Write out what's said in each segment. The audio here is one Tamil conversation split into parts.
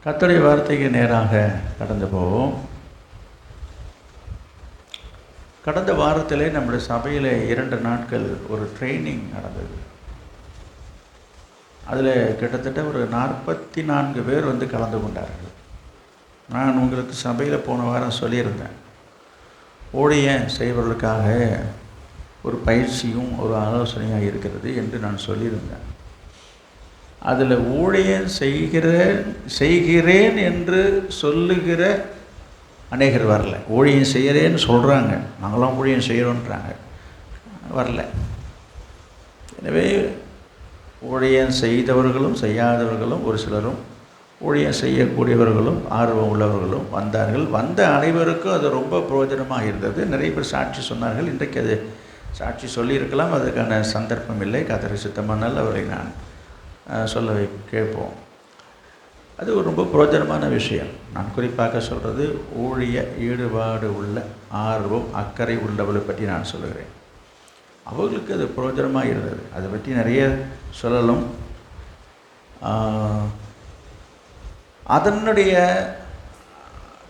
கர்த்தருடைய வார்த்தைக்கு நேராக கடந்து போவோம். கடந்த வாரத்திலே நம்முடைய சபையில் 2 நாட்கள் ஒரு ட்ரைனிங் நடந்தது. அதில் கிட்டத்தட்ட ஒரு 44 பேர் வந்து கலந்து கொண்டார்கள். நான் உங்களுக்கு சபையில் போன வாரம் சொல்லியிருந்தேன், ஊழியம் செய்வர்களுக்காக ஒரு பயிற்சியும் ஒரு ஆலோசனையாக இருக்கிறது என்று நான் சொல்லியிருந்தேன். அதில் ஊழியம் செய்கிறேன் என்று சொல்லுகிற அநேகர் வரல. ஊழியம் செய்கிறேன்னு சொல்கிறாங்க, நாங்களாம் ஊழியம் செய்கிறோன்றாங்க, வரல. எனவே ஊழியம் செய்தவர்களும் செய்யாதவர்களும் ஒரு சிலரும், ஊழியம் செய்யக்கூடியவர்களும் ஆர்வம் உள்ளவர்களும் வந்தார்கள். வந்த அனைவருக்கும் அது ரொம்ப பிரயோஜனமாக இருந்தது. நிறைய பேர் சாட்சி சொன்னார்கள். இன்றைக்கு அது சாட்சி சொல்லியிருக்கலாம், அதுக்கான சந்தர்ப்பம் இல்லை. கர்த்தருக்கு சித்தமானால் அவரை நான் சொல்ல கேட்போம். அது ஒரு ரொம்ப பிரயோஜனமான விஷயம். நான் குறிப்பாக சொல்கிறது ஊழிய ஈடுபாடு உள்ள ஆர்வம் அக்கறை உள்ளவர்களை பற்றி நான் சொல்லுகிறேன். அவர்களுக்கு அது பிரயோஜனமாக இருந்தது. அதை பற்றி நிறைய சொல்லலும். அதனுடைய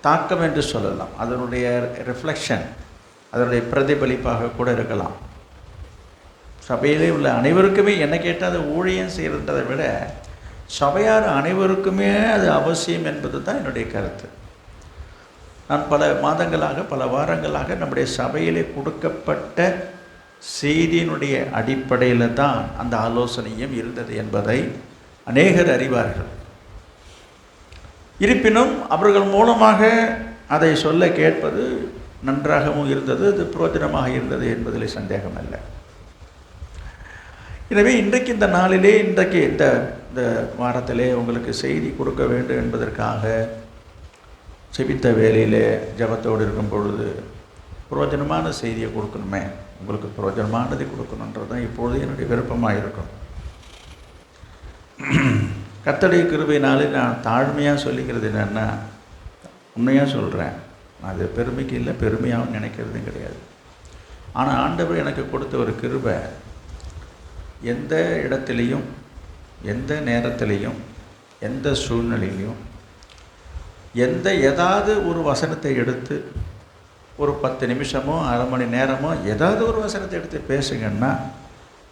தாக்கம் என்று சொல்லலாம், அதனுடைய ரிஃப்ளெக்ஷன், அதனுடைய பிரதிபலிப்பாக கூட இருக்கலாம். சபையிலே உள்ள அனைவருக்குமே என்னை கேட்டால் அது ஊழியம் செய்கிறதை விட சபையார் அனைவருக்குமே அது அவசியம் என்பது தான் என்னுடைய கருத்து. நான் பல மாதங்களாக பல வாரங்களாக நம்முடைய சபையிலே கொடுக்கப்பட்ட செய்தியினுடைய அடிப்படையில் தான் அந்த ஆலோசனையும் இருந்தது என்பதை அநேகர் அறிவார்கள். இருப்பினும் அவர்கள் மூலமாக அதை சொல்ல கேட்பது நன்றாகவும் இருந்தது, அது பிரயோஜனமாக இருந்தது என்பதில் சந்தேகம் இல்லை. எனவே இன்றைக்கு இந்த நாளிலே, இன்றைக்கு இந்த வாரத்திலே உங்களுக்கு செய்தி கொடுக்க வேண்டும் என்பதற்காக செபித்த வேலையிலே ஜபத்தோடு இருக்கும் பொழுது பிரயோஜனமான செய்தியை கொடுக்கணுமே, உங்களுக்கு பிரயோஜனமானதை கொடுக்கணுன்றது தான் இப்பொழுது என்னுடைய விருப்பமாக இருக்கும். கர்த்தருடைய கிருபையினாலே நான் தாழ்மையாக சொல்லிக்கிறது என்னென்னா, உண்மையாக சொல்கிறேன், அது பெருமைக்கு இல்லை, பெருமையாகவும் நினைக்கிறதும் கிடையாது. ஆனால் ஆண்டவர் எனக்கு கொடுத்த ஒரு கிருபை, எந்த இடத்துலையும் எந்த நேரத்திலையும் எந்த சூழ்நிலையிலையும் ஏதாவது ஒரு வசனத்தை எடுத்து ஒரு 10 நிமிஷமோ அரை மணி நேரமோ ஏதாவது ஒரு வசனத்தை எடுத்து பேசுங்கன்னா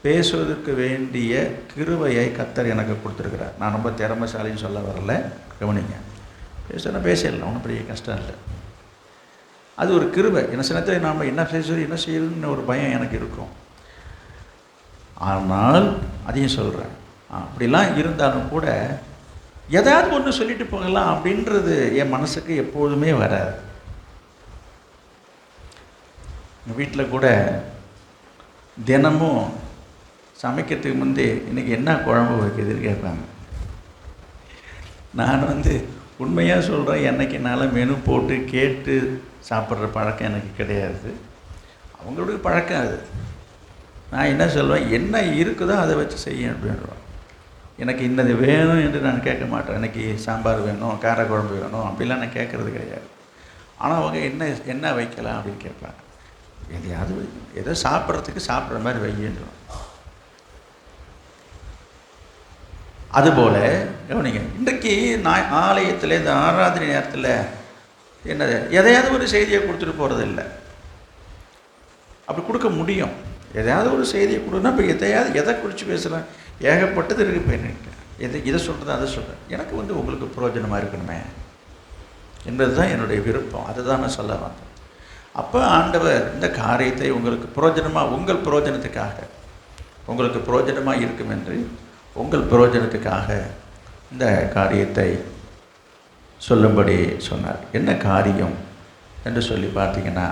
பேசுவதற்கு வேண்டிய கிருபையை கர்த்தர் எனக்கு கொடுத்துருக்கிறார். நான் ரொம்ப திறமைசாலின்னு சொல்ல வரல, கவனிங்க. பேசிடலாம், ஒன்றும் பெரிய கஷ்டம் இல்லை. அது ஒரு கிருபை. என்ன சின்னத்தில் நாம் என்ன செய்யணும்னு ஒரு பயம் எனக்கு இருக்கும். ஆனால் அதையும் சொல்கிறேன், அப்படிலாம் இருந்தாலும் கூட ஏதாவது ஒன்று சொல்லிட்டு போகலாம் அப்படின்றது என் மனசுக்கு எப்போதுமே வராது. எங்கள் வீட்டில் கூட தினமும் சமைக்கிறதுக்கு முந்தைய இன்றைக்கி என்ன குழம்பு வைக்கிறதுன்னு கேட்பாங்க. நான் உண்மையாக சொல்கிறேன், என்னைக்கு என்னால் மெனு போட்டு கேட்டு சாப்பிட்ற பழக்கம் எனக்கு கிடையாது. அவங்களுடைய பழக்கம் அது. நான் என்ன சொல்வேன், என்ன இருக்குதோ அதை வச்சு செய்ய அப்படின்றோம். எனக்கு இன்னது வேணும் என்று நான் கேட்க மாட்டேன். எனக்கு சாம்பார் வேணும், காரக்குழம்பு வேணும் அப்படிலாம் நான் கேட்குறது கிடையாது. ஆனால் அவங்க என்ன வைக்கலாம் அப்படின்னு கேட்பாங்க. எதையாவது எதோ சாப்பிட்றதுக்கு சாப்பிட்ற மாதிரி வையன்றோம். அதுபோல் கவனிங்க, இன்றைக்கு நான் ஆலயத்தில் இந்த ஆராதனை நேரத்தில் என்னது எதையாவது ஒரு செய்தியை கொடுத்துட்டு போகிறதில்லை. அப்படி கொடுக்க முடியும். எதையாவது ஒரு செய்தியை கொடுன்னா இப்போ எதை குறித்து பேசலாம், ஏகப்பட்டது இருக்குது. இப்போ என்ன இதை சொல்கிறது அதை சொல்கிறேன், எனக்கு உங்களுக்கு பிரயோஜனமாக இருக்கணுமே என்பது தான் என்னுடைய விருப்பம். அதை தான் நான் சொல்ல வந்தேன். அப்போ ஆண்டவர் இந்த காரியத்தை உங்களுக்கு பிரயோஜனமாக, உங்கள் பிரயோஜனத்துக்காக, உங்களுக்கு பிரயோஜனமாக இருக்கும் என்று உங்கள் பிரயோஜனத்துக்காக இந்த காரியத்தை சொல்லும்படி சொன்னார். என்ன காரியம் என்று சொல்லி பார்த்தீங்கன்னா,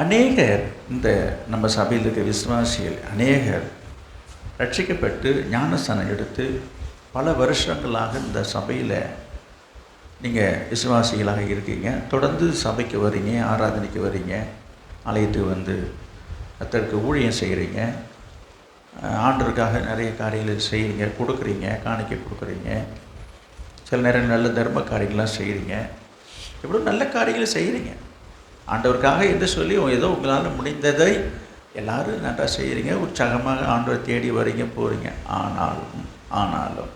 அநேகர் இந்த நம்ம சபையில் இருக்க விசுவாசிகள் அநேகர் ரட்சிக்கப்பட்டு ஞானஸ்தானம் எடுத்து பல வருஷங்களாக இந்த சபையில் நீங்கள் விசுவாசிகளாக இருக்கீங்க. தொடர்ந்து சபைக்கு வர்றீங்க, ஆராதனைக்கு வர்றீங்க, ஆலயத்துக்கு கர்த்தருக்கு ஊழியம் செய்கிறீங்க, ஆண்டவருக்காக நிறைய காரியங்கள் செய்கிறீங்க, கொடுக்குறீங்க, காணிக்கை கொடுக்குறீங்க, சில நேரம் நல்ல தர்ம காரியங்கள்லாம் செய்கிறீங்க. எவ்வளோ நல்ல காரியங்களை செய்கிறீங்க ஆண்டவருக்காக என்று சொல்லி ஏதோ உங்களால் முடிந்ததை எல்லோரும் நல்லா செய்கிறீங்க, உற்சாகமாக ஆண்டவரை தேடி வரீங்க, போகிறீங்க. ஆனாலும்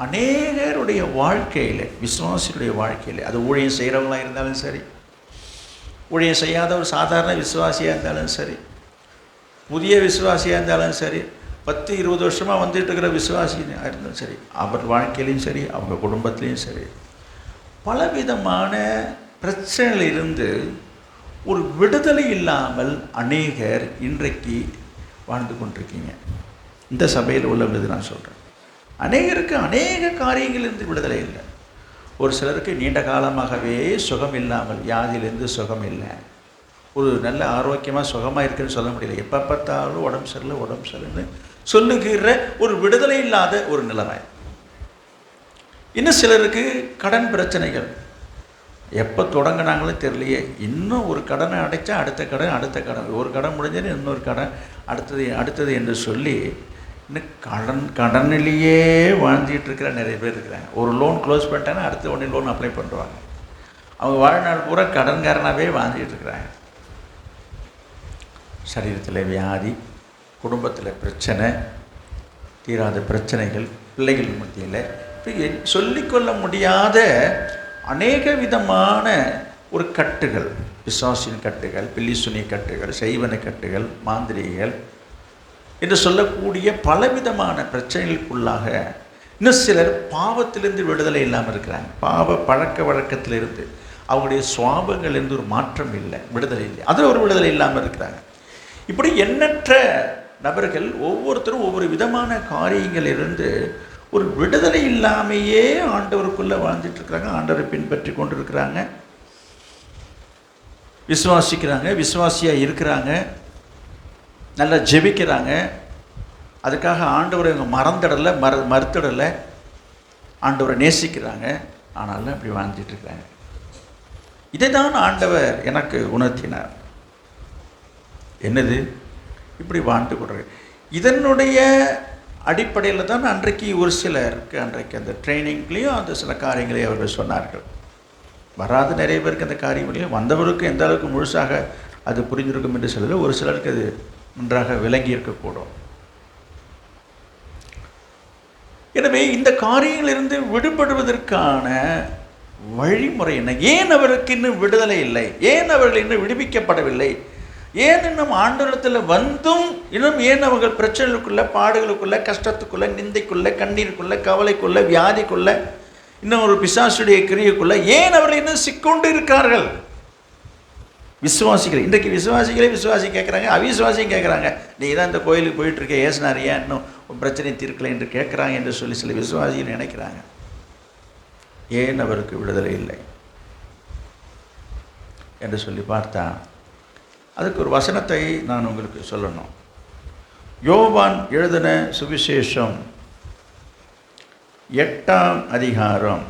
அநேகருடைய வாழ்க்கையில், விசுவாசிகளுடைய வாழ்க்கையில், அது ஊழியம் செய்கிறவங்களாக இருந்தாலும் சரி, ஊழியம் செய்யாத ஒரு சாதாரண விசுவாசியாக இருந்தாலும் சரி, புதிய விசுவாசியாக இருந்தாலும் சரி, 10-20 வருஷமாக வந்துட்டு இருக்கிற விசுவாசியாக இருந்தாலும் சரி, அவர் வாழ்க்கையிலையும் சரி, அவங்க குடும்பத்துலேயும் சரி, பலவிதமான பிரச்சனைகளிலிருந்து ஒரு விடுதலை இல்லாமல் அநேகர் இன்றைக்கு வாழ்ந்து கொண்டிருக்கீங்க. இந்த சபையில் உள்ளவங்க நான் சொல்கிறேன், அநேகருக்கு அநேக காரியங்களிலிருந்து விடுதலை இல்லை. ஒரு சிலருக்கு நீண்ட காலமாகவே சுகம் இல்லாமல், வியாதியிலேருந்து சுகம் இல்லை, ஒரு நல்ல ஆரோக்கியமாக சுகமாக இருக்குன்னு சொல்ல முடியல, எப்போ பார்த்தாலும் உடம்பு சரியில்லைன்னு சொல்லுகிற ஒரு விடுதலை இல்லாத ஒரு நிலைமை. இன்னும் சிலருக்கு கடன் பிரச்சனைகள், எப்போ தொடங்கினாங்களும் தெரியலையே, இன்னும் ஒரு கடனை அடைச்சா அடுத்த கடன், ஒரு கடன் முடிஞ்சது இன்னொரு கடன், அடுத்தது என்று சொல்லி இன்னும் கடனிலேயே வாழ்ந்துட்டு இருக்கிற நிறைய பேர் இருக்கிறாங்க. ஒரு லோன் க்ளோஸ் பண்ணிட்டாங்கன்னா அடுத்த உடனே லோன் அப்ளை பண்ணுறாங்க. அவங்க வாழ்நாள் பூரா கடன்காரனாகவே வாழ்ந்துட்டு இருக்கிறாங்க. சரீரத்தில் வியாதி, குடும்பத்தில் பிரச்சனை, தீராத பிரச்சனைகள், பிள்ளைகள் மத்தியில் சொல்லிக்கொள்ள முடியாத அநேக விதமான ஒரு கட்டுகள், பிசாசின் கட்டுகள், பில்லிசுனி கட்டுகள், செய்வன கட்டுகள், மாந்திரிகள் என்று சொல்லக்கூடிய பலவிதமான பிரச்சனைகளுக்குள்ளாக இன்னும் சிலர் பாவத்திலிருந்து விடுதலை இல்லாமல் இருக்கிறாங்க. பாவ பழக்க வழக்கத்திலிருந்து, அவங்களுடைய சுவாபங்கள்லேருந்து ஒரு மாற்றம் இல்லை, விடுதலை இல்லை, அதில் ஒரு விடுதலை இல்லாமல் இருக்கிறாங்க. இப்படி எண்ணற்ற நபர்கள் ஒவ்வொருத்தரும் ஒவ்வொரு விதமான காரியங்களிலிருந்து ஒரு விடுதலை இல்லாமையே ஆண்டவருக்குள்ளே வாழ்ந்துட்டுருக்குறாங்க. ஆண்டவரை பின்பற்றி கொண்டு இருக்கிறாங்க, விசுவாசிக்கிறாங்க, விசுவாசியாக இருக்கிறாங்க, நல்லா ஜெபிக்கிறாங்க, அதுக்காக ஆண்டவரை இவங்க மறுத்திடலை, ஆண்டவரை நேசிக்கிறாங்க, ஆனாலும் அப்படி வாழ்ந்துட்டுருக்கிறாங்க. இதை தான் ஆண்டவர் எனக்கு உணர்த்தினார். என்னது இப்படி வாழ்ந்து கொடுறாங்க. இதனுடைய அடிப்படையில் தான் அன்றைக்கு ஒரு சிலருக்கு அன்றைக்கு அந்த ட்ரைனிங்லேயும் அந்த சில காரியங்களை அவர்கள் சொன்னார்கள். வராது நிறைய பேருக்கு அந்த காரியங்களையும், வந்தவருக்கு எந்த அளவுக்கு முழுசாக அது புரிஞ்சிருக்கும் என்று சொல்லல, ஒரு சிலருக்கு அது நன்றாக விளங்கி இருக்கக்கூடும். எனவே இந்த காரியங்களிலிருந்து விடுபடுவதற்கான வழிமுறை என்ன? ஏன் அவருக்கு இன்னும் விடுதலை இல்லை? ஏன் அவர்கள் இன்னும் விடுவிக்கப்படவில்லை? ஏன் இன்னும் ஆண்டவரிடத்தில் வந்தும் இன்னும் ஏன் அவர்கள் பிரச்சனைகளுக்குள்ள, பாடுகளுக்குள்ள, கஷ்டத்துக்குள்ள, நிந்தைக்குள்ள, கண்ணீருக்குள்ள, கவலைக்குள்ள, வியாதிக்குள்ள, இன்னும் ஒரு பிசாசுடைய கிரியைக்குள்ள ஏன் அவர்கள் இன்னும் சிக்கொண்டு இருக்கார்கள்? விசுவாசிகள் இன்றைக்கு விசுவாசி கேட்குறாங்க, அவிசுவாசியும் கேட்குறாங்க. நீ தான் இந்த கோயிலுக்கு போயிட்டுருக்க, ஏசுனாரியா இன்னும் பிரச்சனை தீர்க்கலை என்று கேட்குறாங்க என்று சொல்லி சில விசுவாசிகள் நினைக்கிறாங்க. ஏன் அவருக்கு விடுதலை இல்லை என்று சொல்லி பார்த்தா, அதுக்கு ஒரு வசனத்தை நான் உங்களுக்கு சொல்லணும். யோவான் எழுதின சுவிசேஷம் 8ஆம் அதிகாரம்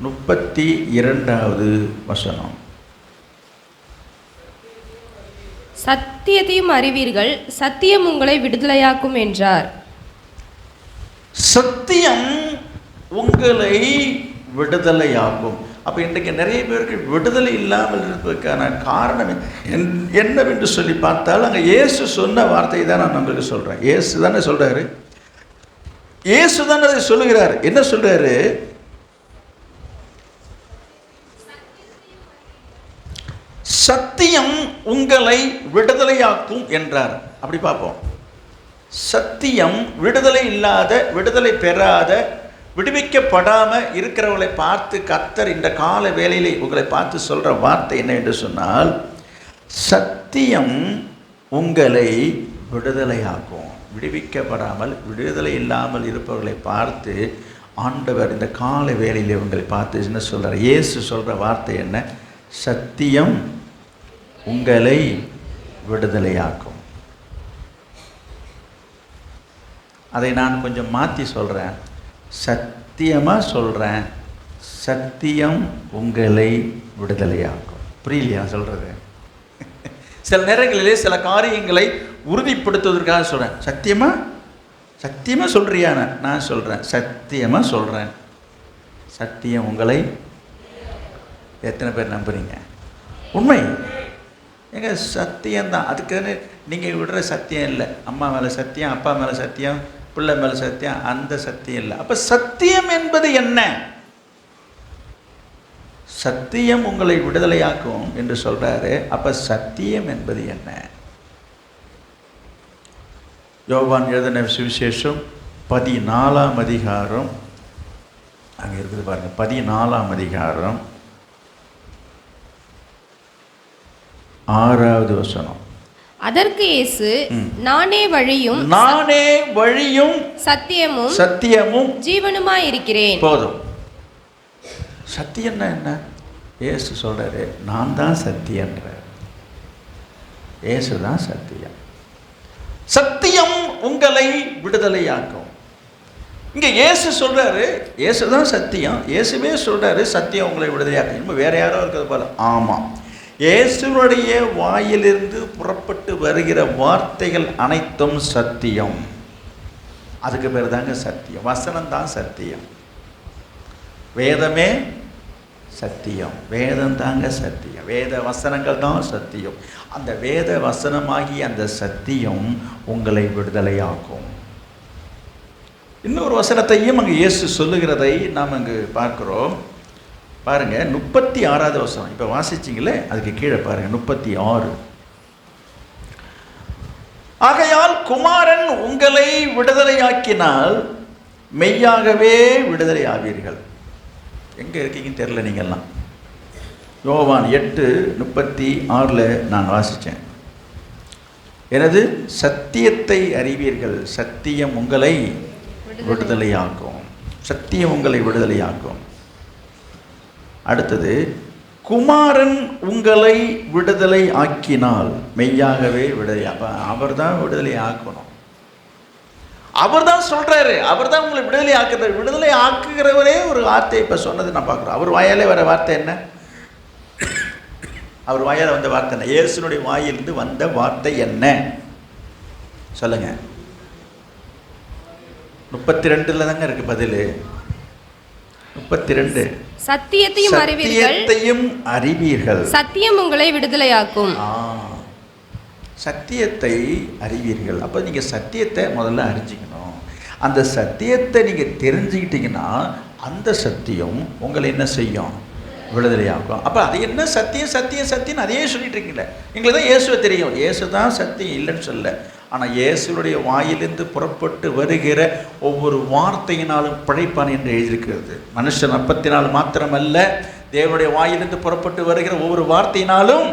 32வது வசனம். சத்தியத்தையும் அறிவீர்கள், சத்தியம் உங்களை விடுதலையாக்கும் என்றார். சத்தியம் உங்களை விடுதலையாக்கும். அப்போ இன்றைக்கு நிறைய பேருக்கு விடுதலை இல்லாமல் இருப்பதற்கான காரணம் என்னவென்று சொல்லி பார்த்தால், அங்கே இயேசு சொன்ன வார்த்தை தான் நான் உங்களுக்கு சொல்கிறேன். இயேசு தானே சொல்கிறாரு, இயேசு தானே அதை சொல்லுகிறார். என்ன சொல்கிறாரு? சத்தியம் உங்களை விடுதலையாக்கும் என்றார். அப்படி பார்ப்போம். சத்தியம் விடுதலை இல்லாத, விடுதலை பெறாத, விடுவிக்கப்படாமல் இருக்கிறவர்களை பார்த்து கர்த்தர் இந்த கால வேளையிலே உங்களை பார்த்து சொல்கிற வார்த்தை என்ன என்று சொன்னால், சத்தியம் உங்களை விடுதலையாக்கும். விடுவிக்கப்படாமல், விடுதலை இல்லாமல் இருப்பவர்களை பார்த்து ஆண்டவர் இந்த கால வேளையிலே உங்களை பார்த்து என்ன சொல்கிறார்? இயேசு சொல்கிற வார்த்தை என்ன? சத்தியம் உங்களை விடுதலையாக்கும். அதை நான் கொஞ்சம் மாற்றி சொல்கிறேன். சத்தியமாக சொல்கிறேன், சத்தியம் உங்களை விடுதலையாக்கும். புரியலையா சொல்கிறது? சில நேரங்களிலே சில காரியங்களை உறுதிப்படுத்துவதற்காக சொல்கிறேன். சத்தியமாக சொல்கிறியா? நான் சொல்கிறேன், சத்தியமாக சொல்கிறேன், சத்தியம் உங்களை. எத்தனை பேர் நம்புறீங்க? உண்மை. ஏங்க சத்தியம்தான். அதுக்குன்னு நீங்கள் விடுற சத்தியம் இல்லை. அம்மா மேலே சத்தியம், அப்பா மேலே சத்தியம், பிள்ளை மேலே சத்தியம், அந்த சத்தியம் இல்லை. அப்போ சத்தியம் என்பது என்ன? சத்தியம் உங்களை விடுதலையாக்கும் என்று சொல்றாரு. அப்ப சத்தியம் என்பது என்ன? யோவான் எழுதின சுவிசேஷம் 14ஆம் அதிகாரம், அங்க இருக்குது பாருங்க, 14ஆம் அதிகாரம் 6வது வசனம். அதற்கு இயேசு, நானே வழியும் சத்தியமும் ஜீவனுமாய் இருக்கிறேன். போதும். சத்தியம்னா என்ன? இயேசு சொல்றாரு, நான் தான் சத்தியன்றார். இயேசு தான் சத்தியம். சத்தியம் உங்களை விடுதலையாக்கும். இங்க இயேசு சொல்றாரு, இயேசு தான் சத்தியம். இயேசுவே சொல்றாரு சத்தியம் உங்களை விடுதலையாக்கும். இன்னும் வேற யாரோ இருக்கிறது போல. ஆமா, இயேசுடைய வாயிலிருந்து புறப்பட்டு வருகிற வார்த்தைகள் அனைத்தும் சத்தியம். அதுக்கு பேர் தாங்க சத்தியம். வசனம் தான் சத்தியம். வேதமே சத்தியம். வேதம் தாங்க சத்தியம். வேத வசனங்கள் தான் சத்தியம். அந்த வேத வசனமாகி அந்த சத்தியம் உங்களை விடுதலையாக்கும். இன்னொரு வசனத்தையும் அங்கு இயேசு சொல்லுகிறதை நாம் அங்கு பார்க்கிறோம். பாருங்க, 36வது வசனம். இப்போ வாசிச்சிங்களே, அதுக்கு கீழே பாருங்க, 36. ஆகையால் குமாரன் உங்களை விடுதலையாக்கினால் மெய்யாகவே விடுதலை ஆவீர்கள். எங்கே இருக்கீங்கன்னு தெரியல நீங்கள்லாம். யோவான் 8:36 நான் வாசித்தேன். எனது சத்தியத்தை அறிவீர்கள், சத்தியம் உங்களை விடுதலையாக்கும். சத்தியம் உங்களை விடுதலையாக்கும். அடுத்தது, குமாரன் உங்களை விடுதலை ஆக்கினால் மெய்யாகவே விடுதலை. அப்போ அவர் தான் விடுதலை ஆக்கணும். அவர் தான் சொல்றாரு, அவர் தான் உங்களை விடுதலை ஆக்குறாரு. விடுதலை ஆக்குகிறவரே ஒரு வார்த்தை இப்போ சொன்னது நான் பார்க்குறோம். அவர் வாயாலே வர வார்த்தை என்ன? அவர் வாயால் வந்த வார்த்தை என்ன? இயேசுனுடைய வாயிலிருந்து வந்த வார்த்தை என்ன சொல்லுங்க. 32 தாங்க இருக்கு பதில். 32. சத்தியத்தையும் அறிவீர்கள், சத்தியம் உங்களை விடுதலையாக்கும். சத்தியத்தை அறிவீர்கள். அப்போ நீங்கள் சத்தியத்தை முதல்ல அறிஞ்சிக்கணும். அந்த சத்தியத்தை நீங்கள் தெரிஞ்சுக்கிட்டீங்கன்னா அந்த சத்தியம் உங்களை என்ன செய்யும்? விடுதலையாகும். அப்போ அது என்ன சத்தியம் சத்தியம் சத்தியம் அதையே சொல்லிட்டு இருக்கீங்களே. எங்களுக்கு தான் இயேசுவை தெரியும். இயேசு தான் சத்தியம், இல்லைன்னு சொல்ல. ஆனால் இயேசுடைய வாயிலிருந்து புறப்பட்டு வருகிற ஒவ்வொரு வார்த்தையினாலும் பிழைப்பான் என்று எழுதியிருக்கிறது. மனுஷன் அப்பத்தினால் மாத்திரமல்ல, தேவனுடைய வாயிலிருந்து புறப்பட்டு வருகிற ஒவ்வொரு வார்த்தையினாலும்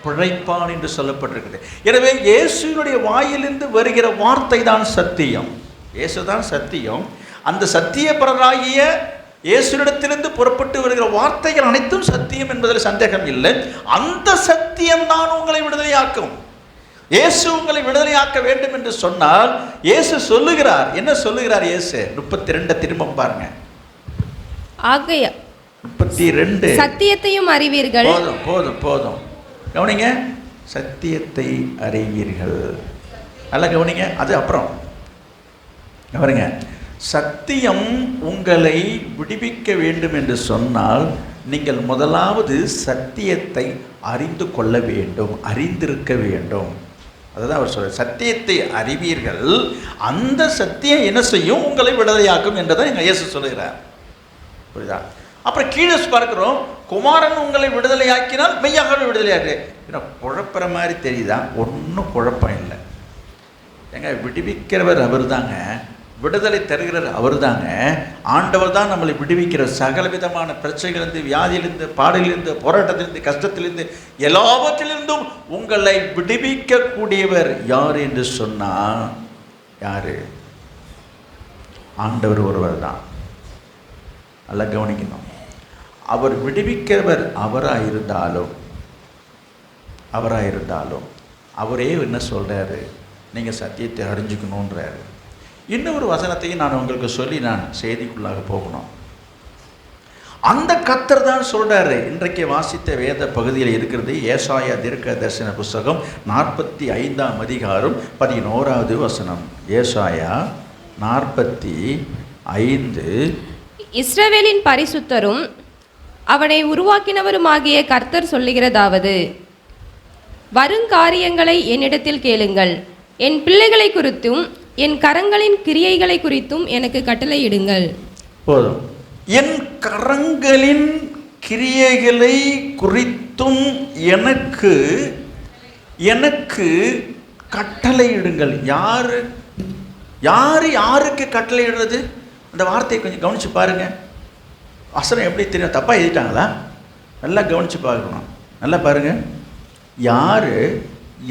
பிழைப்பான் என்று சொல்லப்பட்டிருக்கிறது. எனவே இயேசுனுடைய வாயிலிருந்து வருகிற வார்த்தை தான் சத்தியம். இயேசு தான் சத்தியம். அந்த சத்தியபரராகிய இயேசுவிடத்திலிருந்து புறப்பட்டு வருகிற வார்த்தைகள் அனைத்தும் சத்தியம் என்பதில் சந்தேகம் இல்லை. அந்த சத்தியம் தான் உங்களை விடுதலையாக்கும். இயேசு உங்களை விடுதலையாக்க வேண்டும் என்று சொன்னால் இயேசு சொல்லுகிறார். என்ன சொல்லுகிறார் இயேசு? 32 திரும்ப பாருங்க. ஆகையா 32. சத்தியத்தையும் அறிவீர்கள். போதும் போதும் போதும். கவனிங்க, சத்தியத்தை அறிவீர்கள். நல்லா கவனிங்க. அது அப்புறம் கவனிங்க. சத்தியம் உங்களை விடுவிக்க வேண்டும் என்று சொன்னால் நீங்கள் முதலாவது சத்தியத்தை அறிந்து கொள்ள வேண்டும், அறிந்திருக்க வேண்டும். அதுதான் அவர் சொல்றார். சத்தியத்தை அறிவீர்கள், அந்த சத்தியம் என்ன செய்யும்? உங்களை விடுதலையாக்கும் என்றதான் எங்கள் இயேசு சொல்லுகிறார். புரியுதா? அப்புறம் கீழே பார்க்கிறோம், குமாரன் உங்களை விடுதலையாக்கினால் மெய்யாகவே விடுதலையாக்கு. ஏன்னா குழப்புற மாதிரி தெரியுதா? ஒன்றும் குழப்பம் இல்லை. ஏங்க, விடுவிக்கிறவர் அவர் தாங்க, விடுதலை தருகிறார் அவர் தாங்க. ஆண்டவர் தான் நம்மளை விடுவிக்கிற சகல விதமான பிரச்சனைகளிலிருந்து, வியாதியிலிருந்து, பாடலிலிருந்து, போராட்டத்திலிருந்து, கஷ்டத்திலிருந்து, எல்லாவற்றிலிருந்தும் உங்களை விடுவிக்கக்கூடியவர் யார் என்று சொன்னால் யாரு? ஆண்டவர் ஒருவர் தான். நல்லா கவனிக்கணும். அவர் விடுவிக்கிறவர் அவராயிருந்தாலும் அவரே என்ன சொல்றாரு? நீங்கள் சத்தியத்தை அறிஞ்சுக்கணுன்றாரு. இன்னொரு வசனத்தையும் நான் உங்களுக்கு சொல்லி நான் செய்திக்குள்ளாக போகணும். அந்த கர்த்தர் தான் சொல்றாரு. இன்றைக்கு வாசித்த வேத பகுதியில் இருக்கிறது ஏசாயா தீர்க்க தரிசன புஸ்தகம் 45ஆம் அதிகாரம் 11வது வசனம். ஏசாயா 45. இஸ்ரவேலின் பரிசுத்தரும் அவனை உருவாக்கினவருமாகிய கர்த்தர் சொல்லுகிறதாவது, வருங்காரியங்களை என்னிடத்தில் கேளுங்கள். என் பிள்ளைகளை குறித்தும் என் கரங்களின் கிரியைகளை குறித்தும் எனக்கு கட்டளையிடுங்கள். போதும். என் கரங்களின் கிரியைகளை குறித்தும் எனக்கு கட்டளையிடுங்கள். யாருக்கு கட்டளையிடுறது? அந்த வார்த்தையை கொஞ்சம் கவனிச்சு பாருங்க. வசனம் எப்படி தெரியும்? தப்பாக எழுதிட்டாங்களா? நல்லா கவனிச்சு பார்க்கணும். நல்லா பாருங்க.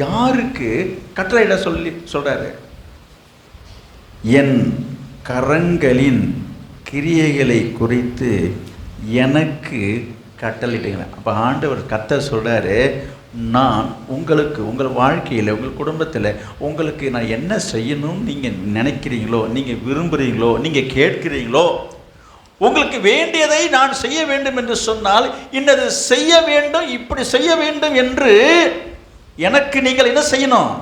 யாருக்கு கட்டளையிட சொல்றாரு? என் கரங்களின் கிரியைகளை குறித்து எனக்கு கட்டளையிடுங்க. அப்போ ஆண்டவர் கர்த்தர் சொல்றாரு, நான் உங்களுக்கு, உங்கள் வாழ்க்கையில், உங்கள் குடும்பத்தில் உங்களுக்கு நான் என்ன செய்யணும்னு நீங்கள் நினைக்கிறீங்களோ, நீங்கள் விரும்புகிறீங்களோ, நீங்கள் கேட்கிறீங்களோ, உங்களுக்கு வேண்டியதை நான் செய்ய வேண்டும் என்று சொன்னால் இன்னது செய்ய வேண்டும், இப்படி செய்ய வேண்டும் என்று எனக்கு நீங்கள் என்ன செய்யணும்?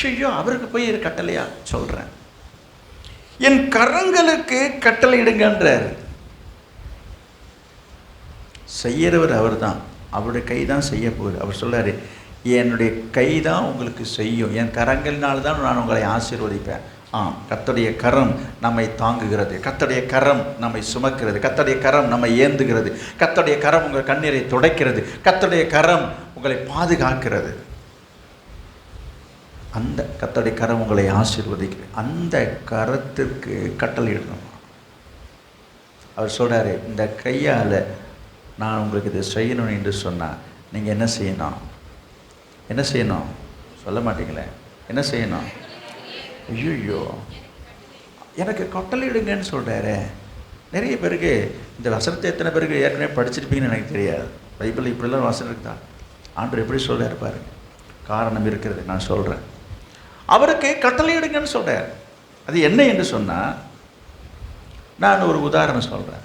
ஐயோ, அவருக்கு போய் கட்டளையா சொல்கிறேன். என் கரங்களுக்கு கட்டளையிடுங்கன்றார். செய்யறவர் அவர் தான், அவருடைய கை தான் செய்ய போகுது. அவர் சொல்றாரு, என்னுடைய கை தான் உங்களுக்கு செய்யும், என் கரங்களினால்தான் நான் உங்களை ஆசீர்வதிப்பேன். கர்த்தருடைய கரம் நம்மை தாங்குகிறது, கர்த்தருடைய கரம் நம்மை சுமக்கிறது, கர்த்தருடைய கரம் நம்மை ஏந்துகிறது, கர்த்தருடைய கரம் உங்கள் கண்ணீரை துடைக்கிறது, கர்த்தருடைய கரம் உங்களை பாதுகாக்கிறது. அந்த கர்த்தருடைய கரம் உங்களை ஆசீர்வதிக்கிறது. அந்த கரத்திற்கு கட்டளையிடணும். அவர் சொல்றாரு, இந்த கையால் நான் உங்களுக்கு இதை செய்யணும் என்று சொன்னால் நீங்கள் என்ன செய்யணும்? சொல்ல மாட்டீங்களே. என்ன செய்யணும்? ஐயோ, எனக்கு கட்டளையிடுங்கன்னு சொல்கிறாரு. நிறைய பேருக்கு இந்த வசனத்தை எத்தனை பேருக்கு ஏற்கனவே படிச்சிருப்பீங்கன்னு எனக்கு தெரியாது. பைபிளில் இப்படிலாம் வசனம் இருக்குதா? ஆண்டவர் எப்படி சொல்கிறாரு பாருங்க. காரணம் இருக்கிறது, நான் சொல்கிறேன். அவருக்கு கட்டளையிடுங்கன்னு சொல்கிறார். அது என்ன என்று சொன்னால், நான் ஒரு உதாரணம் சொல்கிறேன்.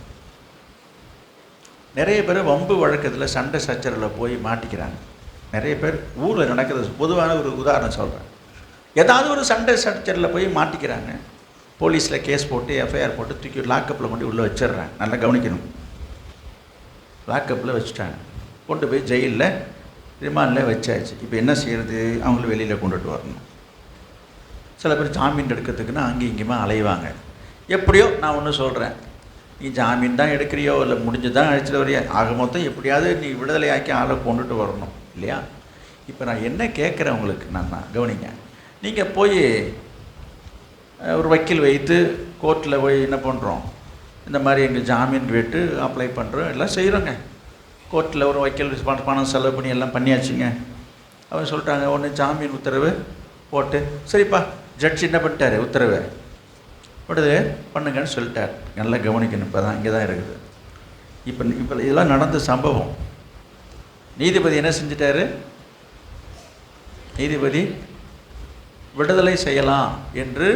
நிறைய பேர் வம்பு வழக்கத்தில் சண்டை சச்சரவில் போய் மாட்டிக்கிறாங்க. நிறைய பேர் ஊரில் நடக்கிறது. பொதுவான ஒரு உதாரணம் சொல்கிறேன். ஏதாவது ஒரு சண்டை சச்சரவில் போய் மாட்டிக்கிறாங்க. போலீஸில் கேஸ் போட்டு எஃப்ஐஆர் போட்டு தூக்கி லாக்கப்பில் கொண்டு உள்ளே வச்சிடுறாங்க. நல்லா கவனிக்கணும். லாக்கப்பில் வச்சுட்டாங்க, கொண்டு போய் ஜெயிலில் ரிமாண்டில் வச்சாச்சு. இப்போ என்ன செய்கிறது? அவங்கள வெளியில் கொண்டுட்டு வரணும். சில பேர் ஜாமீன் எடுக்கிறதுக்குன்னா அங்கே இங்கேயுமா அலைவாங்க. எப்படியோ நான் ஒன்று சொல்கிறேன், நீ ஜாமீன் தான் எடுக்கிறியோ இல்லை முடிஞ்சு தான் அழைச்சிட்டு வரையா, ஆக மொத்தம் எப்படியாவது நீ விடுதலை ஆக்கி ஆளை கொண்டுட்டு வரணும் இல்லையா? இப்போ நான் என்ன கேட்குறேன் உங்களுக்கு, நான் கவனிங்க. நீங்கள் போய் ஒரு வக்கீல் வைத்து கோர்ட்டில் போய் என்ன பண்ணுறோம், இந்த மாதிரி எங்கள் ஜாமீன் கேட்டு அப்ளை பண்ணுறோம், எல்லாம் செய்கிறோங்க. கோர்ட்டில் ஒரு வக்கீல் பணம் செலவு பண்ணி எல்லாம் பண்ணியாச்சுங்க. அவங்க சொல்லிட்டாங்க, ஒன்று ஜாமீன் உத்தரவு போட்டு, சரிப்பா ஜட்ஜ் என்ன பண்ணிட்டாரு, உத்தரவு விடுதலை பண்ணுங்கன்னு சொல்லிட்டார். நல்லா கவனிக்கணும். இப்போ தான் இங்கே தான் இருக்குது. இப்போ இதெல்லாம் நடந்த சம்பவம். நீதிபதி என்ன செஞ்சிட்டாரு? நீதிபதி விடுதலை செய்யலாம் என்று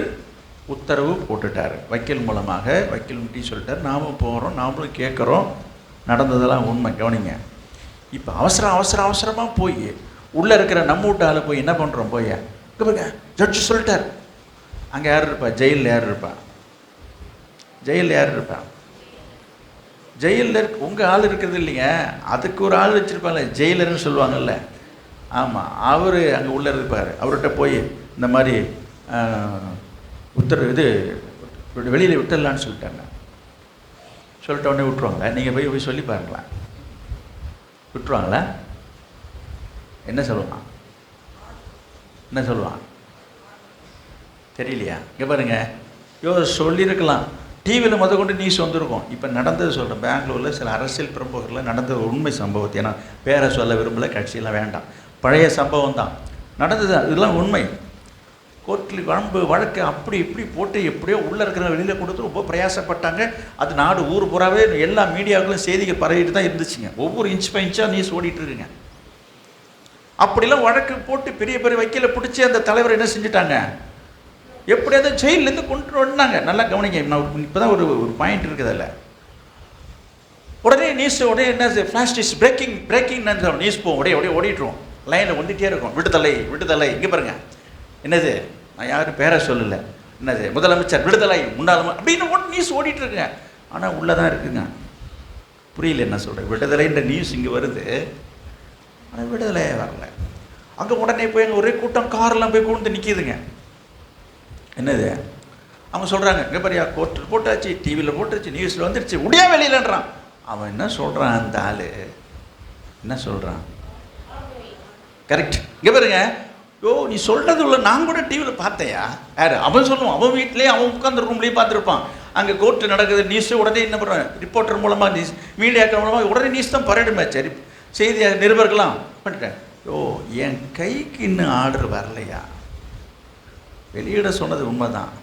உத்தரவு போட்டுட்டார். வக்கீல் மூலமாக வக்கீல் முட்டி சொல்லிட்டார். நாமும் போகிறோம், நாமளும் கேட்குறோம். நடந்ததெல்லாம் உண்மை. கவனிங்க. இப்போ அவசரமாக போய் உள்ளே இருக்கிற நம்ம வீட்டால் போய் என்ன பண்ணுறோம்? போய் பாருங்க, ஜட்ஜு சொல்லிட்டார். அங்கே யார் இருப்பா? ஜெயிலில் யார் இருப்பா? ஜெயிலில் உங்கள் ஆள் இருக்கிறது இல்லைங்க, அதுக்கு ஒரு ஆள் வச்சுருப்பாங்கல்ல, ஜெயிலர்னு சொல்லுவாங்கல்ல. ஆமாம், அவர் அங்கே உள்ளே இருப்பார். அவர்கிட்ட போய் இந்த மாதிரி உத்தரவு வெளியில் விட்டுடலான்னு சொல்லிட்டாங்க. சொல்லிட்ட உடனே விட்டுருவாங்களா? நீங்கள் போய் சொல்லி பாருங்களேன், விட்டுருவாங்களா? என்ன சொல்லுவான் தெரியலையா? இங்கே பாருங்க, சொல்லியிருக்கலாம். டிவியில் கொண்டு நியூஸ் வந்திருக்கும். இப்போ நடந்தது சொல்கிறேன். பெங்களூரில் சில அரசியல் பிரமுகர்கள் நடந்த உண்மை சம்பவத்தை, ஏன்னா பேரை சொல்ல விரும்பலை, கட்சியெல்லாம் வேண்டாம், பழைய சம்பவம் தான் நடந்தது. இதெல்லாம் உண்மை. கோர்ட்டில் வழக்கு அப்படி இப்படி போட்டு எப்படியோ உள்ளே இருக்கிற வெளியில் கொடுத்து ரொம்ப பிரயாசப்பட்டாங்க. அது நாடு ஊர் பூராவே எல்லா மீடியாவுக்கும் செய்திகள் பரவிட்டு தான் இருந்துச்சுங்க. ஒவ்வொரு இன்ச் பை இன்ச்சாக நியூஸ் ஓடிட்டு இருக்குங்க. அப்படிலாம் வழக்கு போட்டு பெரிய பெரிய வக்கீலை பிடிச்சி அந்த தலைவர் என்ன செஞ்சுட்டாங்க, எப்படியாவது ஜெயிலேருந்து கொண்டு வந்தாங்க. நல்லா கவனிங்க. நான் இப்போ தான் ஒரு பாயிண்ட் இருக்குது அதில். உடனே நியூஸ் என்ன ஃப்ளாஷ் நியூஸ், பிரேக்கிங் நியூஸ் போகும். உடனே ஓடிட்டுருவோம். லைனில் வந்துகிட்டே இருக்கும். விடுதலை. இங்கே பாருங்க, என்னது, நான் யாரும் பேரை சொல்லலை, என்னது முதலமைச்சர் விடுதலை, முன்னாள் அப்படின்னு நியூஸ் ஓடிட்டு இருக்குங்க. ஆனால் உள்ளே தான் இருக்குங்க. புரியல என்ன சொல்கிறேன்? விடுதலைன்ற நியூஸ் இங்கே வருது. ஆனால் விடுதலையே வரல. அங்கே உடனே போய் அங்கே ஒரே கூட்டம், காரெல்லாம் போய் கூண்டு நிற்கிதுங்க. என்னது அவங்க சொல்கிறாங்க, இங்கே பாரியா கோர்ட்டில் போட்டாச்சு, டிவியில் போட்டுருச்சு, நியூஸில் வந்துருச்சு, உடையா வெளியிலன்றான். அவன் என்ன சொல்கிறான், அந்த ஆள் என்ன சொல்கிறான்? கரெக்ட். இங்கே பாருங்க, யோ நீ சொல்கிறது இல்லை, நான் கூட டிவியில் பார்த்தேயா. யார் அவன் சொல்லுவான், அவன் வீட்டிலேயே அவன் உட்காந்து ரூம்லேயே பார்த்துருப்பான். அங்கே கோர்ட்டு நடக்குது, நியூஸு உடனே என்ன பண்ணுறான், ரிப்போர்ட்டர் மூலமாக நியூஸ், மீடியாக்கள் மூலமாக உடனே நியூஸ் தான் பரடுமே. சரி, செய்தி நிருபர்கள்லாம் பண்ணிட்டேன். யோ என் கைக்கு இன்னும் ஆர்டர் வரலையா? வெளியிட சொன்னது உண்மைதான்.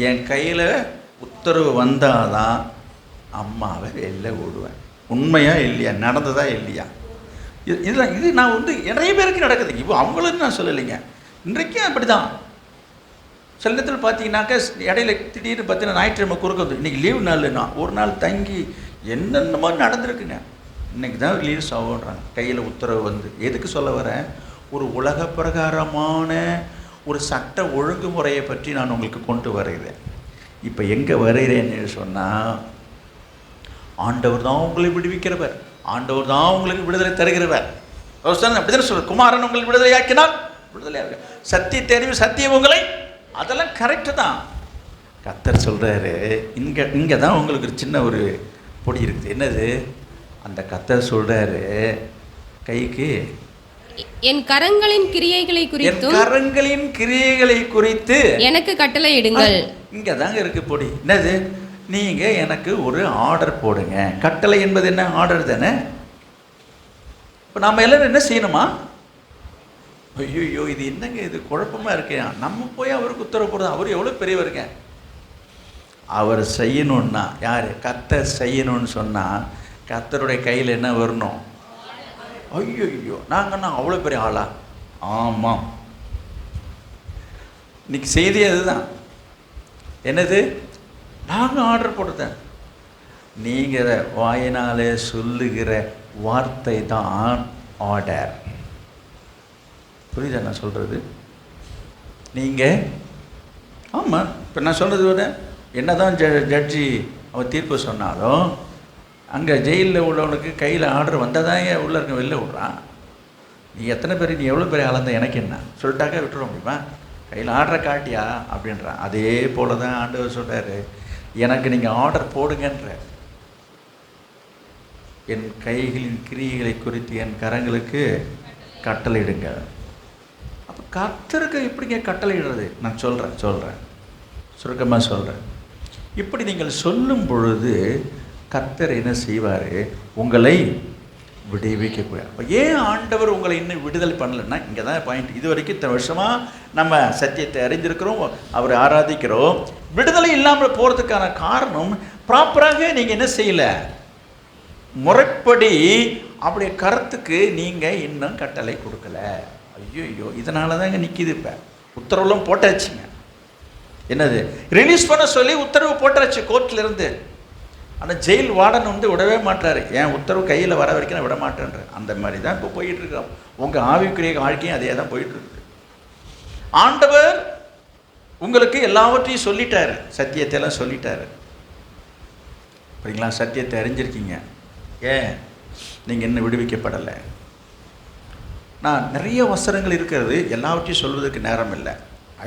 என் கையில் உத்தரவு வந்தால் தான் அம்மாவை வெளில விடுவேன். உண்மையா இல்லையா? நடந்ததா இல்லையா? இது நான் நிறைய பேருக்கு நடக்குது. இப்போ அவங்களும் நான் சொல்லலைங்க, இன்றைக்கும் அப்படி தான். சில நேரத்தில் பார்த்தீங்கன்னாக்கா இடையில திடீர்னு பார்த்தீங்கன்னா ஞாயிற்றுக்கிழமை குறுக்க இன்றைக்கி லீவ் நாள்னா ஒரு நாள் தங்கி என்னென்னமோ நடந்திருக்குங்க. இன்றைக்கி தான் ரிலீஸ் ஆகுன்றாங்க. கையில் உத்தரவு வந்து எதுக்கு சொல்ல வரேன், ஒரு உலக பிரகாரமான ஒரு சட்ட ஒழுங்குமுறையை பற்றி நான் உங்களுக்கு கொண்டு வருகிறேன். இப்போ எங்கே வருகிறேன்னு சொன்னால், ஆண்டவர் தான் உங்களை விடுவிக்கிறவர், ஆண்டவர் தான் உங்களுக்கு விடுதலை தருகிறவர். அப்படி தானே சொல்ற, குமாரன் உங்களுக்கு விடுதலை ஆக்கினால் விடுதலை, சத்தியத்தை அறிவு சத்தியம் உங்களை, அதெல்லாம் கரெக்டு தான். கர்த்தர் சொல்கிறாரு, இங்கே தான் உங்களுக்கு ஒரு சின்ன ஒரு பொடி இருக்குது. என்னது? அந்த கர்த்தர் சொல்கிறாரு, கைக்கு என் கரங்களின் கிரியைகளை குறித்து, கரங்களின் கிரியைகளை குறித்து எனக்கு கட்டளை இடுங்கள். இங்கே தாங்க இருக்கு பொடி. என்னது? நீங்கள் எனக்கு ஒரு ஆர்டர் போடுங்க. கட்டளை என்பது என்ன? ஆர்டர் தானே. இப்போ நம்ம எல்லாரும் என்ன செய்யணுமா? ஐயோ இது என்னங்க, இது குழப்பமாக இருக்கேன். நம்ம போய் அவருக்கு உத்தரவு போடுறது, அவர் எவ்வளோ பெரியவருங்க. அவர் செய்யணுன்னா, யார்? கர்த்தர் செய்யணும்னு சொன்னால் கர்த்தருடைய கையில் என்ன வரணும்? ஐயோ நாங்கன்னா அவ்வளோ பெரிய ஆளா? ஆமாம். இன்னைக்கு செய்தி அதுதான். என்னது? நாங்கள் ஆர்டர் போடுறேன். நீங்கள் வாயினாலே சொல்லுகிற வார்த்தை தான் ஆர்டர். புரியுதா நான் சொல்கிறது? நீங்கள் ஆமாம், இப்போ நான் சொன்னது விட என்ன தான் ஜட்ஜி அவன் தீர்ப்பு சொன்னாலும், அங்கே ஜெயிலில் உள்ளவனுக்கு கையில் ஆர்டர் வந்தால் தான் உள்ளே இருக்க வெளில விட்றான். நீ எத்தனை பேர், நீ எவ்வளோ பேர் ஆளந்த எனக்கு என்ன சொல்லிட்டாக்கா விட்டுற முடியுமா? கையில் ஆர்டரை காட்டியா அப்படின்றான். அதே போல தான் ஆண்டவர் சொல்கிறார், எனக்கு நீங்கள் ஆர்டர் போடுங்கன்ற. என் கைகளின் கிரியைகளை குறித்து என் கரங்களுக்கு கட்டளையிடுங்க. அப்போ கர்த்தருக்கு எப்படிங்க கட்டளையிடுறது? நான் சொல்கிறேன் சுருக்கமாக சொல்கிறேன். இப்படி நீங்கள் சொல்லும் பொழுது கர்த்தர் என்ன செய்வார்? உங்களை விடுவிக்கக்கூடிய. அப்போ ஏன் ஆண்டவர் உங்களை இன்னும் விடுதலை பண்ணலைன்னா, இங்கே தான் பாயிண்ட். இது வரைக்கும் இத்தனை வருஷமாக நம்ம சத்தியத்தை அறிந்திருக்கிறோம், அவரை ஆராதிக்கிறோம். விடுதலை இல்லாமல் போகிறதுக்கான காரணம், ப்ராப்பராக நீங்கள் என்ன செய்யலை, முறைப்படி அவருடைய கருத்துக்கு நீங்கள் இன்னும் கட்டளை கொடுக்கல. ஐயோ இதனால தாங்க நிற்கிது. இப்போ உத்தரவுலாம் போட்டாச்சுங்க. என்னது? ரிலீஸ் பண்ண சொல்லி உத்தரவு போட்டாச்சு கோர்ட்லேருந்து. ஆனால் ஜெயில் வார்டன் விடவே மாட்டார். என் உத்தரவு கையில் வர வரைக்கும் நான் விட மாட்டேன்ற. அந்த மாதிரி தான் இப்போ போயிட்டுருக்கோம். உங்கள் ஆவிக்குரிய வாழ்க்கையும் அதே தான் போயிட்டுருக்கு. ஆண்டவர் உங்களுக்கு எல்லாவற்றையும் சொல்லிட்டார், சத்தியத்தையெல்லாம் சொல்லிட்டார். அப்படிங்களா? சத்தியத்தை அறிஞ்சிருக்கீங்க. ஏன் நீங்கள் இன்னும் விடுவிக்கப்படலை? நான் நிறைய வசனங்கள் இருக்கிறது, எல்லாவற்றையும் சொல்வதற்கு நேரம் இல்லை.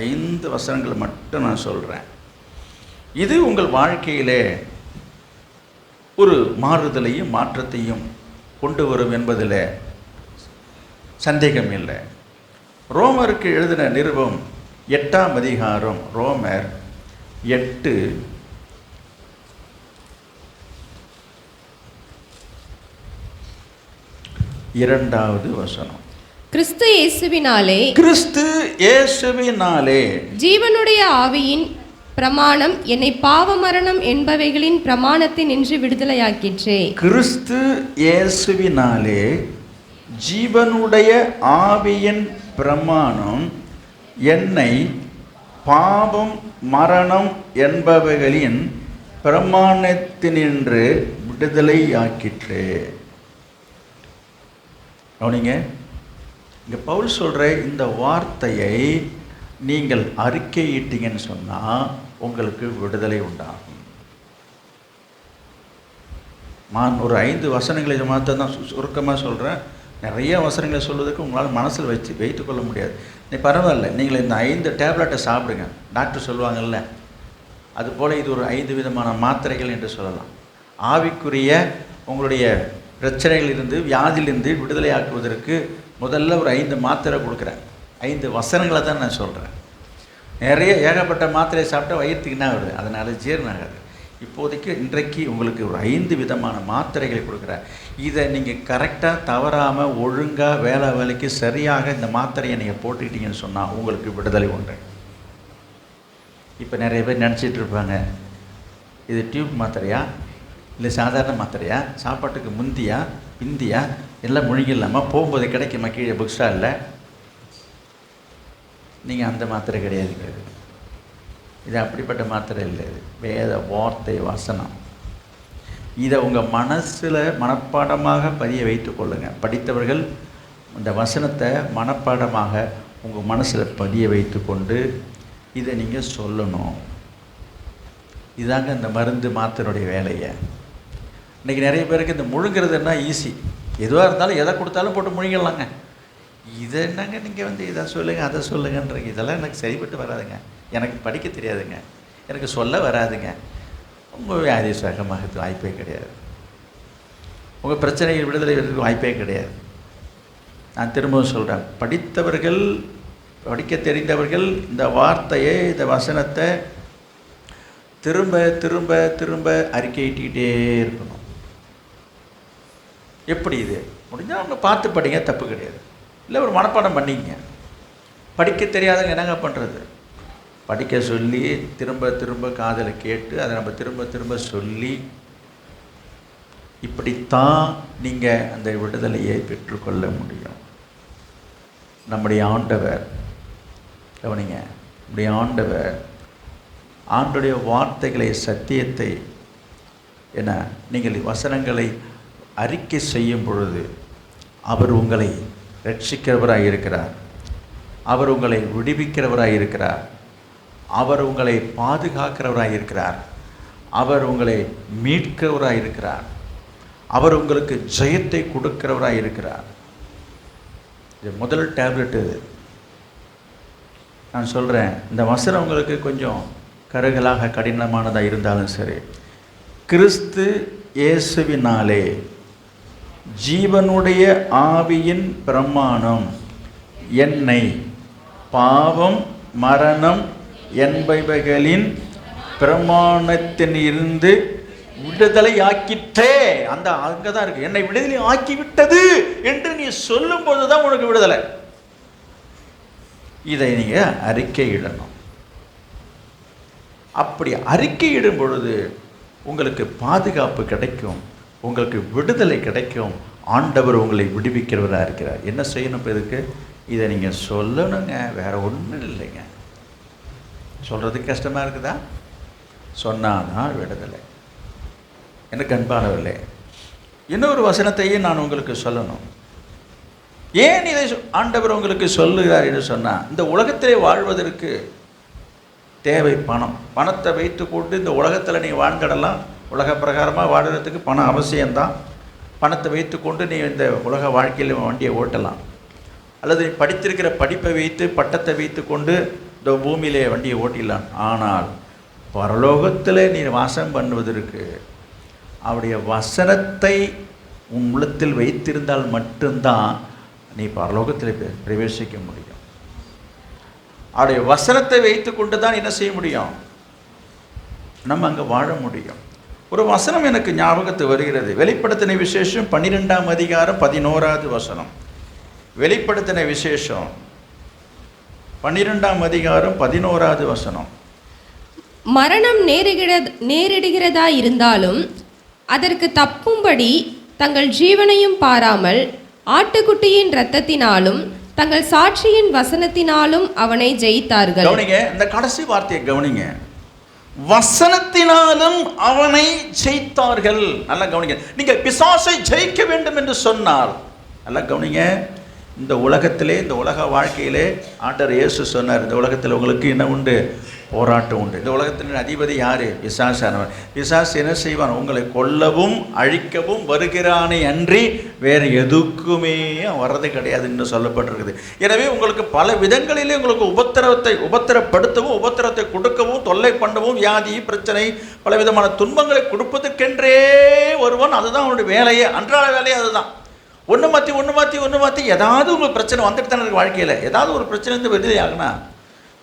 5 வசனங்கள் மட்டும் நான் சொல்கிறேன். இது உங்கள் வாழ்க்கையிலே ஒரு மாறுதலையும் மாற்றத்தையும் கொண்டு வரும் என்பதில் சந்தேகம் இல்லை. ரோமருக்கு எழுதின நிருபம் 8ஆம் அதிகாரம், ரோமர் 8 2வது வசனம். கிறிஸ்து இயேசுவினாலே ஜீவனுடைய ஆவியின் பிரமாணம் என்னை பாவ மரணம் என்பவைகளின் பிரமாணத்தினின்று விடுதலையாக்கிற்றே. கிறிஸ்து இயேசுவினாலே ஜீவனுடைய ஆவியின் பிரமாணம் என்னை பாவம் மரணம் என்பவைகளின் பிரமாணத்தினின்று விடுதலையாக்கிற்றே. கவனிங்க, இங்கே பவுல் சொல்கிற இந்த வார்த்தையை நீங்கள் அறிக்கையிட்டீங்கன்னு சொன்னால் உங்களுக்கு விடுதலை உண்டாகும். நான் ஒரு 5 வசனங்களை மாற்ற தான் சுருக்கமாக சொல்கிறேன். நிறைய வசனங்களை சொல்வதற்கு உங்களால் மனசில் வைத்துக்கொள்ள முடியாது. நீ பரவாயில்ல, நீங்கள் இந்த 5 டேப்லெட்டை சாப்பிடுங்க. டாக்டர் சொல்லுவாங்கள்ல, அதுபோல் இது ஒரு 5 விதமான மாத்திரைகள் என்று சொல்லலாம். ஆவிக்குரிய உங்களுடைய பிரச்சனைகளிலிருந்து, வியாதியிலிருந்து விடுதலை ஆக்குவதற்கு முதல்ல ஒரு 5 மாத்திரை கொடுக்குறேன். 5 வசனங்களை தான் நான் சொல்கிறேன். நிறைய ஏகப்பட்ட மாத்திரையை சாப்பிட்டா வயிற்றுக்கு என்ன வருது, அதனால் ஜீரணம் ஆகாது. இப்போதைக்கு இன்றைக்கு உங்களுக்கு ஒரு 5 விதமான மாத்திரைகளை கொடுக்குறேன். இதை நீங்கள் கரெக்டாக தவறாமல் ஒழுங்காக வேலைக்கு சரியாக இந்த மாத்திரையை நீங்கள் போட்டுக்கிட்டீங்கன்னு சொன்னால் உங்களுக்கு விடுதலை உண்டு. இப்போ நிறைய பேர் நினச்சிட்டு இருப்பாங்க, இது டியூப் மாத்திரையா இல்லை சாதாரண மாத்திரையா, சாப்பாட்டுக்கு முந்தியா பிந்தியா எல்லாம் முழுங்கிடலாமா, போகும்போது கிடைக்குமா கீழே புக் ஸ்டாலில். நீங்கள் அந்த மாத்திரை கிடையாதுங்க. இது அப்படிப்பட்ட மாத்திரை இல்லை. இது வேத வார்த்தை வசனம். இதை உங்கள் மனசில் மனப்பாடமாக பதிய வைத்து கொள்ளுங்கள். படித்தவர்கள் இந்த வசனத்தை மனப்பாடமாக உங்கள் மனசில் பதிய வைத்து கொண்டு இதை நீங்கள் சொல்லணும். இதாங்க இந்த மருந்து மாத்திரையுடைய வேலையை. இன்றைக்கி நிறைய பேருக்கு இந்த முழுங்கிறதுன்னா ஈஸி, எதுவாக இருந்தாலும் எதை கொடுத்தாலும் போட்டு முழுங்கிடலாங்க. இதை என்னங்க நீங்கள் இதை சொல்லுங்கள் அதை சொல்லுங்கன்றீங்க. இதெல்லாம் எனக்கு சரிப்பட்டு வராதுங்க, எனக்கு படிக்க தெரியாதுங்க, எனக்கு சொல்ல வராதுங்க. உங்கள் வியாதி சுகமாகிறதுக்கு வாய்ப்பே கிடையாது. உங்கள் பிரச்சனைகள் விடுதலை வர்றதுக்கு வாய்ப்பே கிடையாது. நான் திரும்பவும் சொல்கிறேன், படித்தவர்கள், படிக்க தெரிந்தவர்கள் இந்த வார்த்தையை, இந்த வசனத்தை திரும்ப திரும்ப திரும்ப அறிக்கையிட்டுக்கிட்டே இருக்கணும். எப்படி இது முடிஞ்சால் அவங்க பார்த்து படிங்க, தப்பு கிடையாது. இல்லை ஒரு மனப்பாடம் பண்ணிங்க. படிக்க தெரியாதவங்க என்னங்க பண்ணுறது, படிக்க சொல்லி திரும்ப திரும்ப காதில் கேட்டு அதை நம்ம திரும்ப திரும்ப சொல்லி, இப்படித்தான் நீங்கள் அந்த விடுதலையை பெற்றுக்கொள்ள முடியும். நம்முடைய ஆண்டவர், கவனிங்க, நம்முடைய ஆண்டவர் ஆண்டுடைய வார்த்தைகளை, சத்தியத்தை என நீங்கள் வசனங்களை அறிக்கை செய்யும் பொழுது அவர் உங்களை ரட்சிக்கிறவராக இருக்கிறார், அவர் உங்களை விடுவிக்கிறவராக இருக்கிறார், அவர் உங்களை பாதுகாக்கிறவராக இருக்கிறார், அவர் உங்களை மீட்கிறவராக இருக்கிறார், அவர் உங்களுக்கு ஜெயத்தை கொடுக்கிறவராக இருக்கிறார். இது முதல் டேப்லெட். இது நான் சொல்கிறேன், இந்த வசனம் உங்களுக்கு கொஞ்சம் கருகலாக கடினமானதாக இருந்தாலும் சரி, கிறிஸ்து இயேசுவினாலே ஜீவனுடைய ஆவியின் பிரமாணம் என்னை பாவம் மரணம் என்பவைகளின் பிரமாணத்திலிருந்து விடுதலை ஆக்கிட்டே, அந்த அங்கே தான் இருக்கு, என்னை விடுதலை ஆக்கிவிட்டது என்று நீ சொல்லும் போதுதான் உனக்கு விடுதலை. இதை நீங்கள் அறிக்கையிடணும். அப்படி அறிக்கையிடும் பொழுது உங்களுக்கு பாதுகாப்பு கிடைக்கும், உங்களுக்கு விடுதலை கிடைக்கும். ஆண்டவர் உங்களை விடுவிக்கிறவராக இருக்கிறார். என்ன செய்யணும் இப்போ இதுக்கு? இதை நீங்கள் சொல்லணுங்க, வேற ஒன்றும் இல்லைங்க. சொல்கிறதுக்கு கஷ்டமாக இருக்குதா? சொன்னாதான் விடுதலை. எனக்கு அன்பானவர்களே, இன்னொரு வசனத்தையும் நான் உங்களுக்கு சொல்லணும். ஏன் இதை ஆண்டவர் உங்களுக்கு சொல்லுகிறார் என்று சொன்னால், இந்த உலகத்திலே வாழ்வதற்கு தேவை பணம். பணத்தை வைத்து கொண்டு இந்த உலகத்தில் நீ வாழ்ந்துடலாம். உலக பிரகாரமாக வாழ்கிறதுக்கு பணம் அவசியம்தான். பணத்தை வைத்து கொண்டு நீ இந்த உலக வாழ்க்கையில் வண்டியை ஓட்டலாம். அல்லது நீ படித்திருக்கிற படிப்பை வைத்து, பட்டத்தை வைத்து கொண்டு இந்த பூமியிலே வண்டியை ஓட்டிடலாம். ஆனால் பரலோகத்தில் நீ வாசம் பண்ணுவதற்கு அவருடைய வசனத்தை உன் உள்ளத்தில் வைத்திருந்தால் மட்டும்தான் நீ பரலோகத்தில் பிரவேசிக்க முடியும். அவருடைய வசனத்தை வைத்து கொண்டு தான் என்ன செய்ய முடியும்? நம்ம அங்கே வாழ முடியும். ஒரு வசனம் எனக்கு ஞாபகத்து வருகிறது. வெளிப்படுத்தின விசேஷம் 12ஆம் அதிகாரம் 11வது வசனம். வெளிப்படுத்தின விசேஷம் 12ஆம் அதிகாரம் 11வது வசனம். மரணம் நேரிடுகிறதா இருந்தாலும் அதற்கு தப்பும்படி தங்கள் ஜீவனையும் பாராமல் ஆட்டுக்குட்டியின் இரத்தத்தினாலும் தங்கள் சாட்சியின் வசனத்தினாலும் அவனை ஜெயித்தார்கள். கவனிங்க, இந்த கடைசி வார்த்தையை கவனிங்க. வசனத்தினாலும் அவனை ஜெயித்தார்கள். நல்லா கவனிங்க. நீங்க பிசாசை ஜெயிக்க வேண்டும் என்று சொன்னால், நல்லா கவனிங்க, இந்த உலகத்திலே, இந்த உலக வாழ்க்கையிலே ஆண்டவர் இயேசு சொன்னார், இந்த உலகத்தில் உங்களுக்கு என்ன உண்டு? போராட்டம் உண்டு. இந்த உலகத்தின் அதிபதி யார்? பிசாசானவன். பிசாசு என்ன செய்வான்? உங்களை கொல்லவும் அழிக்கவும் வருகிறானே அன்றி வேறு எதுக்குமே வர்றது கிடையாதுன்னு சொல்லப்பட்டிருக்குது. எனவே உங்களுக்கு பல விதங்களிலே உங்களுக்கு உபத்திரப்படுத்தவும், உபத்திரத்தை கொடுக்கவும், தொல்லை பண்ணவும், வியாதி, பிரச்சனை, பல விதமான துன்பங்களை கொடுப்பதற்கென்றே வருவான். அதுதான் அவனுடைய வேலையே, அன்றாட வேலையே அதுதான். ஒன்று மாற்றி ஏதாவது உங்களுக்கு பிரச்சனை வந்துட்டு தானே இருக்குது வாழ்க்கையில். ஏதாவது ஒரு பிரச்சனை வந்து விடுதலை ஆகுனா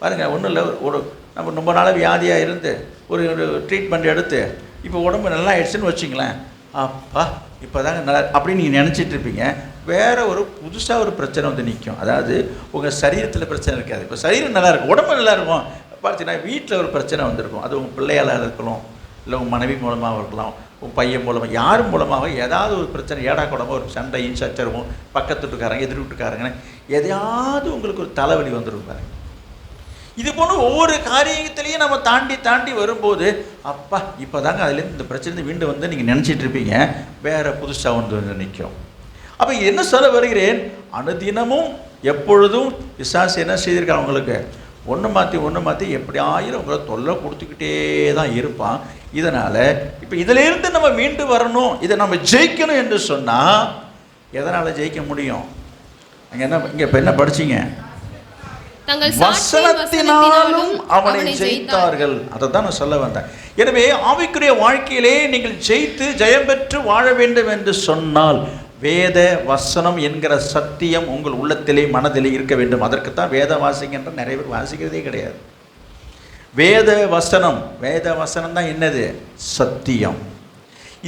பாருங்கள், ஒன்றும் இல்லை, ஒரு நம்ம ரொம்ப நாளாக வியாதியாக இருந்து ஒரு ட்ரீட்மெண்ட் எடுத்து இப்போ உடம்பு நல்லா ஆயிடுச்சுன்னு வச்சிங்களேன், அப்பா இப்போ தாங்க நல்லா அப்படின்னு நீங்கள் நினச்சிட்டு இருப்பீங்க. வேறு ஒரு புதுசாக ஒரு பிரச்சனை வந்து நிற்கும். அதாவது உங்கள் சரீரத்தில் பிரச்சனை இருக்காது. இப்போ சரீரம் நல்லா இருக்கும், உடம்பு நல்லா இருக்கும். பார்த்தீங்கன்னா வீட்டில் ஒரு பிரச்சனை வந்திருக்கும். அது உங்கள் பிள்ளையால் இருக்கலாம், இல்லை உங்கள் மனைவி மூலமாக இருக்கலாம், உங்கள் பையன் மூலமாக, யார் மூலமாக ஏதாவது ஒரு பிரச்சனை, ஏடா கூடமாக ஒரு சண்டையும் சச்சரவும், பக்கத்து வீட்டுக்காரங்க எதிர் வீட்டுக்காரங்க எதையாவது உங்களுக்கு ஒரு தலைவலி வந்துடும் பாருங்க. இது போன்ற ஒவ்வொரு காரியத்திலையும் நம்ம தாண்டி வரும்போது அப்பா இப்போ தாங்க அதுலேருந்து இந்த பிரச்சனை வீண்டு வந்து நீங்கள் நினச்சிட்டு இருப்பீங்க, வேறு புதுசாக வந்து நிற்கும். அப்போ என்ன சொல்ல வருகிறேன்? அனுதினமும் எப்பொழுதும் பிசாசு என்ன செய்திருக்காங்க உங்களுக்கு? ஒன்று மாற்றி எப்படியாயிரும் உங்களை தொல்லை கொடுத்துக்கிட்டே தான் இருப்பான். இதனால் இப்போ இதிலேருந்து நம்ம மீண்டு வரணும், இதை நம்ம ஜெயிக்கணும் என்று சொன்னால் எதனால் ஜெயிக்க முடியும்? அங்கே என்ன, இங்கே இப்போ என்ன படிச்சிங்க? வசனத்தினாலும் அவனை ஜெயித்தார்கள். அதை தான் நான் சொல்ல வந்தேன். எனவே ஆவிக்குரிய வாழ்க்கையிலே நீங்கள் ஜெயித்து ஜெயம் பெற்று வாழ வேண்டும் என்று சொன்னால் வேத வசனம் என்கிற சத்தியம் உங்கள் உள்ளத்திலே மனதிலே இருக்க வேண்டும். அதற்குத்தான் வேத வாசிக்கின்ற நிறைய பேர் வாசிக்கிறதே கிடையாது. வேத வசனம் தான் என்னது? சத்தியம்.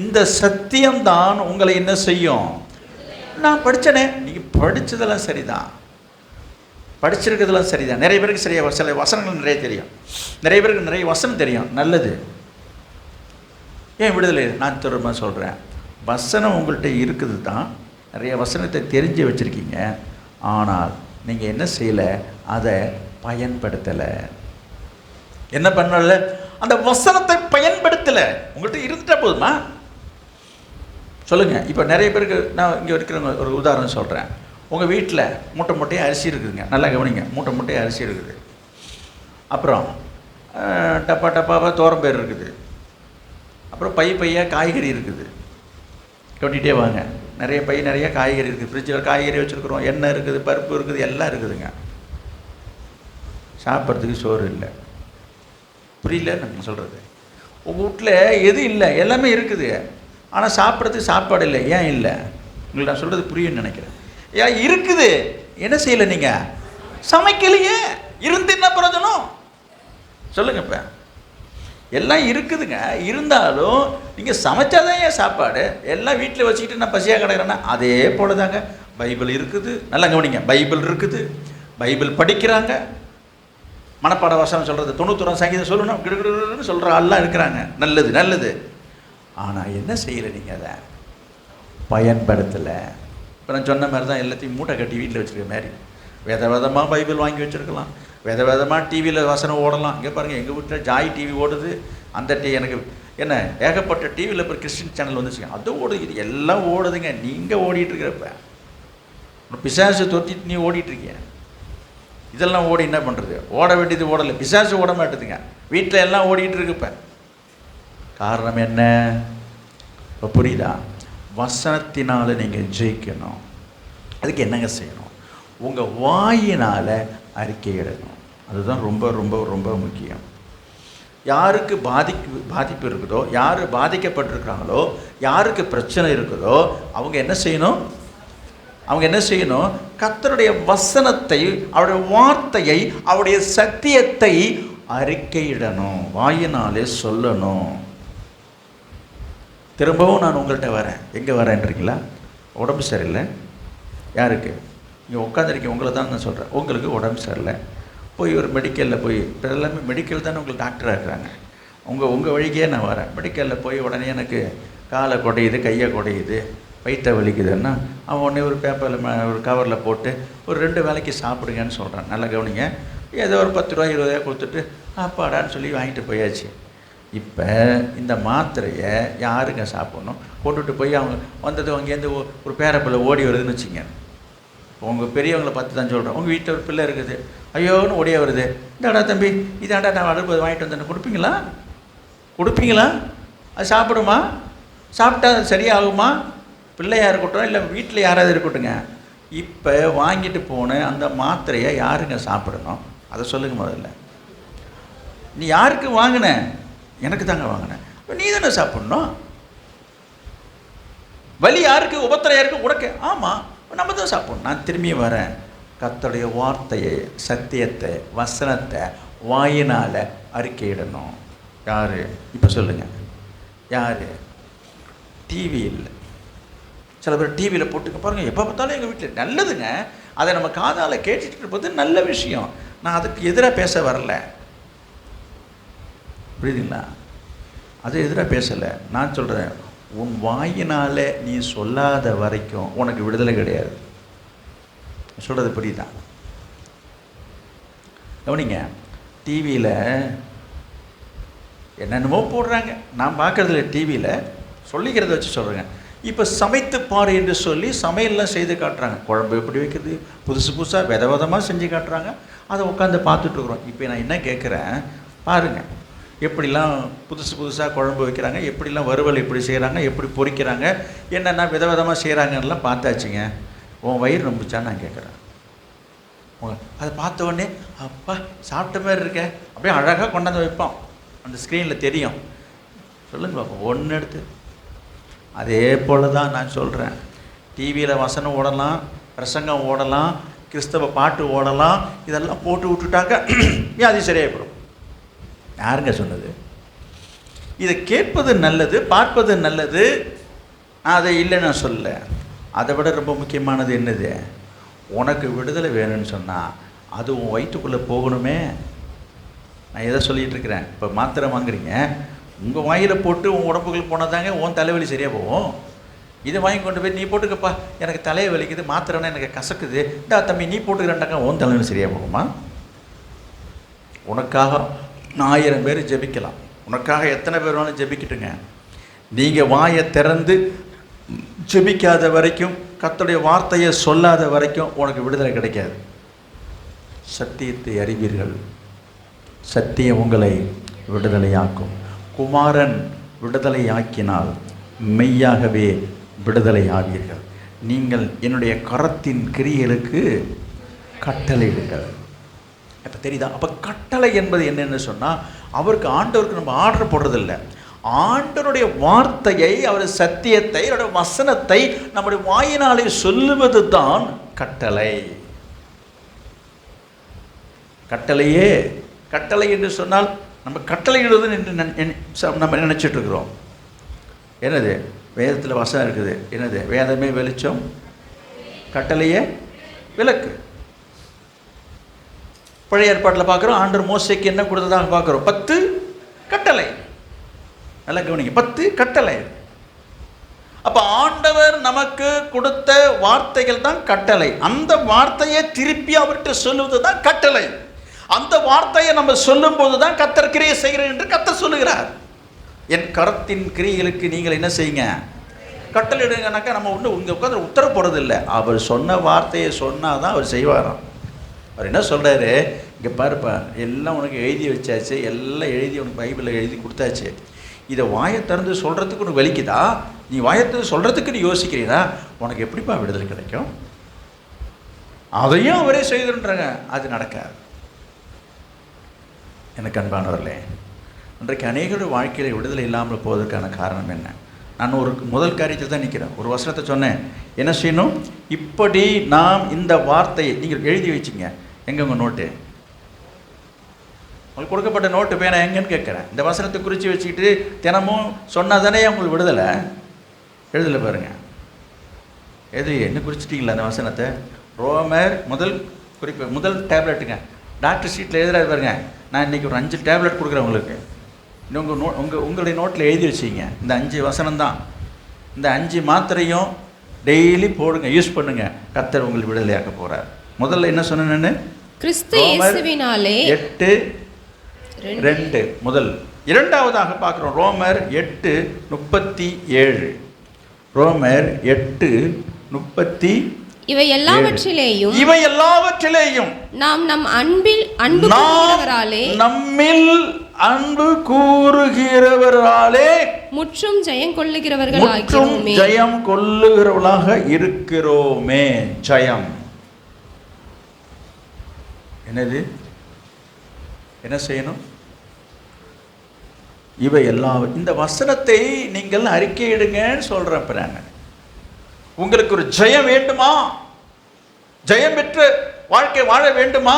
இந்த சத்தியம் தான் உங்களை என்ன செய்யும்? நான் படித்தனே, நீங்கள் படித்ததெல்லாம் சரிதான், படிச்சிருக்கிறதுலாம் சரிதான். நிறைய பேருக்கு சரியாக சில வசனங்கள் நிறைய தெரியும், நிறைய பேருக்கு நிறைய வசனம் தெரியும், நல்லது. ஏன் விடுதலை? நான் திரும்ப சொல்கிறேன், வசனம் உங்கள்கிட்ட இருக்குது தான், நிறைய வசனத்தை தெரிஞ்சு வச்சுருக்கீங்க. ஆனால் நீங்கள் என்ன செய்யலை? அதை பயன்படுத்தலை. என்ன பண்ணல? அந்த வசனத்தை பயன்படுத்தலை. உங்கள்கிட்ட இருந்துட்டா போதுமா? சொல்லுங்கள். இப்போ நிறைய பேருக்கு நான் இங்கே இருக்கிறவங்க ஒரு உதாரணம் சொல்கிறேன். உங்கள் வீட்டில் மூட்டையாக அரிசி இருக்குதுங்க, நல்லா கவனிங்க. மூட்டையாக அரிசி இருக்குது, அப்புறம் டப்பாவாக தோரம்பேர் இருக்குது, அப்புறம் பையாக காய்கறி இருக்குது. கொட்டிகிட்டே வாங்க, நிறைய நிறைய காய்கறி இருக்குது. ஃப்ரிட்ஜில் காய்கறி வச்சுருக்குறோம், எண்ணெய் இருக்குது, பருப்பு இருக்குது, எல்லாம் இருக்குதுங்க. சாப்பிட்றதுக்கு சோறு இல்லை. புரியல நம்ம சொல்கிறது? உங்கள் வீட்டில் எது இல்லை? எல்லாமே இருக்குது, ஆனால் சாப்பிட்றதுக்கு சாப்பாடு இல்லை. ஏன் இல்லை? உங்களுக்கு நான் சொல்கிறது புரியும்னு நினைக்கிறேன். ஏன் இருக்குது? என்ன செய்யலை? நீங்கள் சமைக்கலையே. இருந்து என்ன பிரயோஜனம்? சொல்லுங்க. இப்போ எல்லாம் இருக்குதுங்க, இருந்தாலும் நீங்கள் சமைச்சாதான் ஏன் சாப்பாடு? எல்லாம் வீட்டில் வச்சுக்கிட்டு நான் பசியாக கிடக்கிறேன்னா அதே போல தாங்க. பைபிள் இருக்குது, நல்லா கவனிங்க. பைபிள் இருக்குது, பைபிள் படிக்கிறாங்க, மனப்பாட வசனம் சொல்கிறது 91 சங்கீதம் சொல்லணும் கிடுகிடுன்னு சொல்கிற ஆள்லாம் இருக்கிறாங்க. நல்லது. ஆனால் என்ன செய்யலை? நீங்கள் அதை பயன்படுத்தலை. இப்போ நான் சொன்ன மாதிரி தான் எல்லாத்தையும் மூட்டை கட்டி வீட்டில் வச்சுருக்க மாதிரி விதமாக பைபிள் வாங்கி வச்சுருக்கலாம், விதமாக டிவியில் வசனம் ஓடலாம். இங்கே பாருங்கள், எங்கள் வீட்டில் ஜாய் டிவி ஓடுது. அந்த எனக்கு என்ன ஏகப்பட்ட டிவியில் இப்போ கிறிஸ்டின் சேனல் வந்துச்சுங்க, அது ஓடுது, இது எல்லாம் ஓடுதுங்க. நீங்கள் ஓடிட்டுருக்கிறப்ப பிசாசு தொத்திட்டு நீ ஓடிட்டுருக்கீங்க. இதெல்லாம் ஓடி என்ன பண்ணுறது? ஓட வேண்டியது ஓடலை, பிசாசு ஓட மாட்டுதுங்க. வீட்டில் எல்லாம் ஓடிட்டு இருக்குப்ப. காரணம் என்ன? இப்போ புரியுதா? வசனத்தினால் நீங்கள் ஜெயிக்கணும். அதுக்கு என்னங்க செய்யணும்? உங்கள் வாயினால் அறிக்கையிடணும். அதுதான் ரொம்ப ரொம்ப ரொம்ப முக்கியம். யாருக்கு பாதிப்பு இருக்குதோ, யார் பாதிக்கப்பட்டிருக்கிறாங்களோ, யாருக்கு பிரச்சனை இருக்குதோ அவங்க என்ன செய்யணும்? கர்த்தருடைய வசனத்தை, அவருடைய வார்த்தையை, அவருடைய சத்தியத்தை அறிக்கையிடணும், வாயினாலே சொல்லணும். திரும்பவும் நான் உங்கள்கிட்ட வரேன். எங்கே வரேன்றீங்களா? உடம்பு சரியில்லை. யாருக்கு? இங்கே உட்காந்துருக்கீங்க, உங்களை தான் நான் சொல்கிறேன். உங்களுக்கு உடம்பு சரியில்லை, போய் ஒரு மெடிக்கலில் போய், இப்போ எல்லாமே மெடிக்கல் தானே உங்களுக்கு டாக்டராக இருக்கிறாங்க. உங்கள் வழிக்கே நான் வரேன். மெடிக்கலில் போய் உடனே எனக்கு காலை குடையுது, கையை குடையுது, வயிற்றை வலிக்குதுன்னா அவன் உடனே ஒரு பேப்பரில் ஒரு கவரில் போட்டு ஒரு 2 வேளைக்கு சாப்பிடுங்கன்னு சொல்கிறான். நல்லா கவனிங்க. ஏதோ ஒரு 10 ரூபா 20 ரூபா கொடுத்துட்டு அப்பாடான்னு சொல்லி வாங்கிட்டு போயாச்சு. இப்போ இந்த மாத்திரையை யாருங்க சாப்பிட்ணும்? கொண்டுட்டு போய் அவங்க வந்தது அங்கேருந்து ஒரு பேரப்பில் ஓடி வருதுன்னு வச்சுங்க, உங்கள் பெரியவங்களை பார்த்து தான் சொல்கிறேன். உங்கள் வீட்டில் ஒரு பிள்ளை இருக்குது, ஐயோன்னு ஓடியே வருது, இந்தாடா தம்பி இதாண்டா நான் அடுப்பது வாங்கிட்டு வந்தேன்னு கொடுப்பீங்களா? கொடுப்பீங்களா? அது சாப்பிடுமா? சாப்பிட்டா அது சரியாகுமா? பிள்ளையாக இருக்கட்டும் இல்லை வீட்டில் யாராவது இருக்கட்டுங்க. இப்போ வாங்கிட்டு போன அந்த மாத்திரையை யாருங்க சாப்பிடணும்? அதை சொல்லுங்கள் முதல்ல. நீ யாருக்கு வாங்கின? எனக்கு தாங்க வாங்கினேன். இப்போ நீ தானே சாப்பிட்ணும். வலி யாருக்கு? உபத்திரம் யாருக்கு? உனக்கு. ஆமாம், நம்ம தான் சாப்பிடணும். நான் திரும்பி வரேன். கர்த்தருடைய வார்த்தையை, சத்தியத்தை, வசனத்தை வாயினால் அறிக்கையிடணும். யார்? இப்போ சொல்லுங்கள், யார்? டிவி இல்லை. சில பேர் டிவியில் போட்டுக்க பாருங்கள், எப்போ பார்த்தாலும் எங்கள் வீட்டில் நல்லதுங்க. அதை நம்ம காதால் கேட்டுட்டு இருப்பது நல்ல விஷயம். நான் அதுக்கு எதிராக பேச வரல, புரியுதுங்களா? அது எதிராக பேசலை. நான் சொல்கிறேன், உன் வாயினால் நீ சொல்லாத வரைக்கும் உனக்கு விடுதலை கிடையாது. சொல்கிறது புரியுதா? கவனிங்க, டிவியில் என்னென்னமோ போடுறாங்க, நான் பார்க்குறதில்ல. டிவியில் சொல்லிக்கிறத வச்சு சொல்கிறேங்க. இப்போ சமைத்து பாரு என்று சொல்லி சமையல்லாம் செய்து காட்டுறாங்க. குழம்பு எப்படி வைக்கிறது, புதுசு புதுசாக விதவிதமாக செஞ்சு காட்டுறாங்க. அதை உட்காந்து பார்த்துட்ருக்குறோம். இப்போ நான் என்ன கேட்குறேன், பாருங்கள் எப்படிலாம் புதுசு புதுசாக குழம்பு வைக்கிறாங்க, எப்படிலாம் வறுவல் எப்படி செய்கிறாங்க, எப்படி பொரிக்கிறாங்க, என்னென்ன விதவிதமாக செய்கிறாங்கன்னெலாம் பார்த்தாச்சுங்க. உன் வயிறு நம்பிச்சான்னு நான் கேட்குறேன். அதை பார்த்த உடனே அப்பா சாப்பிட்ட மாதிரி இருக்க, அப்படியே அழகாக கொண்டாந்து வைப்போம், அந்த ஸ்க்ரீனில் தெரியும். சொல்லுங்க பாப்பா, ஒன்று எடுத்து. அதே போல் தான் நான் சொல்கிறேன். டிவியில் வசனம் ஓடலாம், பிரசங்கம் ஓடலாம், கிறிஸ்தவ பாட்டு ஓடலாம், இதெல்லாம் போட்டு விட்டுட்டாக்க அது சரியாயிடும். யாருங்க சொன்னது? இதை கேட்பது நல்லது, பார்ப்பது நல்லது, அதை இல்லை நான் சொல்ல. அதை விட ரொம்ப முக்கியமானது என்னது? உனக்கு விடுதலை வேணும்னு சொன்னால் அது உன் வயிற்றுக்குள்ளே போகணுமே. நான் எதை சொல்லிகிட்டு இருக்கிறேன்? இப்போ மாத்திரை வாங்குறீங்க, உங்கள் வாயில் போட்டு உன் உடம்புகள் போனால் தாங்க உன் தலைவலி சரியாக போகும். இதை வாங்கி கொண்டு போய் நீ போட்டுக்கப்பா, எனக்கு தலையை வலிக்குது, மாத்திரைன்னா எனக்கு கசக்குது, இந்த தம்பி நீ போட்டுக்கிறேன்டாக்கா உன் தலைவலி சரியாக போகுமா? உனக்காக 1000 பேர் ஜெபிக்கலாம், உனக்காக எத்தனை பேர் வேணாலும் ஜெபிக்கட்டுங்க. நீங்கள் வாயை திறந்து ஜெபிக்காத வரைக்கும், கர்த்தருடைய வார்த்தையை சொல்லாத வரைக்கும் உனக்கு விடுதலை கிடைக்காது. சத்தியத்தை அறிவீர்கள், சத்தியம் உங்களை விடுதலையாக்கும். குமாரன் விடுதலையாக்கினால் மெய்யாகவே விடுதலை ஆவீர்கள். நீங்கள் என்னுடைய கரத்தின் கிரியைகளுக்கு கட்டளையிடுங்கள். இப்போ தெரியுதா? அப்போ கட்டளை என்பது என்னென்னு சொன்னால், ஆண்டவருக்கு நம்ம ஆர்டர் போடுறதில்லை. ஆண்டவருடைய வார்த்தையை, அவர் சத்தியத்தை, அவருடைய வசனத்தை நம்முடைய வாயினாலே சொல்லுவது தான் கட்டளை. கட்டளையே கட்டளை என்று சொன்னால் நம்ம கட்டளையிடுவது என்று நம்ம நினச்சிட்டு இருக்கிறோம். என்னது? வேதத்தில் வசனம் இருக்குது, என்னது? வேதமே வெளிச்சம், கட்டளையே விளக்கு. பழைய ஏற்பாட்டில் பார்க்குறோம், ஆண்டவர் மோசேக்கு என்ன கொடுத்ததாக பார்க்குறோம்? 10 கட்டளை. நல்லா கவனிங்க, 10 கட்டளை. அப்போ ஆண்டவர் நமக்கு கொடுத்த வார்த்தைகள் தான் கட்டளை. அந்த வார்த்தையை திருப்பி அவர்கிட்ட சொல்லுவது தான் கட்டளை. அந்த வார்த்தையை நம்ம சொல்லும் போது தான் கர்த்தர் கிரியை செய்கிறேன் என்று கர்த்தர் சொல்லுகிறார். என் கரத்தின் கிரியைகளுக்கு நீங்கள் என்ன செய்யுங்க? கட்டளையிடுங்கனாக்கா நம்ம ஒன்று இங்கே உட்காந்து உத்தரவு போடுறது இல்லை. அவர் சொன்ன வார்த்தையை சொன்னால் தான் அவர் செய்வாராம். அவர் என்ன சொல்கிறாரு? இங்கே பாருப்பா, எல்லாம் உனக்கு எழுதி வச்சாச்சு, எல்லாம் எழுதி உனக்கு பைபிளில் எழுதி கொடுத்தாச்சு. இதை வாயை திறந்து சொல்கிறதுக்கு உனக்கு வலிக்குதா? நீ வாயை திறந்து சொல்கிறதுக்கு நீ யோசிக்கிறீரா? உனக்கு எப்படிப்பா விடுதலை கிடைக்கும்? அதையும் அவரே செய்துன்றாங்க. அது நடக்காது. எனக்கு அன்பானவர்களே, இன்றைக்கு அநேகருடைய வாழ்க்கையில் விடுதலை இல்லாமல் போவதற்கான காரணம் என்ன? நான் ஒரு முதல் காரியத்தில் தான் நிற்கிறேன். ஒரு வசனத்தை சொன்னேன், என்ன செய்யணும்? இப்படி நாம் இந்த வார்த்தையை நீங்கள் எழுதி வச்சுங்க. எங்கே உங்கள் நோட்டு? உங்களுக்கு கொடுக்கப்பட்ட நோட்டு பேனா எங்கன்னு கேட்குறேன். இந்த வசனத்தை குறித்து வச்சுக்கிட்டு தினமும் சொன்னால் தானே உங்களுக்கு விடுதலை. எழுதலை பாருங்கள், எது என்ன குறிச்சிட்டிங்களா அந்த வசனத்தை? ரோமர் முதல் குறிப்பு, முதல் டேப்லெட்டுங்க. டாக்டர் ஷீட்டில் எழுதுறாரு பாருங்க. நான் இன்றைக்கி ஒரு 5 டேப்லெட் கொடுக்குறேன் உங்களுக்கு. இன்னும் உங்களுடைய நோட்டில் எழுதி வச்சிங்க. இந்த 5 வசனம் தான். இந்த 5 மாத்திரையும் டெய்லி போடுங்க, யூஸ் பண்ணுங்க. கர்த்தர் உங்களுக்கு விடுதலையாக்க போகிறார். முதல்ல என்ன சொன்னேன்னு? கிறிஸ்து இயேசுவினாலே 8:2 முதல். இரண்டாவதாக பார்க்குறோம் ரோமர் 8:37. ரோமர் 8:37. இவை எல்லாவற்றிலேயும் நாம் நம் அன்பு கூறுகிறவராலே நம்மில் அன்பு கூறுகிறவராலே முற்றும் ஜெயம் கொள்ளுகிறவர்களாக இருக்கிறோமே. ஜெயம் என்னது? என்ன செய்யணும்? இவை எல்லாம் இந்த வசனத்தை நீங்கள் அறிக்கையிடுங்கன்னு சொல்றேன். உங்களுக்கு ஒரு ஜெயம் வேண்டுமா? ஜெயம் பெற்று வாழ்க்கை வாழ வேண்டுமா?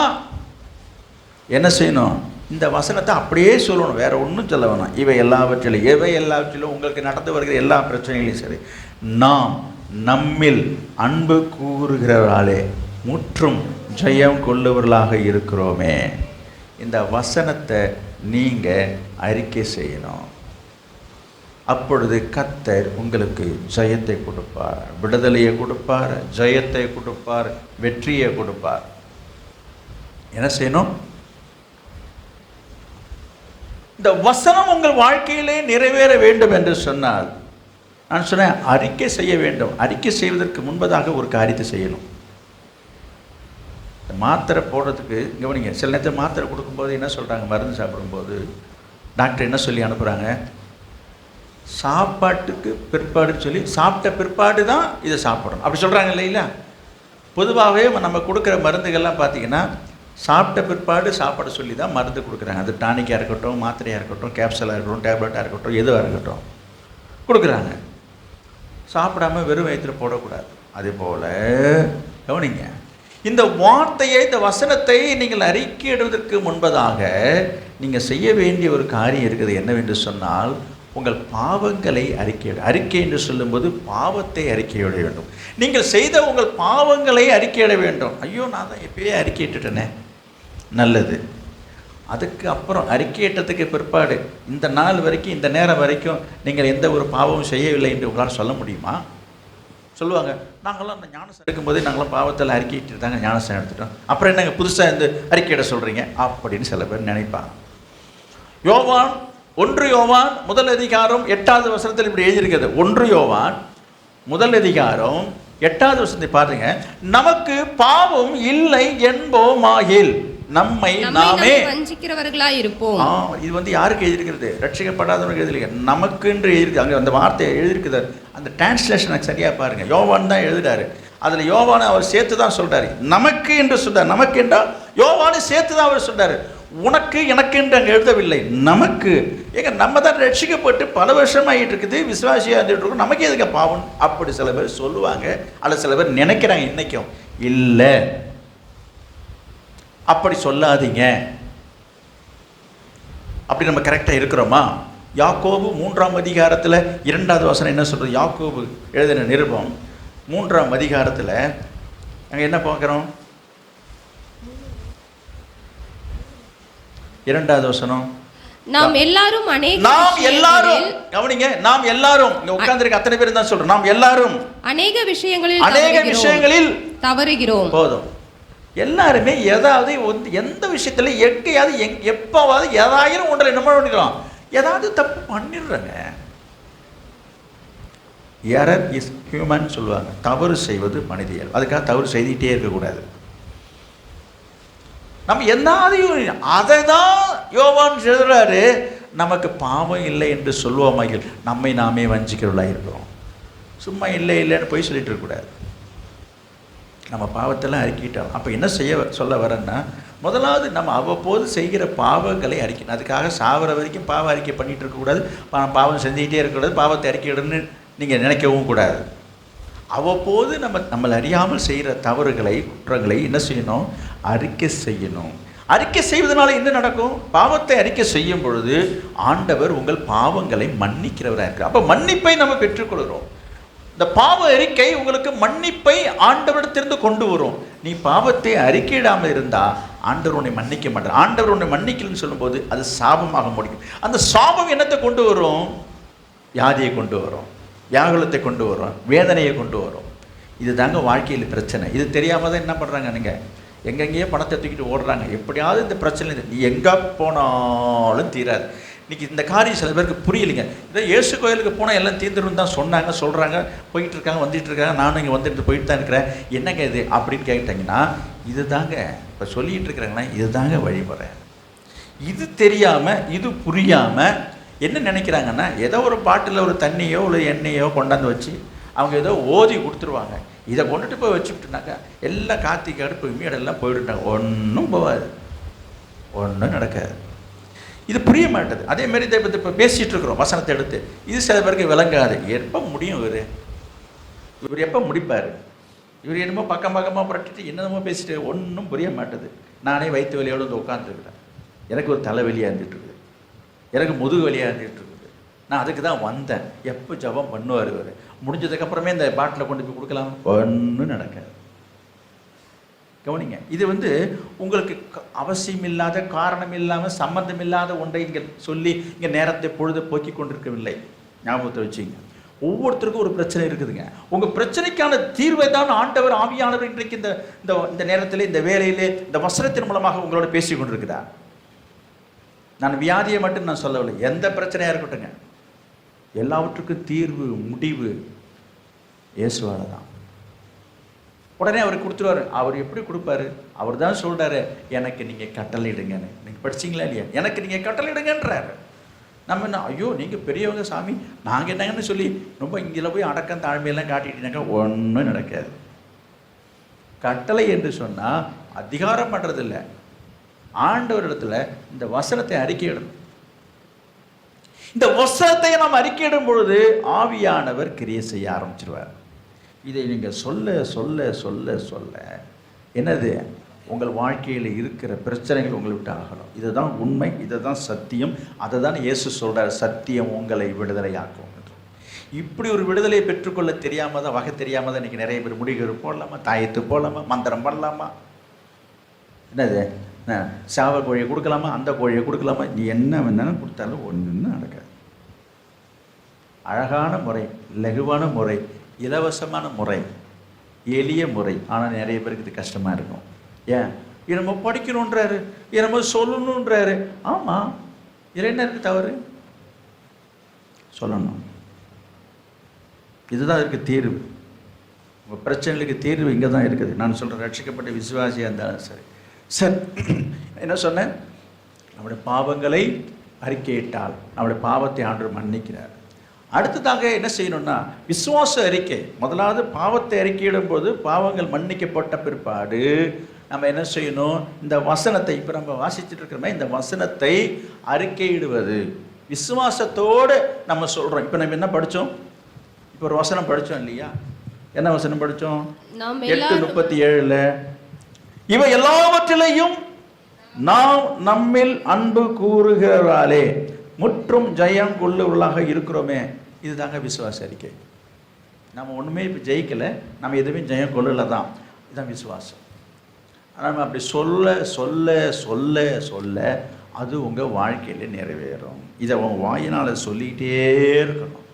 என்ன செய்யணும்? இந்த வசனத்தை அப்படியே சொல்லணும், வேற ஒன்றும் சொல்ல வேணாம். இவை எல்லாவற்றிலும் உங்களுக்கு நடந்து வருகிற எல்லா பிரச்சனைகளையும் சரி, நாம் நம்மில் அன்பு கூறுகிறவர்களாலே முற்றும் ஜெயம் கொள்ளுவர்களாக இருக்கிறோமே. இந்த வசனத்தை நீங்கள் அறிக்கை செய்யணும். அப்பொழுது கர்த்தர் உங்களுக்கு ஜெயத்தை கொடுப்பார், விடுதலையை கொடுப்பார், ஜெயத்தை கொடுப்பார், வெற்றியை கொடுப்பார். என்ன செய்யணும்? இந்த வசனம் உங்கள் வாழ்க்கையிலே நிறைவேற வேண்டும் என்று சொன்னால், நான் சொன்னேன் அறிக்கை செய்ய வேண்டும். அறிக்கை செய்வதற்கு முன்பதாக ஒரு காரியத்தை செய்யணும். மாத்திரை போடுறதுக்கு கவனிங்க, சில நேரத்தில் மாத்திரை கொடுக்கும்போது என்ன சொல்கிறாங்க, மருந்து சாப்பிடும்போது டாக்டர் என்ன சொல்லி அனுப்புகிறாங்க, சாப்பாட்டுக்கு பிற்பாடுன்னு சொல்லி சாப்பிட்ட பிற்பாடு தான் இதை சாப்பிடணும் அப்படி சொல்கிறாங்க இல்லைங்களா? பொதுவாகவே நம்ம கொடுக்குற மருந்துகள்லாம் பார்த்திங்கன்னா சாப்பிட்ட பிற்பாடு சாப்பாடு சொல்லி தான் மருந்து கொடுக்குறாங்க. அது டானிக்காக இருக்கட்டும், மாத்திரையாக இருக்கட்டும், கேப்சலாக இருக்கட்டும், டேப்லெட்டாக இருக்கட்டும், எதுவாக இருக்கட்டும் கொடுக்குறாங்க. சாப்பிடாமல் வெறும் வயிற்றில் போடக்கூடாது. அதே போல் கவனிங்க, இந்த வார்த்தையை, இந்த வசனத்தை நீங்கள் அறிக்கையிடுவதற்கு முன்பதாக நீங்கள் செய்ய வேண்டிய ஒரு காரியம் இருக்குது. என்னவென்று சொன்னால், உங்கள் பாவங்களை அறிக்கை என்று சொல்லும்போது பாவத்தை அறிக்கையிட வேண்டும். நீங்கள் செய்த உங்கள் பாவங்களை அறிக்கையிட வேண்டும். ஐயோ, நான் தான் எப்பயே அறிக்கையிட்டுட்டேனே, நல்லது. அதுக்கு அப்புறம் அறிக்கையிட்டதுக்கு பிற்பாடு இந்த நாள் வரைக்கும், இந்த நேரம் வரைக்கும் நீங்கள் எந்த ஒரு பாவமும் செய்யவில்லை என்று உங்களால் சொல்ல முடியுமா? சொல்லுவாங்க, நாங்களாம் அந்த ஞானசம் எடுக்கும்போது நாங்களாம் பாவத்தில் அறிக்கையிட்டு தாங்க ஞானசம் எடுத்துட்டோம், அப்புறம் என்னங்க புதுசாக இந்த அறிக்கையிட சொல்கிறீங்க அப்படின்னு சில பேர் நினைப்பாங்க. யோவான் 1 யோவான் 1:8 இப்படி எழுதியிருக்கிறது. 1 யோவான் 1:8 பாருங்க, நமக்கு பாவம் இல்லை என்போமாகில் நம்மை நாமே வஞ்சிக்கிறவர்களாய் இருப்போம். இது யாருக்கு எழுதியிருக்கிறது? ரட்சிக்கப்படாதவங்களுக்கு எழுதியிருக்க, நமக்கு என்று எழுதியிருக்கு. அங்கே அந்த வார்த்தையை எழுதியிருக்குது. அந்த டிரான்ஸ்லேஷனை சரியாக பாருங்க. யோவான் தான் எழுதுறாரு. அதில் யோவானை அவர் சேர்த்து தான் சொல்றாரு. நமக்கு என்று சொல்றார். நமக்கு என்றால் யோவானை சேர்த்து தான் அவர் சொல்றாரு. உனக்கு எனக்கு என்று அங்கே எழுதவில்லை, நமக்கு. ஏங்க, நம்ம தான் ரட்சிக்கப்பட்டு பல வருஷம் ஆகிட்டு இருக்குது, விசுவாசியாக இருந்துட்டு இருக்கோம், நமக்கு எதுக்கு பாவம்? அப்படி சில பேர் சொல்லுவாங்க, அல்லது சில பேர் நினைக்கிறாங்க. இன்னைக்கும் இல்லை, அப்படி சொல்லாதீங்க. அப்படி நம்ம கரெக்டாக இருக்கிறோமா? யாக்கோபு 3:2 என்ன சொல்கிறது? யாக்கோபு எழுதின நிருபம் 3 அங்கே என்ன பார்க்குறோம்? 2 நாம் எல்லாரும் கவனிங்க, நாம் எல்லாரும் இங்க உட்கார்ந்திருக்க அத்தனை பேர் தான் சொல்றோம். நாம் எல்லாரும் அநேக விஷயங்களில் தவறுகிறோம். போதும். எல்லாருமே ஏதாவது எந்த விஷயத்துல எட்டையாவது எப்பவாவது ஏதாயிரம் ஒன்றில் என்ன பண்ணிக்கலாம், ஏதாவது தப்பு பண்ணிடுறாங்க. எரர் இஸ் ஹியூமன் சொல்லுவாங்க. தவறு செய்வது மனிதர்கள். அதுக்காக தவறு செய்துகிட்டே இருக்கக்கூடாது. நம்ம என்னாதையும் அதை தான் யோவான் எழுதுறாரு, நமக்கு பாவம் இல்லை என்று சொல்லுவோமாகில் நம்மை நாமே வஞ்சிக்கிறவர்களாக இருக்கிறோம். சும்மா இல்லைன்னு போய் சொல்லிட்டு இருக்கக்கூடாது. நம்ம பாவத்தெல்லாம் அறிக்கிட்டோம். அப்போ என்ன சொல்ல வரேன்னா, முதலாவது நம்ம அவ்வப்போது செய்கிற பாவங்களை அறிக்கணும். அதுக்காக சாவர வரைக்கும் பாவ அறிக்கை பண்ணிகிட்டு இருக்கக்கூடாது, பாவம் செஞ்சுக்கிட்டே இருக்கக்கூடாது, பாவத்தை அறிக்கையிடணும்னு நீங்கள் நினைக்கவும் கூடாது. அவ்வப்போது நம்மளை அறியாமல் செய்கிற தவறுகளை, குற்றங்களை என்ன செய்யணும்? அறிக்கை செய்யணும். அறிக்கை செய்வதனால என்ன நடக்கும்? பாவத்தை அறிக்கை செய்யும் பொழுது ஆண்டவர் உங்கள் பாவங்களை மன்னிக்கிறவராக இருக்கிறார். அப்போ மன்னிப்பை நம்ம பெற்றுக்கொள்கிறோம். இந்த பாவ அறிக்கை உங்களுக்கு மன்னிப்பை ஆண்டவரிடத்திலிருந்து கொண்டு வரும். நீ பாவத்தை அறிக்கையிடாமல் இருந்தால் ஆண்டவர் உன்னை மன்னிக்க மாட்டார். ஆண்டவர் உன்னை மன்னிக்கலன்னு சொல்லும்போது அது சாபமாக முடியும். அந்த சாபம் என்னத்தை கொண்டு வரும்? வியாதியை கொண்டு வரும், வியாகுலத்தை கொண்டு வரும், வேதனையை கொண்டு வரும். இது தாங்க வாழ்க்கையில் பிரச்சனை. இது தெரியாமல் தான் என்ன பண்ணுறாங்க, நீங்கள் எங்கெங்கேயோ பணத்தை தூக்கிட்டு ஓடுறாங்க. எப்படியாவது இந்த பிரச்சனை நீ எங்கே போனாலும் தீராது. இன்றைக்கி இந்த காரியம் சில பேருக்கு புரியலைங்க. இதை இயேசு கோயிலுக்கு போனால் எல்லாம் தீர்ந்துடும் தான் சொன்னாங்க, சொல்கிறாங்க, போயிட்டு இருக்காங்க, வந்துட்டு இருக்காங்க, நானும் இங்கே வந்துட்டு போயிட்டு தான் இருக்கிறேன், என்னங்க இது அப்படின்னு கேட்டாங்கன்னா, இது தாங்க இப்போ சொல்லிகிட்டு இருக்கிறாங்கன்னா இது தாங்க வழிமுறை. இது தெரியாமல், இது புரியாமல் என்ன நினைக்கிறாங்கன்னா, ஏதோ ஒரு பாட்டில் ஒரு தண்ணியோ ஒரு எண்ணெயோ கொண்டாந்து வச்சு அவங்க ஏதோ ஓதி கொடுத்துருவாங்க, இதை கொண்டுட்டு போய் வச்சுக்கிட்டுனாக்கா எல்லாம் கார்த்திகை அடுப்பு மீடெல்லாம் போயிட்டுட்டாங்க. ஒன்றும் போகாது, ஒன்றும் நடக்காது. இது புரிய மாட்டேது. அதேமாரி இதை இப்போ பேசிகிட்டு இருக்கிறோம் வசனத்தை எடுத்து, இது சில பேருக்கு விளங்காது. எப்போ முடியும் இவர் எப்போ முடிப்பார்? இவர் என்னமோ பக்கம் பக்கமாக புரட்டிட்டு என்னமோ பேசிட்டு ஒன்றும் புரிய மாட்டேது. நானே வயிற்று வலியோடு வந்து உட்காந்துருக்கிறேன், எனக்கு ஒரு தலைவலியாக இருந்துகிட்ருக்குது, எனக்கு முதுகு வலியாக இருந்துகிட்ருக்குது. நான் அதுக்கு தான் வந்தேன். எப்போ ஜபம் பண்ணுவார் இவர்? முடிஞ்சதுக்கப்புறமே இந்த பாட்டில் கொண்டு போய் கொடுக்கலாம், ஒன்றும் நடக்காது. கவனிங்க, இது உங்களுக்கு அவசியம் இல்லாத, காரணம் இல்லாமல், சம்பந்தம் இல்லாத ஒன்றை இங்கே சொல்லி இங்கே நேரத்தை பொழுது போக்கி கொண்டிருக்கவில்லை. ஞாபகத்தை வச்சுங்க. ஒவ்வொருத்தருக்கும் ஒரு பிரச்சனை இருக்குதுங்க. உங்கள் பிரச்சனைக்கான தீர்வை தான் ஆண்டவர் ஆவியானவர் இன்றைக்கு இந்த இந்த நேரத்தில், இந்த வேலையிலே, இந்த வசனத்தின் மூலமாக உங்களோட பேசி கொண்டிருக்கிறார். நான் வியாதியை மட்டும் நான் சொல்லவில்லை, எந்த பிரச்சனையாக இருக்கட்டுங்க, எல்லாவற்றுக்கும் தீர்வு, முடிவு இயேசுவால தான். உடனே அவர் கொடுத்துருவார். அவர் எப்படி கொடுப்பாரு? அவர் தான் சொல்கிறாரு, எனக்கு நீங்கள் கட்டளையிடுங்கன்னு. நீங்கள் படிச்சிங்களா இல்லையா? எனக்கு நீங்கள் கட்டளையிடுங்கன்றாரு. நம்ம என்ன, ஐயோ நீங்கள் பெரியவங்க சாமி, நாங்கள் என்னங்கன்னு சொல்லி ரொம்ப இங்கே போய் அடக்கம் தாழ்மையெல்லாம் காட்டிட்டீங்கன்னாக்கா ஒன்றும் நடக்காது. கட்டளை என்று சொன்னால் அதிகாரம் பண்ணுறதில்ல, ஆண்டவரிடத்துல இந்த வசனத்தை அறிக்கையிடணும். இந்த வசனத்தை நாம் அறிக்கையிடும் பொழுது ஆவியானவர் கிரியை செய்ய ஆரம்பிச்சிருவார். இதை நீங்கள் சொல்ல சொல்ல சொல்ல சொல்ல என்னது, உங்கள் வாழ்க்கையில் இருக்கிற பிரச்சனைகள் உங்களை விட்டு ஆகணும். இதுதான் உண்மை, இதுதான் சத்தியம். அதை தான் இயேசு சொல்கிறார், சத்தியம் உங்களை விடுதலையாக்கும். இப்படி ஒரு விடுதலையை பெற்றுக்கொள்ள தெரியாமல் தான், வகை தெரியாமல் தான் இன்றைக்கி நிறைய பேர் முடிவு போடலாமா, தாயத்து போடலாமா, மந்திரம் பண்ணலாமா, என்னது சாவ கோழியை கொடுக்கலாமா, அந்த கோழியை கொடுக்கலாமா, நீ என்ன வேணாலும் கொடுத்தாலும் ஒன்றும் நடக்காது. அழகான முறை, லகுவான முறை, இலவசமான முறை, எளிய முறை. ஆனால் நிறைய பேருக்கு இது கஷ்டமாக இருக்கும். ஏன்? என்னமோ படிக்கணுன்றாரு, என்னமோ சொல்லணுன்றாரு. ஆமாம், இதில் என்ன இருக்குது தவறு? சொல்லணும். இதுதான் இருக்குது தீர்வு. உங்கள் பிரச்சனைகளுக்கு தீர்வு இங்கே தான் இருக்குது. நான் சொல்கிறேன், ரட்சிக்கப்பட்ட விசுவாசியாக இருந்தாலும் சரி. சார் என்ன சொன்னேன்? நம்முடைய பாவங்களை அறிக்கையிட்டால் நம்முடைய பாவத்தை ஆண்டவர் மன்னிக்கிறார். அடுத்ததாக என்ன செய்யணும்னா, விசுவாச அறிக்கை. முதலாவது பாவத்தை அறிக்கையிடும் போது, பாவங்கள் மன்னிக்கப்பட்ட பிற்பாடு நம்ம என்ன செய்யணும்? இந்த வசனத்தை, இப்போ நம்ம வாசிச்சுட்டு இருக்கிறோமே, இந்த வசனத்தை அறிக்கையிடுவது. விசுவாசத்தோடு நம்ம சொல்கிறோம். இப்போ நம்ம என்ன படித்தோம்? இப்போ ஒரு வசனம் படித்தோம் இல்லையா? என்ன வசனம் படித்தோம்? 8:37 இவை எல்லாவற்றிலையும் நாம் நம்மில் அன்பு கூறுகிறாலே முற்றும் ஜெயம் கொள்ளுவர்களாக இருக்கிறோமே. இதுதாங்க விசுவாச அறிக்கை. நம்ம ஒன்றுமே இப்போ ஜெயிக்கலை, நம்ம எதுவுமே ஜெயம் கொள்ளல தான். இதுதான் விசுவாசம். ஆனால் நம்ம அப்படி சொல்ல சொல்ல சொல்ல சொல்ல அது உங்கள் வாழ்க்கையில் நிறைவேறும். இதை உங்கள் வாயினால் சொல்லிக்கிட்டே இருக்கணும்.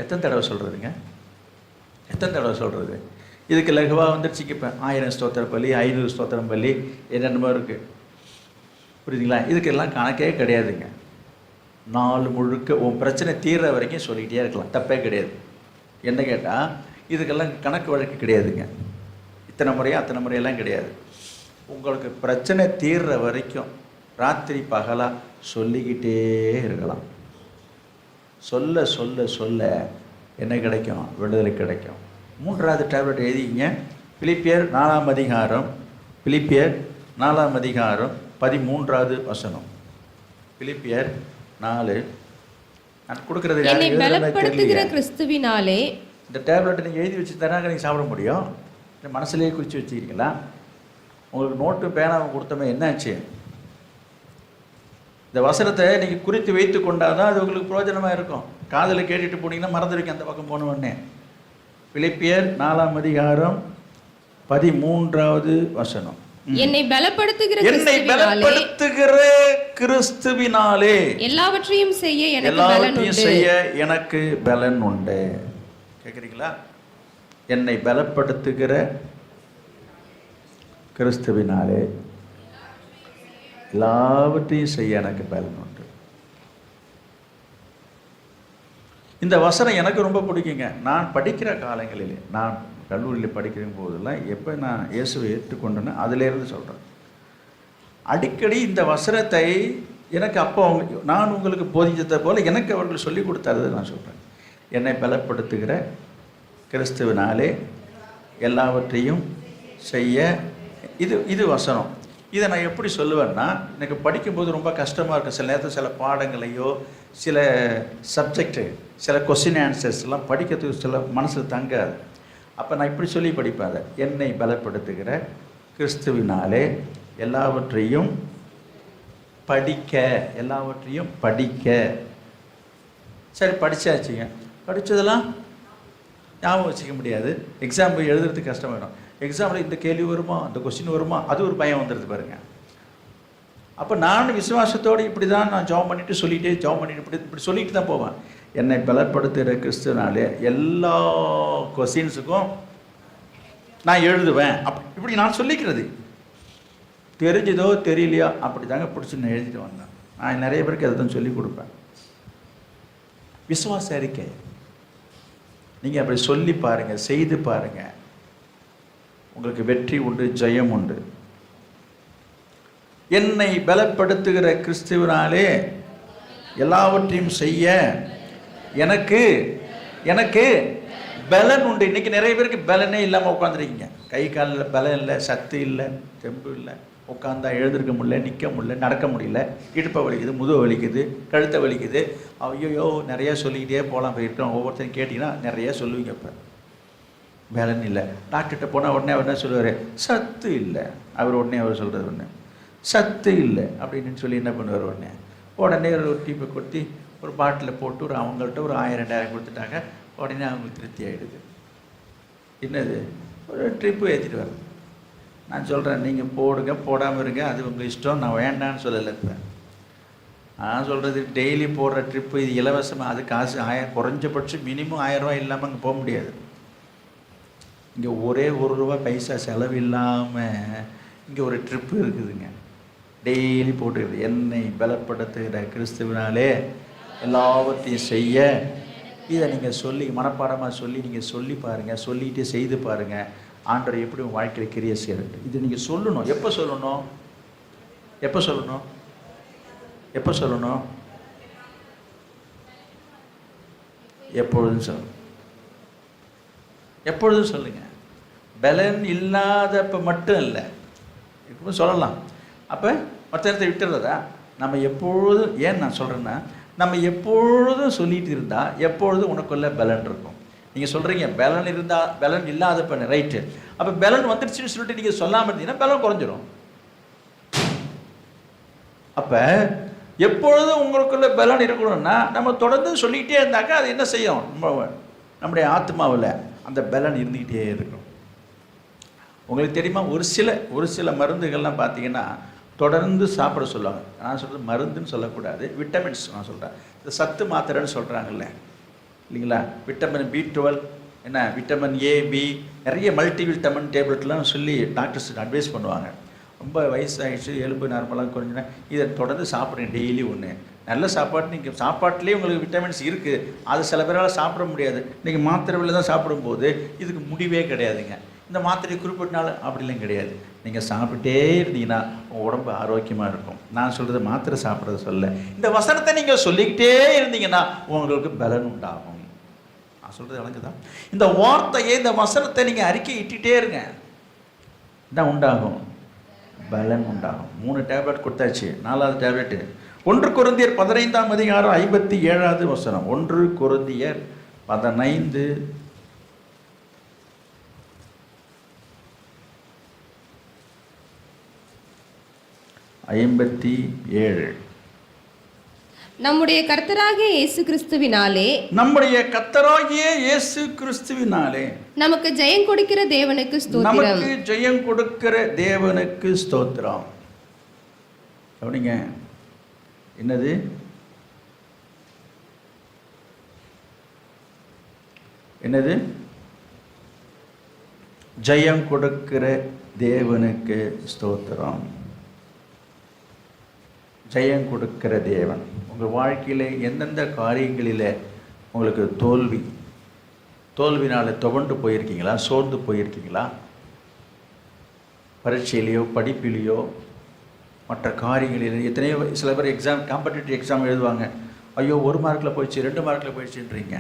எத்தனை தடவை சொல்கிறதுங்க? எத்தனை தடவை சொல்கிறது? இதுக்கு லகுவாக வந்துடுச்சிக்கப்பேன் 1000 ஸ்தோத்திர பள்ளி, 500 ஸ்தோத்திரம் பள்ளி, என்னென்னமோ இருக்குது. புரியுதுங்களா? இதுக்கெல்லாம் கணக்கே கிடையாதுங்க. நாலு முழுக்க உன் பிரச்சனை தீர்ற வரைக்கும் சொல்லிகிட்டே இருக்கலாம், தப்பே கிடையாது. என்ன கேட்டால் இதுக்கெல்லாம் கணக்கு வழக்கு கிடையாதுங்க. இத்தனை முறையாக அத்தனை முறையெல்லாம் கிடையாது. உங்களுக்கு பிரச்சனை தீர்ற வரைக்கும் ராத்திரி பகலாக சொல்லிக்கிட்டே இருக்கலாம். சொல்ல சொல்ல சொல்ல என்ன கிடைக்கும்? விடுதலை கிடைக்கும். 3வது டேப்லெட் எழுதிங்க. பிலிப்பியர் 4ஆம் அதிகாரம், பிலிப்பியர் 4ஆம் அதிகாரம் 13வது வசனம். பிலிப்பியர் 4. நான் கொடுக்குறது கிறிஸ்துவினாலே. இந்த டேப்லெட்டை நீங்கள் எழுதி வச்சு தராங்க, நீங்கள் சாப்பிட முடியும். மனசுலேயே குறித்து வச்சுக்கிறீங்களா? உங்களுக்கு நோட்டு பேனாவும் கொடுத்தோமே, என்னாச்சு? இந்த வசனத்தை நீங்கள் குறித்து வைத்து கொண்டால் தான் அது உங்களுக்கு பிரயோஜனமாக இருக்கும். காதில் கேட்டுட்டு போனீங்கன்னா மறந்துடுவீங்க அந்த பக்கம் போன உடனே. பிலிப்பியர் 4ஆம் அதிகாரம் 13வது வசனம். என்னை பலப்படுத்துகிற கிறிஸ்துவினாலே எல்லாவற்றையும் செய்ய எனக்கு பலன் உண்டு. கேட்குறீங்களா? என்னை பலப்படுத்துகிற கிறிஸ்துவினாலே எல்லாவற்றையும் செய்ய எனக்கு பலன் உண்டு. இந்த வசனம் எனக்கு ரொம்ப பிடிக்குங்க. நான் படிக்கிற காலங்களிலே, நான் கல்லூரியில் படிக்கிற போதெல்லாம் எப்போ நான் இயேசுவை ஏற்றுக்கொண்டேன்னு அதிலேருந்து சொல்கிறேன். அடிக்கடி இந்த வசனத்தை எனக்கு அப்போ நான் உங்களுக்கு போதித்ததை போல் எனக்கு அவர்கள் சொல்லிக் கொடுத்தாரு. நான் சொல்கிறேன், என்னை பலப்படுத்துகிற கிறிஸ்துவினாலே எல்லாவற்றையும் செய்ய. இது வசனம். இதை நான் எப்படி சொல்லுவேன்னா, எனக்கு படிக்கும்போது ரொம்ப கஷ்டமாக இருக்கும். சில நேரத்தில் சில பாடங்களையோ சில சப்ஜெக்டு சில கொஸ்டின் ஆன்சர்ஸ்லாம் படிக்கிறதுக்கு சில மனசில் தங்காது. அப்போ நான் இப்படி சொல்லி படிப்பேன், அதை என்னை பலப்படுத்துகிற கிறிஸ்துவினாலே எல்லாவற்றையும் படிக்க. எல்லாவற்றையும் படிக்க. சரி, படித்தாச்சுங்க. படித்ததெல்லாம் ஞாபகம் வச்சுக்க முடியாது. எக்ஸாம் போய் எழுதுறதுக்கு கஷ்டமாயிடும். எக்ஸாமில் இந்த கேள்வி வருமா, அந்த கொஸ்டின் வருமா, அது ஒரு பயம் வந்துடுது பாருங்க. அப்போ நான் விசுவாசத்தோடு இப்படி தான் நான் ஜாப் பண்ணிவிட்டு இப்படி சொல்லிட்டு தான் போவேன். என்னை பலப்படுத்துகிற கிறிஸ்துவனாலே எல்லா கொஸ்டின்ஸுக்கும் நான் எழுதுவேன். இப்படி நான் சொல்லிக்கிறது. தெரிஞ்சதோ தெரியலையோ அப்படி தாங்க பிடிச்சி நான் எழுதிட்டு வந்தேன். நான் நிறைய பேருக்கு அதை தான் சொல்லிக் கொடுப்பேன். விசுவாச அறிக்கை நீங்கள் அப்படி சொல்லி பாருங்கள், செய்து பாருங்கள். உங்களுக்கு வெற்றி உண்டு, ஜெயம் உண்டு. என்னை பலப்படுத்துகிற கிறிஸ்துவினாலே எல்லாவற்றையும் செய்ய எனக்கு பலன் உண்டு. இன்றைக்கி நிறைய பேருக்கு பலனே இல்லாமல் உட்காந்துருக்கீங்க. கை காலில் பலம் இல்லை, சத்து இல்லை, தெம்பு இல்லை. உட்காந்தா எழுந்திருக்க முடியல, நிற்க முடியல, நடக்க முடியல, இடுப்பை வலிக்குது, முதுகு வலிக்குது, கழுத்தை வலிக்குது. ஐயோ நிறையா சொல்லிக்கிட்டே போகலாம். போயிருக்கோம். ஒவ்வொருத்தரும் கேட்டிங்கன்னா நிறையா சொல்லுவீங்க. இப்போ பலன் இல்லை. டாக்டர்கிட்ட போனால் உடனே அவர் என்ன சொல்லுவார், சத்து இல்லை. அவர் சொல்கிறது ஒன்று, சத்து இல்லை அப்படின்னு சொல்லி என்ன பண்ணுவார், உடனே ஒரு டீப்பை கொட்டி ஒரு பாட்டில் போட்டு அவங்கள்ட்ட ஒரு 1000-2000 கொடுத்துட்டாங்க. உடனே அவங்களுக்கு திருப்தி ஆகிடுது. என்னது, ஒரு ட்ரிப்பு ஏற்றிட்டு வர. நான் சொல்கிறேன், நீங்கள் போடுங்க, போடாமல் இருங்க, அது உங்கள் இஷ்டம். நான் வேண்டான்னு சொல்லலை. இப்போ நான் சொல்கிறது, டெய்லி போடுற ட்ரிப்பு இது இலவசமாக. அது காசு 1000, குறைஞ்சபட்சம் மினிமம் 1000 ரூபா இல்லாமல் அங்கே போக முடியாது. இங்கே ஒரே ₹1 பைசா செலவு இல்லாமல் இங்கே ஒரு ட்ரிப்பு இருக்குதுங்க. டெய்லி போட்டுருக்குது. என்னை பலப்படுத்துகிற கிறிஸ்துவினாலே எல்லாவற்றையும் செய்ய. இதை நீங்கள் சொல்லி மனப்பாடமாக சொல்லி நீங்கள் சொல்லி பாருங்கள். சொல்லிட்டு செய்து பாருங்கள். ஆண்டவர் எப்படி உங்கள் வாழ்க்கையில் கிரியை செய்கிறது. இது நீங்கள் சொல்லணும். எப்போ சொல்லணும்? எப்பொழுதும் சொல்லணும். எப்பொழுதும் சொல்லுங்கள். பலன் இல்லாதப்போ மட்டும் இல்லை, இப்போ சொல்லலாம். அப்போ மற்ற நேரத்தை விட்டுறதா? நம்ம எப்பொழுதும், ஏன் நான் சொல்கிறேன்னா, நம்ம எப்பொழுதும் சொல்லிட்டு இருந்தால் எப்பொழுதும் உனக்குள்ள பலன் இருக்கும். நீங்கள் சொல்கிறீங்க பலன் இல்லாதப்ப ரைட்டு. அப்போ பலன் வந்துடுச்சுன்னு சொல்லிட்டு நீங்கள் சொல்லாமல் இருந்தீங்கன்னா பலன் குறைஞ்சிரும். அப்போ எப்பொழுதும் உங்களுக்குள்ள பலன் இருக்கணும்னா நம்ம தொடர்ந்து சொல்லிக்கிட்டே இருந்தாக்கா அது என்ன செய்யும், நம்முடைய ஆத்மாவில் அந்த பலன் இருந்துக்கிட்டே இருக்கும். உங்களுக்கு தெரியுமா, ஒரு சில மருந்துகள்லாம் பார்த்தீங்கன்னா தொடர்ந்து சாப்பிட சொல்லுவாங்க. நான் சொல்கிறது மருந்துன்னு சொல்லக்கூடாது, விட்டமின்ஸ் நான் சொல்கிறேன். இந்த சத்து மாத்திரைன்னு சொல்கிறாங்கல்ல இல்லைங்களா, விட்டமின் B12, என்ன விட்டமின் A, B, நிறைய மல்டி விட்டமின் டேப்லெட்லாம் சொல்லி டாக்டர்ஸ் அட்வைஸ் பண்ணுவாங்க. ரொம்ப வயசாகிடுச்சு, எலும்பு நார்மலாக குறைஞ்சினா இதை தொடர்ந்து சாப்பிடுங்க. டெய்லி ஒன்று நல்ல சாப்பாடு. நீங்கள் சாப்பாட்டிலே உங்களுக்கு விட்டமின்ஸ் இருக்குது, அது சில பேரால் சாப்பிட முடியாது. நீங்கள் மாத்திரையில் தான் சாப்பிடும்போது இதுக்கு முடிவே கிடையாதுங்க. இந்த மாத்திரை குறிப்பிட்டனால அப்படிலாம் கிடையாது. நீங்கள் சாப்பிட்டே இருந்தீங்கன்னா உங்கள் உடம்பு ஆரோக்கியமாக இருக்கும். நான் சொல்கிறது மாத்திரை சாப்பிட்றது சொல்ல, இந்த வசனத்தை நீங்கள் சொல்லிக்கிட்டே இருந்தீங்கன்னா உங்களுக்கு பலன் உண்டாகும். நான் சொல்கிறது வழங்குதான். இந்த வார்த்தையை, இந்த வசனத்தை நீங்கள் அறிக்கை இட்டுகிட்டே இருங்க, இதான் உண்டாகும், பலன் உண்டாகும். 3 டேப்லெட் கொடுத்தாச்சு. 4வது டேப்லெட்டு 1 கொரிந்தியர் 15ஆம் அதிகாரம் 57வது வசனம். 1 கொரிந்தியர் 15 57. நம்முடைய கர்த்தராகிய இயேசு கிறிஸ்துவினாலே நமக்கு ஜெயம் கொடுக்கிற தேவனுக்கு ஸ்தோத்திரம். கவனிங்க, என்னது? ஜெயம் கொடுக்கிற தேவனுக்கு ஸ்தோத்திரம். ஜெயம் கொடுக்கிற தேவன். உங்கள் வாழ்க்கையில் எந்தெந்த காரியங்களில் உங்களுக்கு தோல்வினால் துவண்டு போயிருக்கீங்களா, சோர்ந்து போயிருக்கீங்களா? பரீட்சையிலையோ படிப்பிலையோ மற்ற காரியங்களில் எத்தனையோ சில பேர் காம்படிட்டிவ் எக்ஸாம் எழுதுவாங்க. ஐயோ 1 மார்க்கில் போயிடுச்சு 2 மார்க்கில் போயிடுச்சுன்றீங்க.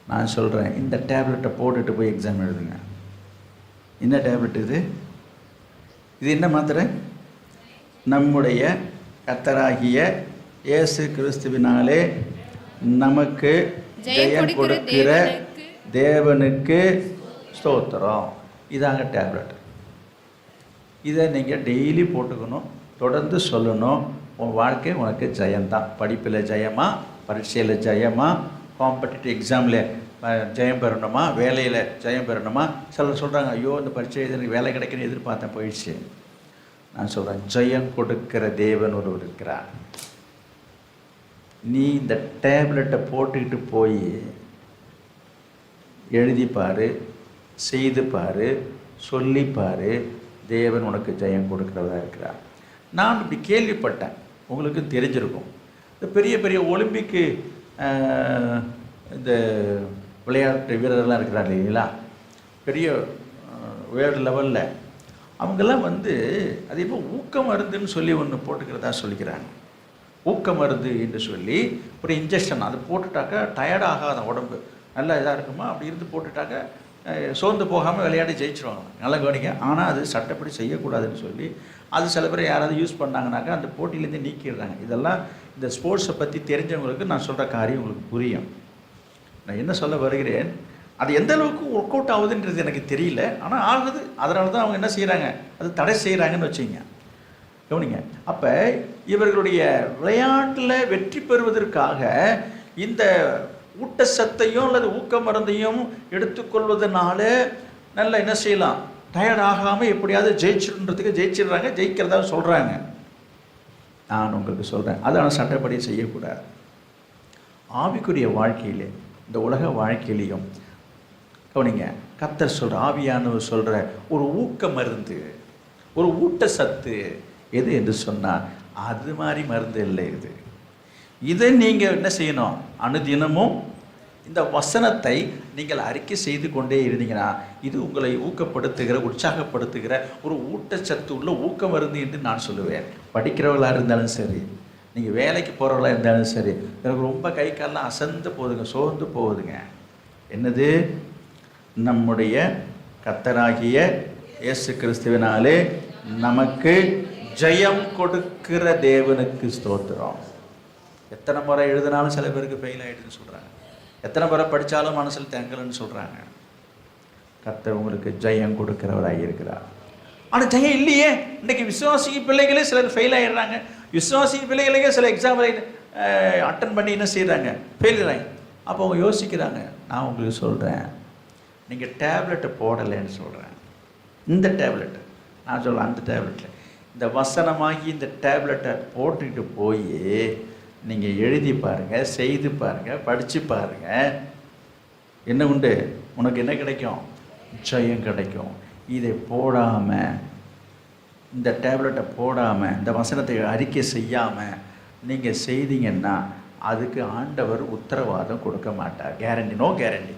நான் சொல்கிறேன், இந்த டேப்லெட்டை போட்டுட்டு போய் எக்ஸாம் எழுதுங்க. என்ன டேப்லெட் இது என்ன மாத்திரை? நம்முடைய கர்த்தராகிய இயேசு கிறிஸ்துவினாலே நமக்கு ஜெயம் கொடுக்கிற தேவனுக்கு ஸ்தோத்திரம். இதாங்க டேப்லெட். இதை நீங்கள் டெய்லி போட்டுக்கணும், தொடர்ந்து சொல்லணும். உன் வாழ்க்கை உனக்கு ஜெயந்தான். படிப்பில் ஜெயமா, பரீட்சையில் ஜெயமா, காம்படிட்டிவ் எக்ஸாமில் ஜெயம் பெறணுமா, வேலையில் ஜெயம் பெறணுமா? சிலர் சொல்கிறாங்க, ஐயோ இந்த பரீட்சை எனக்கு வேலை கிடைக்கணும்னு எதிர்பார்த்தேன், போயிடுச்சு. நான் சொல்கிறேன், ஜெயம் கொடுக்கிற தேவன் ஒருவர் இருக்கிறார். நீ இந்த டேப்லெட்டை போட்டுக்கிட்டு போய் எழுதிப்பார், செய்துப்பார், சொல்லிப்பார், தேவன் உனக்கு ஜெயம் கொடுக்கிறதா இருக்கிறார். நான் இப்படி கேள்விப்பட்டேன், உங்களுக்கு தெரிஞ்சிருக்கும். இந்த பெரிய பெரிய ஒலிம்பிக்கு இந்த விளையாட்டு வீரர்கள்லாம் இருக்கிறாங்க இல்லைங்களா, பெரிய வேர்ல்டு லெவலில் அவங்கெல்லாம் அது இப்போ ஊக்க மருந்துன்னு சொல்லி ஒன்று போட்டுக்கிறதா சொல்லிக்கிறாங்க. ஊக்க மருந்து என்று சொல்லி ஒரு இன்ஜெக்ஷன், அது போட்டுட்டாக்கா டயர்ட் ஆகாத உடம்பு நல்லா இதாக இருக்குமா, அப்படி இருந்து போட்டுட்டாக்கா சோர்ந்து போகாமல் விளையாடி ஜெயிச்சிருவாங்க. நல்லா கவனிங்க. ஆனால் அது சட்டப்படி செய்யக்கூடாதுன்னு சொல்லி அது சில பேர் யாராவது யூஸ் பண்ணாங்கனாக்கா அந்த போட்டியிலேருந்து நீக்கிடுறாங்க. இதெல்லாம் இந்த ஸ்போர்ட்ஸை பற்றி தெரிஞ்சவங்களுக்கு நான் சொல்கிற காரியம் உங்களுக்கு புரியும். நான் என்ன சொல்ல வருகிறேன், அது எந்த அளவுக்கு ஒர்க் அவுட் ஆகுதுன்றது எனக்கு தெரியல, ஆனால் ஆகுது. அதனால தான் அவங்க என்ன செய்கிறாங்க, அது தடை செய்கிறாங்கன்னு வச்சுங்க. கவனிங்க. அப்போ இவர்களுடைய விளையாட்டில் வெற்றி பெறுவதற்காக இந்த ஊட்டச்சத்தையும் அல்லது ஊக்க மருந்தையும் எடுத்துக்கொள்வதனால நல்லா என்ன செய்யலாம், டயர்ட் ஆகாமல் எப்படியாவது ஜெயிச்சிடுறாங்க, ஜெயிக்கிறதா சொல்கிறாங்க. நான் உங்களுக்கு சொல்கிறேன், அதனால் சட்டப்படி செய்யக்கூடாது. ஆவிக்குரிய வாழ்க்கையிலே, இந்த உலக வாழ்க்கையிலையும் கவனிங்க, கர்த்தர் சொல்கிற, ஆவியானவர் சொல்கிற ஒரு ஊக்க மருந்து, ஒரு ஊட்டச்சத்து எது என்று சொன்னால் அது மாதிரி மருந்து இல்லை இது. இதை நீங்கள் என்ன செய்யணும், அனுதினமும் இந்த வசனத்தை நீங்கள் அறிக்கை செய்து கொண்டே இருந்தீங்கன்னா இது உங்களை ஊக்கப்படுத்துகிற, உற்சாகப்படுத்துகிற ஒரு ஊட்டச்சத்து உள்ள ஊக்க மருந்து என்று நான் சொல்லுவேன். படிக்கிறவர்களாக இருந்தாலும் சரி, நீங்கள் வேலைக்கு போகிறவர்களாக இருந்தாலும் சரி, எனக்கு ரொம்ப கை காலெலாம் அசந்து போகுதுங்க, சோர்ந்து போகுதுங்க. என்னது, நம்முடைய கர்த்தராகிய இயேசு கிறிஸ்துவினாலே நமக்கு ஜெயம் கொடுக்கிற தேவனுக்கு ஸ்தோத்திரம். எத்தனை முறை எழுதினாலும் சில பேருக்கு ஃபெயில் ஆகிடுதுன்னு சொல்கிறாங்க. எத்தனை முறை படித்தாலும் மனசில் தேங்கலன்னு சொல்கிறாங்க. கர்த்தர் உங்களுக்கு ஜெயம் கொடுக்கிறவராக இருக்கிறார். ஆனால் ஜெயம் இல்லையே. இன்றைக்கி விசுவாசி பிள்ளைகளே சிலர் ஃபெயில் ஆகிடுறாங்க. விசுவாசி பிள்ளைகளே சில எக்ஸாம்பிளை அட்டன் பண்ணி என்ன செய்கிறாங்க, ஃபெயில் ஆகி. அப்போ அவங்க யோசிக்கிறாங்க. நான் உங்களுக்கு சொல்கிறேன், நீங்கள் டேப்லெட்டை போடலைன்னு சொல்கிறேன். இந்த டேப்லெட்டு நான் சொல்கிறேன், அந்த டேப்லெட்டில் இந்த வசனமாகி இந்த டேப்லெட்டை போட்டுக்கிட்டு போய் நீங்கள் எழுதி பாருங்கள், செய்து பாருங்கள், படித்து பாருங்கள். என்ன உண்டு, உனக்கு என்ன கிடைக்கும், ஜெயம் கிடைக்கும். இதை போடாமல், இந்த டேப்லெட்டை போடாமல், இந்த வசனத்தை அறிக்கை செய்யாமல் நீங்கள் செய்தீங்கன்னா அதுக்கு ஆண்டவர் உத்தரவாதம் கொடுக்க மாட்டார். Guarantee, no guarantee.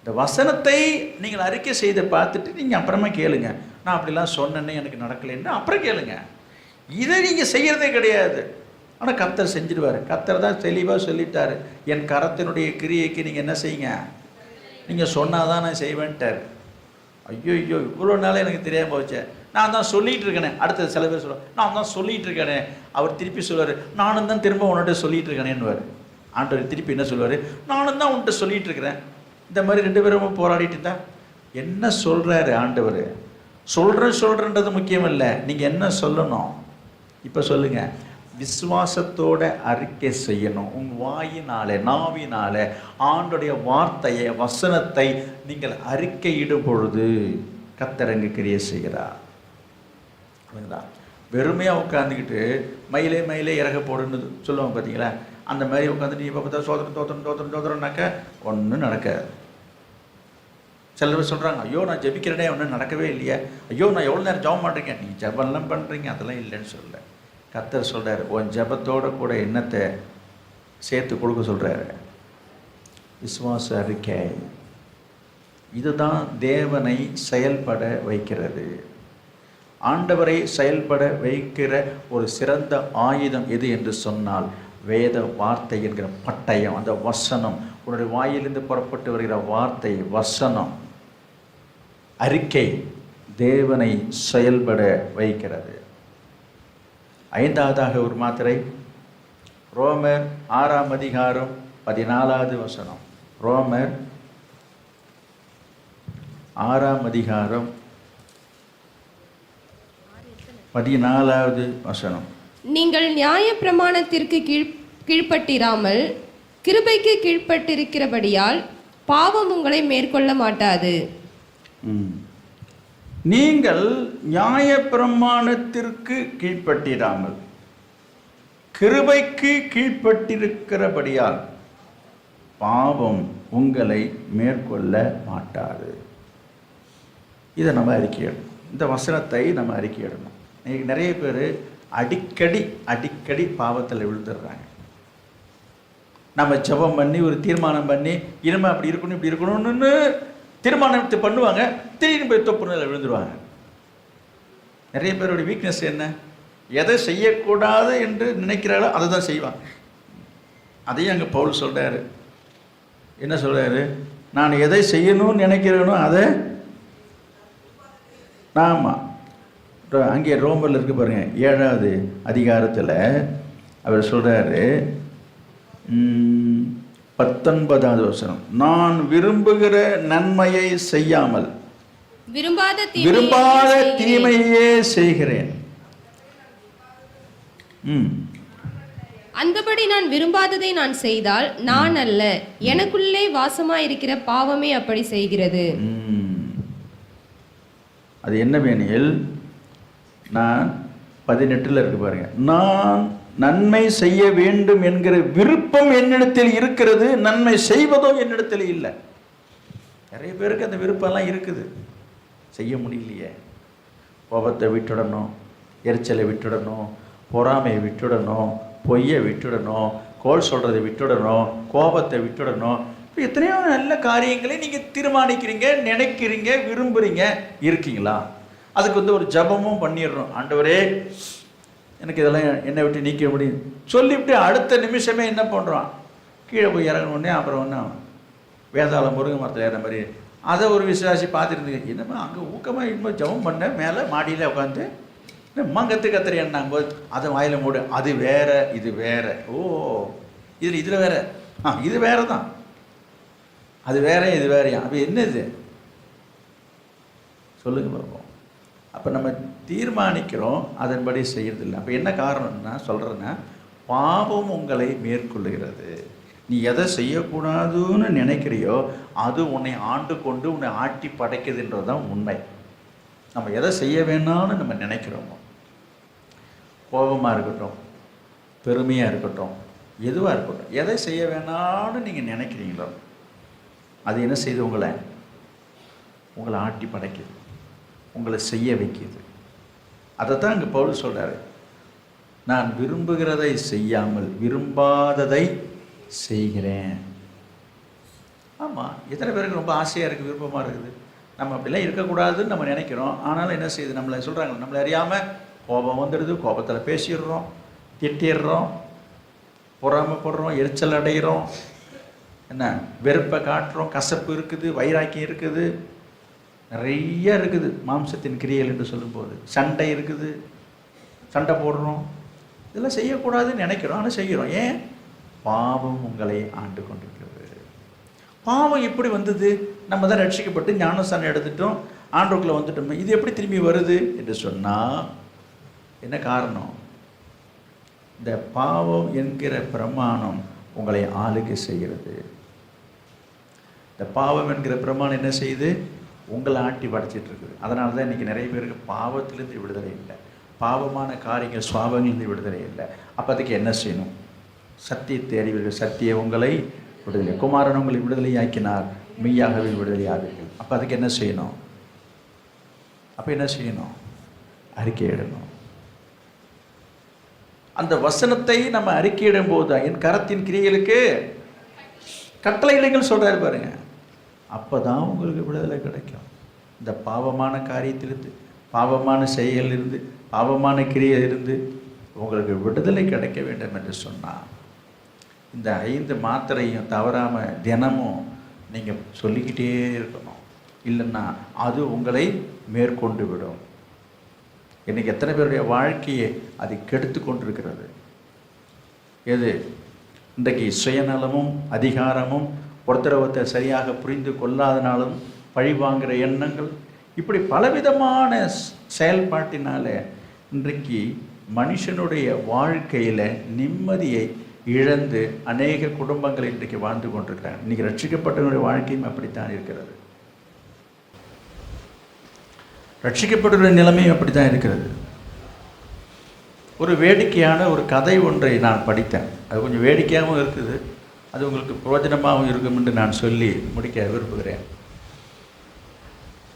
இந்த வசனத்தை நீங்கள் அறிக்கை செய்த பார்த்துட்டு நீங்கள் அப்புறமா கேளுங்க, நான் அப்படிலாம் சொன்னேன்னு எனக்கு நடக்கலைன்னு அப்புறம் கேளுங்க. இதை நீங்கள் செய்கிறதே கிடையாது. ஆனால் கர்த்தர் செஞ்சிடுவார். கர்த்தர் தான் தெளிவாக சொல்லிட்டார், என் கரத்தினுடைய கிரியைக்கு நீங்கள் என்ன செய்யுங்க, நீங்கள் சொன்னால் தான் நான் செய்வேன்ட்டார். ஐயோ ஐயோ, இவ்வளோ நாளே எனக்கு தெரியாமல் போச்சே, நான் தான் சொல்லிகிட்டு இருக்கேனே. அடுத்தது சில பேர் சொல்லுவார், நான் தான் சொல்லிகிட்டு இருக்கேனே. அவர் திருப்பி சொல்லுவார், நானும் தான் திரும்ப உன்கிட்ட சொல்லிகிட்டு இருக்கேனேன்னுவார். ஆண்டவர் திருப்பி என்ன சொல்லுவார், நானும் தான் உன்கிட்ட சொல்லிகிட்டு இருக்கிறேன். இந்த மாதிரி 2 பேரும் போராடிட்டு இருந்தா என்ன சொல்கிறாரு ஆண்டவர்? சொல்கிறன்றது முக்கியம் இல்லை, நீங்கள் என்ன சொல்லணும். இப்போ சொல்லுங்கள், விசுவாசத்தோட அறிக்கை செய்யணும். உங்கள் வாயினாலே, நாவினாலே ஆண்டோடைய வார்த்தையை, வசனத்தை நீங்கள் அறிக்கையிடும் பொழுது கர்த்தர் அங்கு கிரியை செய்கிறார். அப்படிங்களா? வெறுமையாக உட்காந்துக்கிட்டு மயிலே மயிலே இறக போடுன்னு சொல்லுவாங்க பார்த்தீங்களா, அந்த மாதிரி உட்காந்துட்டு இப்போ பார்த்தா சோதனை தோத்திரம்னாக்க ஒன்றும் நடக்காது. சிலர் சொல்கிறாங்க, ஐயோ நான் ஜெபிக்கிறேனே ஒன்றும் நடக்கவே இல்லையே, ஐயோ நான் எவ்வளோ நேரம் ஜெபம் பண்ணுறீங்க. நீ ஜெபம்லாம் பண்ணுறீங்க, அதெல்லாம் இல்லைன்னு சொல்ல. கர்த்தர் சொல்கிறார், உன் ஜெபத்தோடு கூட என்னத்தை சேர்த்து கொடுக்க சொல்கிறாரு? விசுவாச அறிக்கை. இதுதான் தேவனை செயல்பட வைக்கிறது. ஆண்டவரை செயல்பட வைக்கிற ஒரு சிறந்த ஆயுதம் எது என்று சொன்னால் வேத வார்த்தை என்கிற பட்டயம். அந்த வசனம், உன்னுடைய வாயிலிருந்து புறப்பட்டு வருகிற வார்த்தை, வசனம், அறிக்கை தேவனை செயல்பட வைக்கிறது. ஐந்தாவதாக ஒரு மாத்திரை, ரோமர் 6ஆம் அதிகாரம் 14வது வசனம். ரோமர் 6ஆம் அதிகாரம் 14வது வசனம். நீங்கள் நியாய பிரமாணத்திற்கு கீழ்ப்பட்டிராமல் கிருபைக்கு கீழ்ப்பட்டிருக்கிறபடியால் பாவம் உங்களை மேற்கொள்ள மாட்டாது. நீங்கள் நியாய பிரமாணத்திற்கு கீழ்ப்பட்டிராமல் கிருபைக்கு கீழ்ப்பட்டிருக்கிறபடியால் பாவம் உங்களை மேற்கொள்ள மாட்டாது. இதை நம்ம அறிக்கையிடணும். இந்த வசனத்தை நம்ம அறிக்கையிடணும். நிறைய பேர் அடிக்கடி பாவத்தில் விழுந்துடுறாங்க. நம்ம ஜெபம் பண்ணி ஒரு தீர்மானம் பண்ணி இனிமே அப்படி இருக்கணும் இப்படி இருக்கணும்னு தீர்மானத்தை பண்ணுவாங்க, திடீர்னு போய் தொப்பு நிலை விழுந்துருவாங்க. நிறைய பேருடைய வீக்னஸ் என்ன? எதை செய்யக்கூடாது என்று நினைக்கிறாளோ அதை தான் செய்வாங்க. அதையும் அங்கே பவுல் சொல்கிறாரு. என்ன சொல்கிறாரு? நான் எதை செய்யணும்னு நினைக்கிறேனோ அதை. ஆமாம், அங்கே ரோமரில் இருக்கு பாருங்க, 7வது அதிகாரத்தில் அவர் சொல்கிறாரு, 19வது வசனம், நான் விரும்புகிற நன்மையை செய்யாமல் விரும்பாத தீமையே செய்கிறேன். அந்தபடி நான் விரும்பாததை நான் செய்தால் நான் அல்ல, எனக்குள்ளே வாசமாயிருக்கிற பாவமே அப்படி செய்கிறது. அது என்ன வேணியல்? நான் 18ல் இருக்கு பாருங்க, நான் நன்மை செய்ய வேண்டும் என்கிற விருப்பம் என்னிடத்தில் இருக்கிறது, நன்மை செய்வதோ என்னிடத்தில் இல்லை. நிறைய பேருக்கு அந்த விருப்பம்லாம் இருக்குது, செய்ய முடியலையே. கோபத்தை விட்டுடணும், எரிச்சலை விட்டுடணும், பொறாமையை விட்டுடணும், பொய்யை விட்டுடணும், கோல் சொல்கிறதை விட்டுடணும், கோபத்தை விட்டுடணும். இப்போ எத்தனையோ நல்ல காரியங்களை நீங்கள் தீர்மானிக்கிறீங்க, நினைக்கிறீங்க, விரும்புகிறீங்க, இருக்கீங்களா? அதுக்கு ஒரு ஜபமும் பண்ணிடுறோம். ஆண்டவரே எனக்கு இதெல்லாம் என்னை விட்டு நீக்க முடியும் சொல்லிவிட்டு அடுத்த நிமிஷமே என்ன பண்ணுறான்? கீழே போய் இறங்கணுன்னே அப்புறம் ஒன்று வேதாளம் முருங்கை மரத்தில் ஏற மாதிரி அதை ஒரு விசுவாசி பார்த்துருந்தீங்க. என்னம்மா அங்கே ஊக்கமாக இப்போ ஜபம் பண்ண மேலே மாடியில் உட்காந்து மங்கத்து கத்திரி எண்ணாங்க போது அதை வாயில் மூடு. அது வேற, இது வேற. ஓ, இதில் வேற, இது வேற தான், அது வேற, இது வேறையா? அப்போ என்ன இது சொல்லுங்க பார்ப்போம். அப்போ நம்ம தீர்மானிக்கிறோம், அதன்படி செய்யறதில்லை. அப்போ என்ன காரணம்னா சொல்கிறேன்னா, பாவம் உங்களை மேற்கொள்ளுகிறது. நீ எதை செய்யக்கூடாதுன்னு நினைக்கிறியோ அது உன்னை ஆண்டு கொண்டு உன்னை ஆட்டி படைக்குதுன்றது தான் உண்மை. நம்ம எதை செய்ய வேணாம்னு நம்ம நினைக்கிறோமோ, கோபமாக இருக்கட்டும், பெருமையாக இருக்கட்டும், எதுவாக இருக்கட்டும், எதை செய்ய வேணாம்னு நீங்கள் நினைக்கிறீங்களோ அது என்ன செய்யுது? உங்களை ஆட்டி படைக்குது, உங்களை செய்ய வைக்கிது. அதை தான் இங்கே பவுல் சொல்கிறாரு, நான் விரும்புகிறதை செய்யாமல் விரும்பாததை செய்கிறேன். ஆமாம், எத்தனை பேருக்கு ரொம்ப ஆசையாக இருக்குது, விருப்பமாக இருக்குது. நம்ம அப்படிலாம் இருக்கக்கூடாதுன்னு நம்ம நினைக்கிறோம். ஆனாலும் என்ன செய்யுது? நம்மளை சொல்கிறாங்க, நம்மளை அறியாமல் கோபம் வந்துடுது, கோபத்தில் பேசிடுறோம், திட்டிடுறோம், பொறாமைப்படுறோம், எரிச்சல் அடைகிறோம், என்ன வெறுப்பை காட்டுறோம், கசப்பு இருக்குது, வைராக்கியம் இருக்குது, நிறைய இருக்குது. மாம்சத்தின் கிரியைகள் என்று சொல்லும்போது சண்டை இருக்குது, சண்டை போடுறோம். இதெல்லாம் செய்யக்கூடாதுன்னு நினைக்கிறோம், ஆனால் செய்கிறோம். ஏன்? பாவம் உங்களை ஆண்டு கொண்டிருக்கிறது. பாவம் எப்படி வந்தது? நம்ம தான் ரட்சிக்கப்பட்டு ஞானஸ்தானம் எடுத்துட்டோம், ஆண்டோக்குள்ளே வந்துட்டோம். இது எப்படி திரும்பி வருது என்று சொன்னால் என்ன காரணம்? இந்த பாவம் என்கிற பிரமாணம் உங்களை ஆளுகை செய்கிறது. இந்த பாவம் என்கிற பிரமாணம் என்ன செய்யுது? உங்களை ஆட்டி படைச்சிட்டு இருக்குது. அதனால தான் இன்றைக்கி நிறைய பேருக்கு பாவத்திலேருந்து விடுதலை இல்லை, பாவமான காரியங்கள் சுவாபங்கள்லேருந்து விடுதலை இல்லை. அப்போ அதுக்கு என்ன செய்யணும்? சத்தியத்தை அறிவீர்கள், சத்தியம் உங்களை விடுதலை. குமாரன் உங்களை விடுதலையாக்கினார், மெய்யாகவே விடுதலையாவீர்கள். அப்போ அதுக்கு என்ன செய்யணும்? அப்போ என்ன செய்யணும்? அறிக்கையிடணும். அந்த வசனத்தை நம்ம அறிக்கையிடும் போது என் கரத்தின் கிரியைகளுக்கு கட்டளையிடுங்கள் சொல்றாரு பாருங்க. அப்பதான் உங்களுக்கு விடுதலை கிடைக்கும். இந்த பாவமான காரியத்திலிருந்து, பாவமான செயலிலிருந்து, பாவமான கிரியையிலிருந்து உங்களுக்கு விடுதலை கிடைக்க வேண்டும் என்று சொன்னால் இந்த 5 மாத்திரையும் தவறாமல் தினமும் நீங்கள் சொல்லிக்கிட்டே இருக்கணும். இல்லைன்னா அது உங்களை மேற்கொண்டு விடும். இன்றைக்கி எத்தனை பேருடைய வாழ்க்கையை அது கெடுத்து கொண்டிருக்கிறது? எது? இன்றைக்கு சுயநலமும் அதிகாரமும் ஒருத்தரவத்தை சரியாக புரிந்து கொள்ளாதனாலும் பழி வாங்குகிற எண்ணங்கள், இப்படி பலவிதமான செயல்பாட்டினால இன்றைக்கு மனுஷனுடைய வாழ்க்கையில் நிம்மதியை இழந்து அநேக குடும்பங்கள் இன்றைக்கு வாழ்ந்து கொண்டிருக்கிறாங்க. இன்றைக்கி ரட்சிக்கப்பட்டவனுடைய வாழ்க்கையும் அப்படித்தான் இருக்கிறது. ரட்சிக்கப்பட்ட நிலைமையும் அப்படித்தான் இருக்கிறது. ஒரு வேடிக்கையான ஒரு கதை ஒன்றை நான் படித்தேன். அது கொஞ்சம் வேடிக்கையாகவும் இருக்குது, அது உங்களுக்கு பிரயோஜனமாகவும் இருக்கும் என்று நான் சொல்லி முடிக்க விரும்புகிறேன்.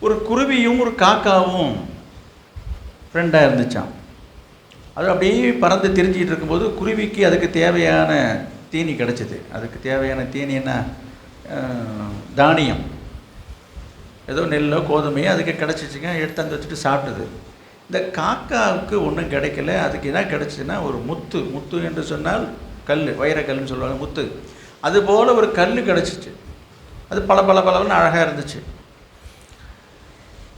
ஒரு குருவியும் ஒரு காக்காவும் ஃப்ரெண்டாக இருந்துச்சான். அது அப்படியே பறந்து திரிஞ்சிக்கிட்டு இருக்கும்போது குருவிக்கு அதுக்கு தேவையான தீனி கிடச்சிது. அதுக்கு தேவையான தீனி என்ன? தானியம், ஏதோ நெல்லோ கோதுமையோ அதுக்கு கிடச்சிச்சிங்க. எடுத்து அந்த வச்சுட்டு சாப்பிட்டது. இந்த காக்காவுக்கு ஒன்றும் கிடைக்கல. அதுக்கு என்ன கிடச்சிதுன்னா ஒரு முத்து. முத்து என்று சொன்னால் கல், வைரக்கல்னு சொல்லுவாங்க, முத்து. அதுபோல் ஒரு கல் கிடச்சிச்சு. அது பல பல பலன்னு அழகாக இருந்துச்சு.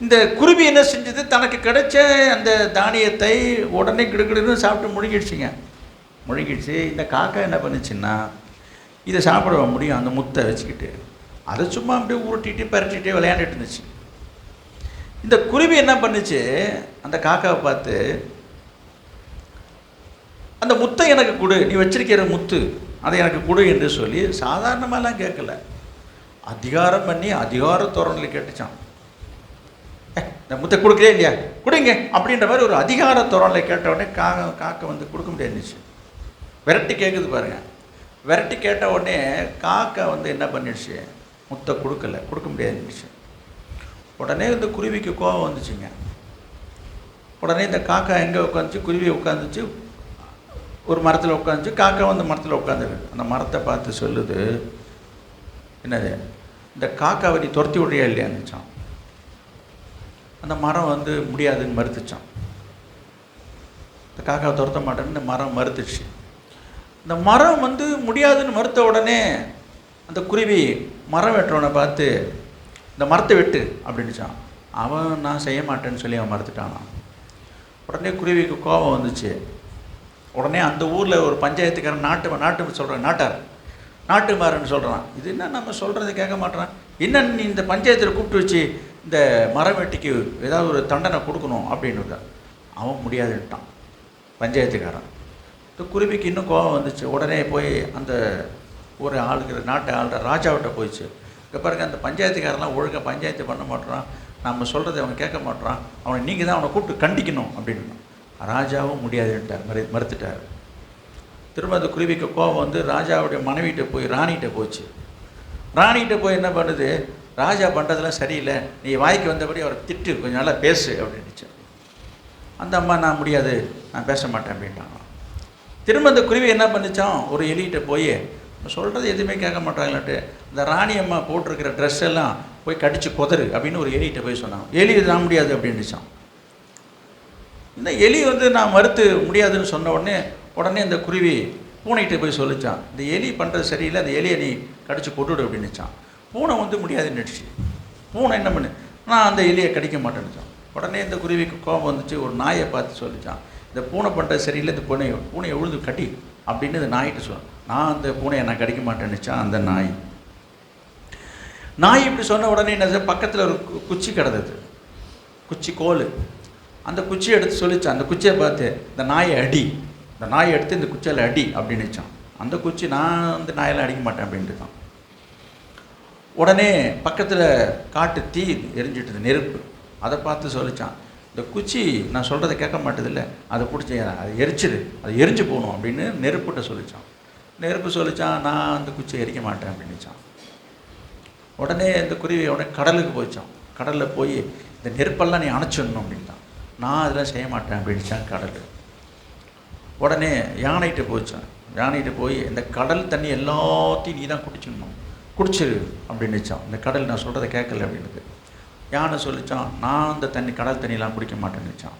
இந்த குருவி என்ன செஞ்சது? தனக்கு கிடைச்ச அந்த தானியத்தை உடனே கிடுக்கிடுன்னு சாப்பிட்டு முழுங்கிடுச்சிங்க. முழுங்கிடுச்சு. இந்த காக்கா என்ன பண்ணுச்சுன்னா, இதை சாப்பிட முடியும் அந்த முத்தை வச்சுக்கிட்டு, அதை சும்மா அப்படியே உருட்டிட்டு பரட்டிகிட்டே விளையாண்டுட்டு இருந்துச்சு. இந்த குருவி என்ன பண்ணுச்சு? அந்த காக்காவை பார்த்து, அந்த முத்தை எனக்கு கொடு, நீ வச்சிருக்கிற முத்து அதை எனக்கு கொடு என்று சொல்லி சாதாரணமாலாம் கேட்கல, அதிகாரம் பண்ணி அதிகார தோரணையில் கேட்டுச்சான். இந்த முத்தை கொடுக்கவே இல்லையா, கொடுங்க அப்படின்ற மாதிரி ஒரு அதிகார தோரணையில் கேட்ட உடனே காக்கை வந்து கொடுக்க முடியாதுச்சு. விரட்டி கேட்குது பாருங்க. விரட்டி கேட்ட உடனே காக்கை வந்து என்ன பண்ணிடுச்சு? முத்தை கொடுக்க முடியாதுச்சு. உடனே இந்த குருவிக்கு கோபம் வந்துச்சுங்க. உடனே இந்த காக்கா எங்கே உட்காந்துச்சு? குருவி உட்காந்துச்சு ஒரு மரத்தில் உட்காந்துச்சு. காக்கா வந்து மரத்தில் உட்காந்துருக்கு. அந்த மரத்தை பார்த்து சொல்லுது, என்னது, இந்த காக்காவை நீ துரத்தி விடுறியா இல்லையான்னுச்சான். அந்த மரம் வந்து முடியாதுன்னு மறுத்துச்சான். இந்த காக்காவை துரத்த மாட்டேன்னு இந்த மரம் மறுத்துச்சு. இந்த மரம் வந்து முடியாதுன்னு மறுத்த உடனே அந்த குருவி மரம் வெட்டுறவனை பார்த்து, இந்த மரத்தை வெட்டு அப்படின்னுச்சான். அவன் நான் செய்ய மாட்டேன்னு சொல்லி அவன் மறுத்துட்டானான். உடனே குருவிக்கு கோபம் வந்துச்சு. உடனே அந்த ஊரில் ஒரு பஞ்சாயத்துக்காரன் நாட்டு சொல்கிறான், நாட்டுமாரன்னு சொல்கிறான். இது என்ன நம்ம சொல்கிறது கேட்க மாட்டேறான், என்ன நீ இந்த பஞ்சாயத்தில் கூப்பிட்டு வச்சு இந்த மரம் வெட்டிக்கு ஏதாவது ஒரு தண்டனை கொடுக்கணும் அப்படின்னு. அவன் முடியாதுன்ட்டான் பஞ்சாயத்துக்காரன். இந்த குருவிக்கு இன்னும் கோபம் வந்துச்சு. உடனே போய் அந்த ஒரு ஆளுங்கிற நாட்டை ஆளுற ராஜாவிட்ட போயிடுச்சு. இங்கே பாருங்கள், அந்த பஞ்சாயத்துக்காரெல்லாம் ஒழுங்காக பஞ்சாயத்து பண்ண மாட்டேறான், நம்ம சொல்கிறத அவன் கேட்க மாட்டேறான், அவனை நீங்கள் தான் அவனை கூப்பிட்டு கண்டிக்கணும் அப்படின்னு. ராஜாவும் முடியாதுன்ட்டார், மறுத்துட்டார். திரும்ப அந்த குருவிக்கு கோபம் வந்து ராஜாவுடைய மனைவிட்ட போய் ராணிகிட்ட போச்சு. ராணிகிட்ட போய் என்ன பண்ணுது, ராஜா பண்ணுறதுலாம் சரியில்லை, நீ வாய்க்கு வந்தபடி அவரை திட்டு, கொஞ்சம் நல்லா பேசு அப்படின்னுச்சு. அந்த அம்மா நான் முடியாது, நான் பேச மாட்டேன் அப்படின்ட்டாங்க. திரும்ப அந்த குருவி என்ன பண்ணிச்சான், ஒரு எலிகிட்ட போய் சொல்கிறது எதுவுமே கேட்க மாட்டாங்களாட்டு இந்த ராணி அம்மா போட்டிருக்கிற ட்ரெஸ் எல்லாம் போய் கடிச்சு கொதறு அப்படின்னு ஒரு எலிகிட்ட போய் சொன்னாங்க. எலி நான் முடியாது அப்படின்னுச்சான். இந்த எலி வந்து நான் மறுத்து முடியாதுன்னு சொன்ன உடனே இந்த குருவி பூனைகிட்ட போய் சொல்லிச்சான், இந்த எலி பண்ணுறது சரியில்லை, அந்த எலியை நீ கடிச்சு கொட்டுடு அப்படின்னுச்சான். பூனை வந்து முடியாதுன்னுச்சு. பூனை என்ன பண்ணு, நான் அந்த எலியை கடிக்க மாட்டேன்னுச்சான். உடனே இந்த குருவிக்கு கோபம் வந்துச்சு. ஒரு நாயை பார்த்து சொல்லிச்சான், இந்த பூனை பண்ணுறது சரியில்லை, இந்த பூனையை உழுது கட்டி அப்படின்னு இந்த நாய்கிட்ட சொன்னான். நான் அந்த பூனையை நான் கடிக்க மாட்டேன்னுச்சான் அந்த நாய் இப்படி சொன்ன உடனே என்ன, பக்கத்தில் ஒரு குச்சி கிடந்தது, குச்சி கோல். அந்த குச்சியை எடுத்து சொல்லிச்சான். அந்த குச்சியை பார்த்து இந்த நாயை அடி, இந்த நாயை எடுத்து இந்த குச்சியில் அடி அப்படின்னுச்சான். அந்த குச்சி நான் அந்த நாயெல்லாம் அடிக்க மாட்டேன் அப்படின்ட்டு தான். உடனே பக்கத்தில் காட்டு தீ எரிஞ்சிட்டுது, நெருப்பு. அதை பார்த்து சொல்லிச்சான், இந்த குச்சி நான் சொல்கிறத கேட்க மாட்டதில்லை, அதை பிடிச்சி அதை எரிச்சிடு, அது எரிஞ்சு போகணும் அப்படின்னு நெருப்புகிட்ட சொல்லிச்சான். நெருப்பு சொல்லிச்சான், நான் அந்த குச்சியை எரிக்க மாட்டேன் அப்படின்னுச்சான். உடனே இந்த குருவி உடனே கடலுக்கு போயிச்சான். கடலில் போய் இந்த நெருப்பெல்லாம் நீ அணைச்சிடணும் அப்படின்ட்டான். நான் அதெல்லாம் செய்ய மாட்டேன் அப்படின்னுச்சான் கடல். உடனே யானைகிட்ட போயிச்சான். யானைகிட்ட போய் இந்த கடல் தண்ணி எல்லாத்தையும் நீ தான் குடிச்சிடணும், குடிச்சிரு அப்படின்னுச்சான். இந்த கடல் நான் சொல்கிறத கேட்கல அப்படின்னுது. யானை சொல்லிச்சான், நான் அந்த தண்ணி கடல் தண்ணியெலாம் குடிக்க மாட்டேன்னுச்சான்.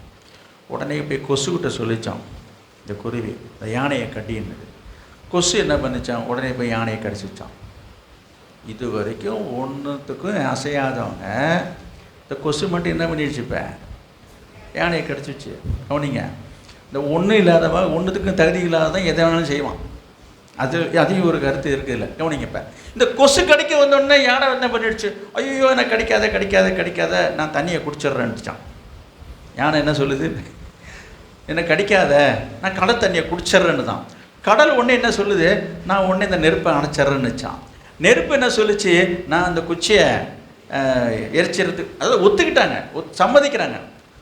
உடனே போய் கொசுக்கிட்ட சொல்லிச்சான் இந்த குருவி, இந்த யானையை கட்டின்னுது. கொசு என்ன பண்ணிச்சான், உடனே போய் யானையை கடிச்சிச்சான். இது வரைக்கும் ஒன்றுத்துக்கும் அசையாதவங்க இந்த கொசு மட்டும் என்ன பண்ணிடுச்சுப்பேன், யானையை கடிச்சிச்சு. கவனிங்க, இந்த ஒன்றும் இல்லாதவன் ஒன்றுத்துக்கும் தகுதி இல்லாததான் எதை வேணாலும் செய்வான். அதையும் ஒரு கருத்து இருக்குது இல்லை. கவனிங்கப்ப, இந்த கொசு கடிக்க வந்தோடனே யானை என்ன பண்ணிடுச்சு, ஐயோ என்னை கடிக்காத கடிக்காத கடிக்காத, நான் தண்ணியை குடிச்சிட்றேன்னுச்சான். யானை என்ன சொல்லுது, என்னை கடிக்காத, நான் கடல் தண்ணியை குடிச்சிட்றேன்னு தான். கடல் ஒன்று என்ன சொல்லுது, நான் ஒன்று இந்த நெருப்பை அணைச்சிட்றேன்னுச்சான். நெருப்பு என்ன சொல்லிச்சு, நான் அந்த குச்சியை எரிச்சிடுறது, அதாவது ஒத்துக்கிட்டாங்க, சம்மதிக்கிறாங்க,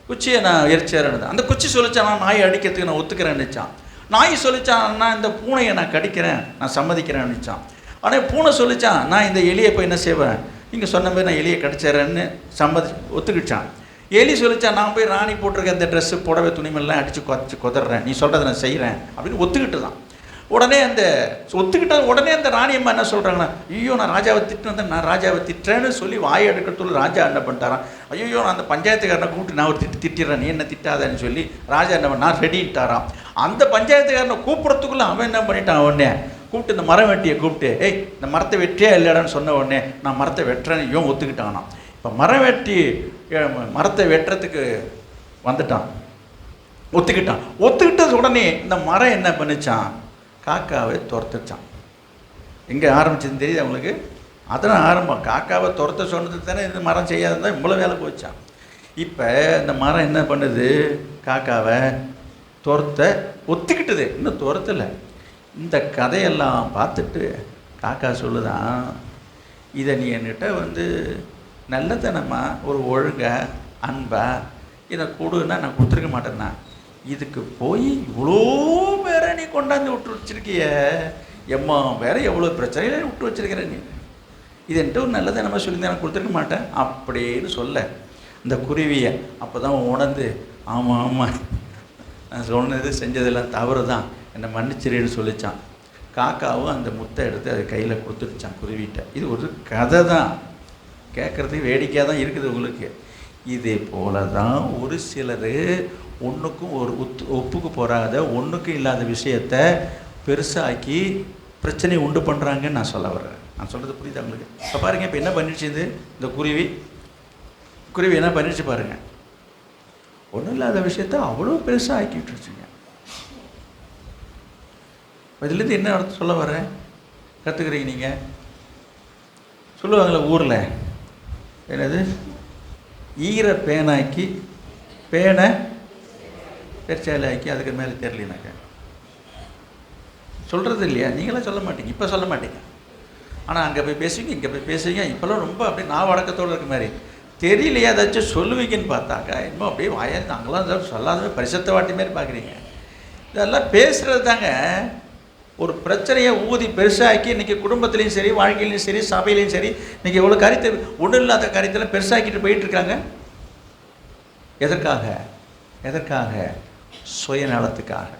குச்சியை நான் எரிச்சிடுறேன்னு தான். அந்த குச்சி சொல்லிச்சான், நான் நாயை அடிக்கிறதுக்கு நான் ஒத்துக்கிறேன்னுச்சான். நாய் சொல்லிச்சான், நான் இந்த பூனையை நான் கடிக்கிறேன், நான் சம்மதிக்கிறேன்னுச்சான். ஆனால் பூனை சொல்லிச்சான், நான் இந்த எலியை போய் என்ன செய்வேன், நீங்கள் சொன்ன மாதிரி நான் எலியை கடிச்சிட்றேன்னு ஒத்துக்கிச்சான். எலி சொல்லிச்சான், நான் போய் ராணி போட்டிருக்க இந்த ட்ரெஸ்ஸு புடவை துணிமெல்லாம் அடித்து கொதறேன், நீ சொல்கிறத நான் செய்கிறேன் அப்படின்னு ஒத்துக்கிட்டு தான். உடனே அந்த ஒத்துக்கிட்ட உடனே அந்த ராணியம்மா என்ன சொல்கிறாங்கன்னா, ஐயோ நான் ராஜாவை திட்டினேன், நான் ராஜாவை திட்டுறேன்னு சொல்லி வாயை எடுக்கிறதுக்குள்ள ராஜா என்ன பண்ணிட்டாரான், ஐயோ நான் அந்த பஞ்சாயத்துக்காரனை கூப்பிட்டு நான் ஒரு திட்டிடுறேன், நீ என்ன திட்டாதன்னு சொல்லி ராஜா என்ன பண்ண, நான் ரெடின்ட்டாரான். அந்த பஞ்சாயத்துக்காரனை கூப்பிட்றதுக்குள்ளே அவன் என்ன பண்ணிட்டான், உடனே கூப்பிட்டு இந்த மரம் வெட்டியை கூப்பிட்டு, ஏய் இந்த மரத்தை வெட்டியே இல்லைடான்னு சொன்ன உடனே நான் மரத்தை வெட்டுறேன்னு இவன் ஒத்துக்கிட்டானான். இப்போ மரம் வெட்டி மரத்தை வெட்டுறதுக்கு வந்துட்டான், ஒத்துக்கிட்டது உடனே இந்த மரம் என்ன பண்ணிச்சான், காக்காவை துரத்துச்சான். எங்கே ஆரம்பிச்சதுன்னு தெரியுது அவங்களுக்கு, அதெல்லாம் ஆரம்பம். காக்காவை துரத்த சொன்னதுக்கு தானே இந்த மரம் செய்யாதான் இவ்வளோ வேலை போச்சான். இப்போ இந்த மரம் என்ன பண்ணுது, காக்காவை துரத்த ஒத்துக்கிட்டது, இன்னும் துரத்தலை. இந்த கதையெல்லாம் பார்த்துட்டு காக்கா சொல்லுதான், இதை நீ என்கிட்ட நல்லத்தனமாக ஒரு ஒழுங்கா அன்பா இதை கொடுன்னா நான் கொடுத்துருக்க மாட்டேன்னா, இதுக்கு போய் இவ்வளோ பேரை நீ கொண்டாந்து விட்டு வச்சிருக்கிய, எம்மா வேற எவ்வளோ பிரச்சனையில விட்டு வச்சிருக்கிற நீ, இது என்கிட்ட ஒரு நல்லதை நம்ம சொல்லி நான் கொடுத்துருக்க மாட்டேன் அப்படின்னு சொல்ல இந்த குருவியை அப்போ தான் உணர்ந்து, ஆமாம் ஆமாம் நான் சொன்னது செஞ்சதெல்லாம் தவறு தான், என்னை மன்னிச்சிருன்னு சொல்லிச்சான். காக்காவும் அந்த முத்தை எடுத்து அது கையில் கொடுத்துருச்சான் குருவிட்ட. இது ஒரு கதை தான், கேட்குறதுக்கு வேடிக்கையாக தான் இருக்குது உங்களுக்கு. இதே போல தான் ஒரு சிலர் ஒன்றுக்கும் ஒரு ஒப்புக்கு போகாத ஒன்றுக்கும் இல்லாத விஷயத்தை பெருசாக்கி பிரச்சனையை உண்டு பண்ணுறாங்கன்னு நான் சொல்ல வர்றேன். நான் சொல்கிறது புரியுது உங்களுக்கு? இப்போ பாருங்கள், இப்போ என்ன பண்ணிடுச்சு இந்த குருவி என்ன பண்ணிடுச்சு பாருங்கள், ஒன்றும் இல்லாத விஷயத்த அவ்வளோ பெருசாக ஆக்கி விட்டுருச்சுங்க. இதுலேருந்து என்ன அர்த்தம் சொல்ல வர்றேன், கற்றுக்குறீங்க நீங்கள்? சொல்லுவாங்களே ஊரில், என்னது ஈர பேனாக்கி பேனை பெருச்சாலை ஆக்கி அதுக்கு மேலே தெரியலனாக்க சொல்கிறது இல்லையா? நீங்களாம் சொல்ல மாட்டீங்க, இப்போ சொல்ல மாட்டீங்க. ஆனால் அங்கே போய் பேசுவீங்க, இங்கே போய் பேசுவீங்க. இப்போல்லாம் ரொம்ப அப்படியே நான் வழக்கத்தோடு இருக்க மாதிரி தெரியலையா ஏதாச்சும் சொல்லுவீங்கன்னு பார்த்தாக்கா இன்னும் அப்படியே வாயால் நாங்களாம் சொல்லாதவே பரிசத்தை வாட்டி மாதிரி பார்க்குறீங்க. இதெல்லாம் பேசுகிறது தாங்க. ஒரு பிரச்சனையை ஊதி பெருசாக்கி இன்றைக்கி குடும்பத்துலேயும் சரி, வாழ்க்கையிலையும் சரி, சபையிலையும் சரி, இன்றைக்கி எவ்வளோ காரியத்தை ஒன்றும் இல்லாத காரியத்தில் பெருசாக்கிட்டு போயிட்டுருக்காங்க. எதற்காக? சுயநலத்துக்காக,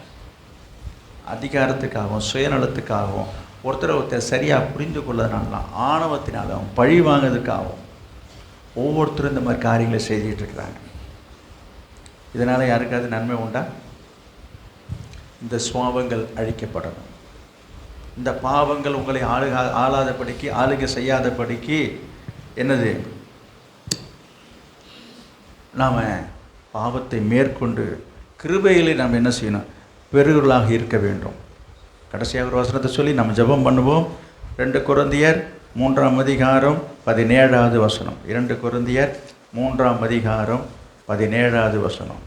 அதிகாரத்துக்காகவும் சுயநலத்துக்காகவும், ஒருத்தர் சரியாக புரிந்து கொள்ளதுனாலும் ஆணவத்தினாலும் பழி வாங்கிறதுக்காகவும் ஒவ்வொருத்தரும் இந்த மாதிரி காரியங்களை செய்துட்டு இருக்கிறாங்க. இதனால் யாருக்காவது நன்மை உண்டா? இந்த சுவாபங்கள் அழிக்கப்படணும். இந்த பாவங்கள் உங்களை ஆளாதபடிக்கு, ஆளுகை செய்யாதபடிக்கு என்னது, நாம் பாவத்தை மேற்கொண்டு கிருபையிலே நாம் என்ன செய்யணும், பெருகளாக இருக்க வேண்டும். கடைசியாக ஒரு வசனத்தை சொல்லி நம்ம ஜெபம் பண்ணுவோம். 2 கொரிந்தியர் 3ஆம் அதிகாரம் 17ஆவது வசனம். 2 கொரிந்தியர் 3ஆம் அதிகாரம் 17ஆவது வசனம்.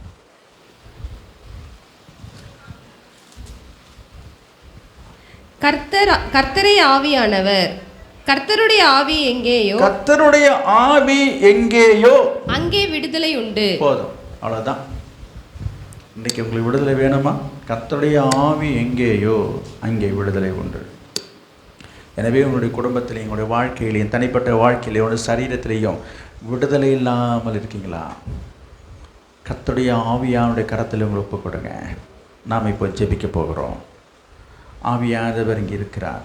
கர்த்தரே ஆவியானவர், கர்த்தருடைய ஆவி எங்கேயோ, கர்த்தருடைய ஆவி எங்கேயோ அங்கே விடுதலை உண்டு. போதும், அவ்வளோதான். இன்றைக்கி உங்களுக்கு விடுதலை வேணுமா? கர்த்தருடைய ஆவி எங்கேயோ அங்கே விடுதலை உண்டு. எனவே உங்களுடைய குடும்பத்திலையும், உங்களுடைய வாழ்க்கையிலையும், தனிப்பட்ட வாழ்க்கையிலையும், உங்களுடைய சரீரத்திலையும் விடுதலை இல்லாமல் இருக்கீங்களா? கர்த்தருடைய ஆவியானுடைய கரத்தில் உங்களை ஒப்பு கொடுங்க. நாம் இப்போ ஜெபிக்க போகிறோம். ஆவியானவர் இங்கே இருக்கிறார்.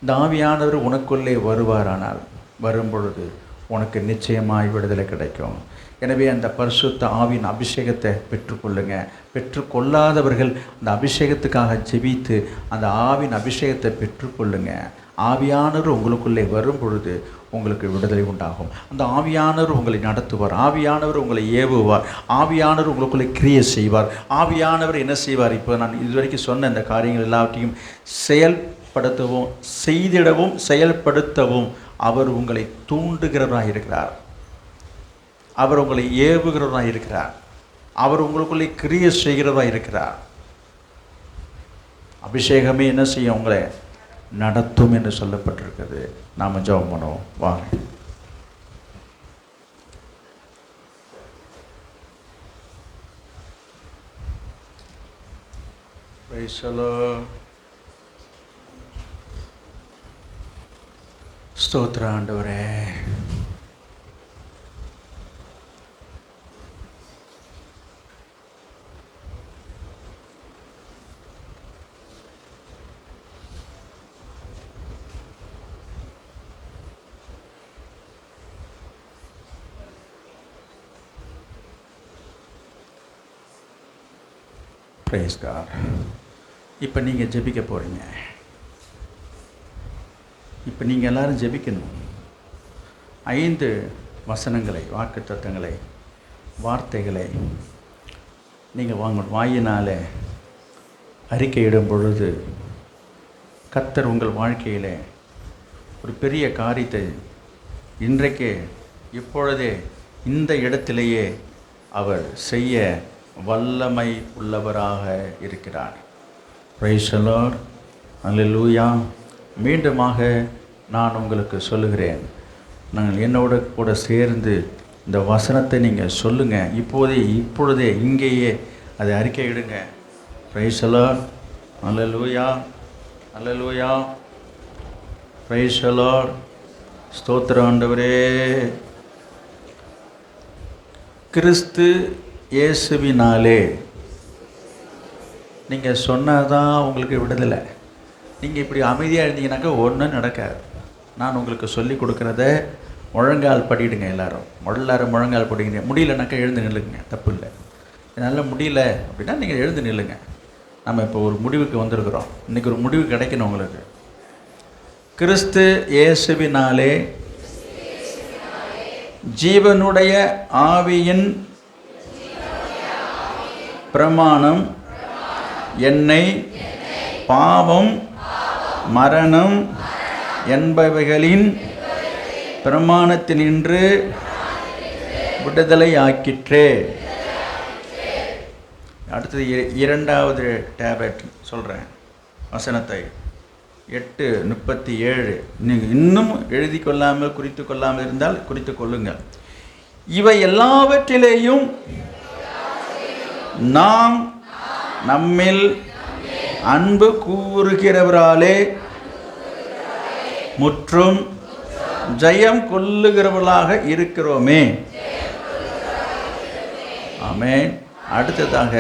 இந்த ஆவியானவர் உனக்குள்ளே வருவாரானால், வரும்பொழுது உனக்கு நிச்சயமாய் விடுதலை கிடைக்கும். எனவே அந்த பரிசுத்த ஆவியின் அபிஷேகத்தை பெற்றுக்கொள்ளுங்க. பெற்றுக்கொள்ளாதவர்கள் அந்த அபிஷேகத்துக்காக ஜெபித்து அந்த ஆவியின் அபிஷேகத்தை பெற்றுக்கொள்ளுங்க. ஆவியானவர் உங்களுக்குள்ளே வரும் பொழுது உங்களுக்கு விடுதலை உண்டாகும். அந்த ஆவியானவர் உங்களை நடத்துவார். ஆவியானவர் உங்களை ஏவுவார். ஆவியானவர் உங்களுக்குள்ளே கிரியை செய்வார். ஆவியானவர் என்ன செய்வார்? இப்போ நான் இதுவரைக்கும் சொன்ன இந்த காரியங்கள் எல்லாவற்றையும் செயல்படுத்தவும், செய்திடவும், செயல்படுத்தவும் அவர் உங்களை தூண்டுகிறவராக இருக்கிறார். அவர் உங்களை ஏவுகிறவராக இருக்கிறார். அவர் உங்களுக்குள்ளே கிரியை செய்கிறவராக இருக்கிறார். அபிஷேகமே என்ன செய்யும்? உங்களை நடத்தும் என்று சொல்லப்பட்டிருக்கிறது. நாம் ஜெபம் பண்ணுவோம். வாங்க. ஸ்தோத்திர ஆண்டவரே, பிரைஸ் காட். இப்போ நீங்கள் ஜெபிக்க போகிறீங்க. இப்போ நீங்கள் எல்லோரும் ஜெபிக்கணும். 5 வசனங்களை, வாக்குத்தத்தங்களை, வார்த்தைகளை நீங்கள் வாயினால் அறிக்கையிடும் பொழுது கர்த்தர் உங்கள் வாழ்க்கையில் ஒரு பெரிய காரியத்தை இன்றைக்கே, இப்பொழுதே, இந்த இடத்திலேயே அவர் செய்ய வல்லமை உள்ளவராக இருக்கிறார். Praise the Lord. அல்லேலூயா. மீண்டுமாக நான் உங்களுக்கு சொல்லுகிறேன், நாங்கள் என்னோட கூட சேர்ந்து இந்த வசனத்தை நீங்கள் சொல்லுங்கள். இப்பொழுதே இங்கேயே அதை அறிக்கையிடுங்க. Praise the Lord. Hallelujah, hallelujah. Praise the Lord. ஸ்தோத்திர ஆண்டவரே. கிறிஸ்து இயேசுவினாலே நீங்கள் சொன்னதான் உங்களுக்கு விடுதலை. நீங்கள் இப்படி அமைதியாக இருந்தீங்கன்னாக்கா ஒன்றும் நடக்காது. நான் உங்களுக்கு சொல்லி கொடுக்குறத முழங்கால் படிடுங்க. எல்லாரும் முழங்கால் படிங்க. முடியலனாக்கா எழுந்து நில்லுங்க, தப்பு இல்லை. என்னால் முடியல அப்படின்னா நீங்கள் எழுந்து நில்லுங்க. நம்ம இப்போ ஒரு முடிவுக்கு வந்திருக்கிறோம். இன்றைக்கி ஒரு முடிவு கிடைக்கணும் உங்களுக்கு. கிறிஸ்து இயேசுவினாலே ஜீவனுடைய ஆவியின் பிரமாணம் என்னை பாவம், மரணம் என்பவைகளின் பிரமாணத்தினின்று விடுதலை ஆக்கிற்றே. அடுத்தது 2வது டேப்லெட் சொல்கிறேன். வசனத்தை 8:37 நீங்கள் இன்னும் எழுதி கொள்ளாமல், குறித்து கொள்ளாமல் இருந்தால் குறித்து கொள்ளுங்கள். இவை எல்லாவற்றிலேயும் நாம் நம்மில் அன்பு கூறுகிறவராலே முற்றும் ஜெயம் கொள்ளுகிறவர்களாக இருக்கிறோமே. ஆமென். அடுத்ததாக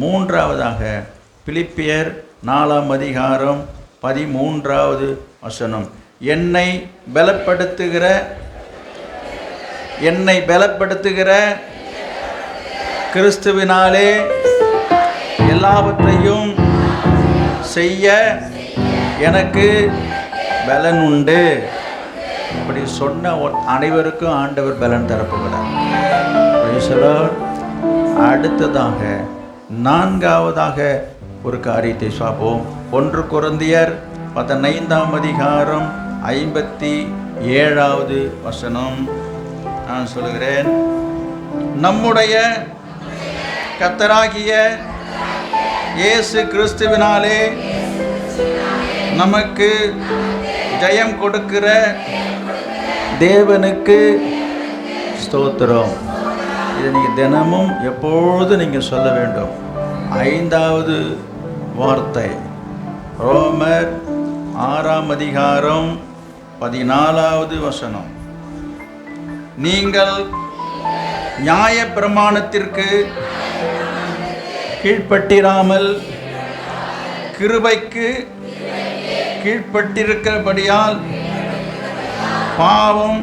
3வதாக பிலிப்பியர் 4ஆம் அதிகாரம் 13வது வசனம். என்னை பலப்படுத்துகிற கிறிஸ்துவினாலே எல்லாவற்றையும் செய்ய எனக்கு பலன் உண்டு. அப்படி சொன்ன அனைவருக்கும் ஆண்டவர் பலன் தரப்போகிறார். அடுத்ததாக 4வதாக ஒரு காரியத்தை பார்ப்போம். 1 கொரிந்தியர் 15ஆம் அதிகாரம் 57வது வசனம். நான் சொல்கிறேன். நம்முடைய கர்த்தராகிய இயேசு கிறிஸ்துவினாலே நமக்கு ஜெயம் கொடுக்கிற தேவனுக்கு ஸ்தோத்திரம். இதை நீங்கள் தினமும் எப்பொழுதும் நீங்கள் சொல்ல வேண்டும். 5வது வார்த்தை ரோமர் 6ஆம் அதிகாரம் 14வது வசனம். நீங்கள் நியாய பிரமாணத்திற்கு கீழ்ப்பட்டிராமல் கிருபைக்கு கீழ்ப்பட்டிருக்கிறபடியால் பாவம்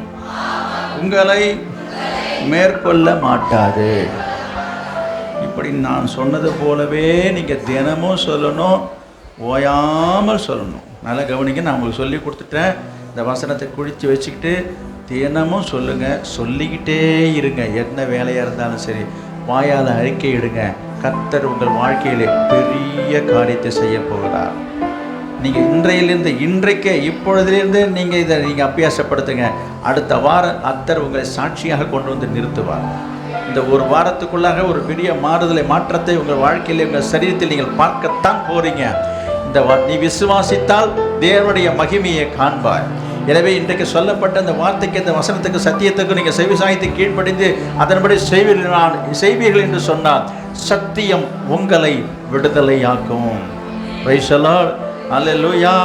உங்களை மேற்கொள்ள மாட்டாது. இப்படி நான் சொன்னது போலவே நீங்கள் தினமும் சொல்லணும், ஓயாமல் சொல்லணும். நல்லா கவனிங்க, நான் உங்களுக்கு சொல்லி கொடுத்துட்டேன். இந்த வசனத்தை குழித்து வச்சுக்கிட்டு தினமும் சொல்லுங்கள், சொல்லிக்கிட்டே இருங்க. என்ன வேலையாக இருந்தாலும் சரி, வாயால் அறிக்கை இடுங்க. கர்த்தர் உங்கள் வாழ்க்கையிலே பெரிய காரியத்தை செய்ய போகிறார். நீங்கள் இன்றைக்கே இப்பொழுதிலிருந்து நீங்கள் இதை அபியாசப்படுத்துங்க. அடுத்த வாரம் கர்த்தர் உங்களை சாட்சியாக கொண்டு வந்து நிறுத்துவார். இந்த ஒரு வாரத்துக்குள்ளாக ஒரு பெரிய மாற்றத்தை உங்கள் வாழ்க்கையில், உங்கள் சரீரத்தில் நீங்கள் பார்க்கத்தான் போறீங்க. நீ விசுவாசித்தால் தேவனுடைய மகிமையை காண்பார். எனவே இன்றைக்கு சொல்லப்பட்ட அந்த வார்த்தைக்கு, இந்த வசனத்துக்கு, சத்தியத்துக்கு நீங்கள் செவிசாய்த்து கீழ்ப்படிந்து அதன்படி செய்வீர்கள் என்று சொன்னால் சத்தியம் உங்களை விடுதலையாக்கும். Praise the Lord. Hallelujah.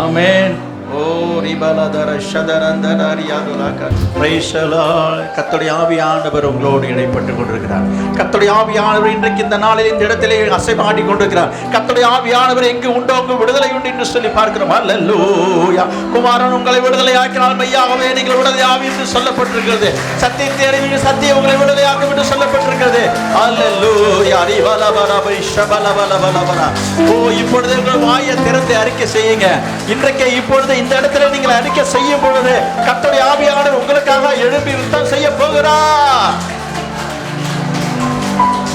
Amen. ஓ ரிபலதர ஷதரந்தரியாதுலக. Praise the Lord. கர்த்தருடைய ஆவியானவர் உங்களோடு இடைப்பட்டுக் கொண்டிருக்கிறார். கர்த்தருடைய ஆவியானவர் இன்றைக்கு இந்த நாளில் இந்த இடத்திலே அசைவாடி கொண்டிருக்கிறார். கர்த்தருடைய ஆவியானவர் எங்கு உண்டோ அங்கு விடுதலை உண்டு என்று சொல்லி பார்க்கிறோம். அல்லேலூயா. குமாரன் உங்களை விடுதலையாக்கினால் மெய்யாகவே நீங்கள் விடுதலையாவி என்று சொல்லப்பட்டிருக்கிறது. சத்தியத்தை அறிவீர்கள், சத்தியம் உங்களை விடுதலையாக்கும் என்று சொல்லப்பட்டிருக்கிறது. அல்லேலூயா. ரிபலபலபை ஷபலபலபலபல. ஓ, இப்பொழுது உங்கள் வாயை திறந்து அறிக்கை செய்யுங்க. இன்றைக்கு இப்பொழுது இந்த இடத்துல நீங்கள் அறிக்கை செய்யும் பொழுது கர்த்தருடைய ஆவியானவர் உங்களுக்காக எழும்பி யுத்தம் செய்ய போகிறார்.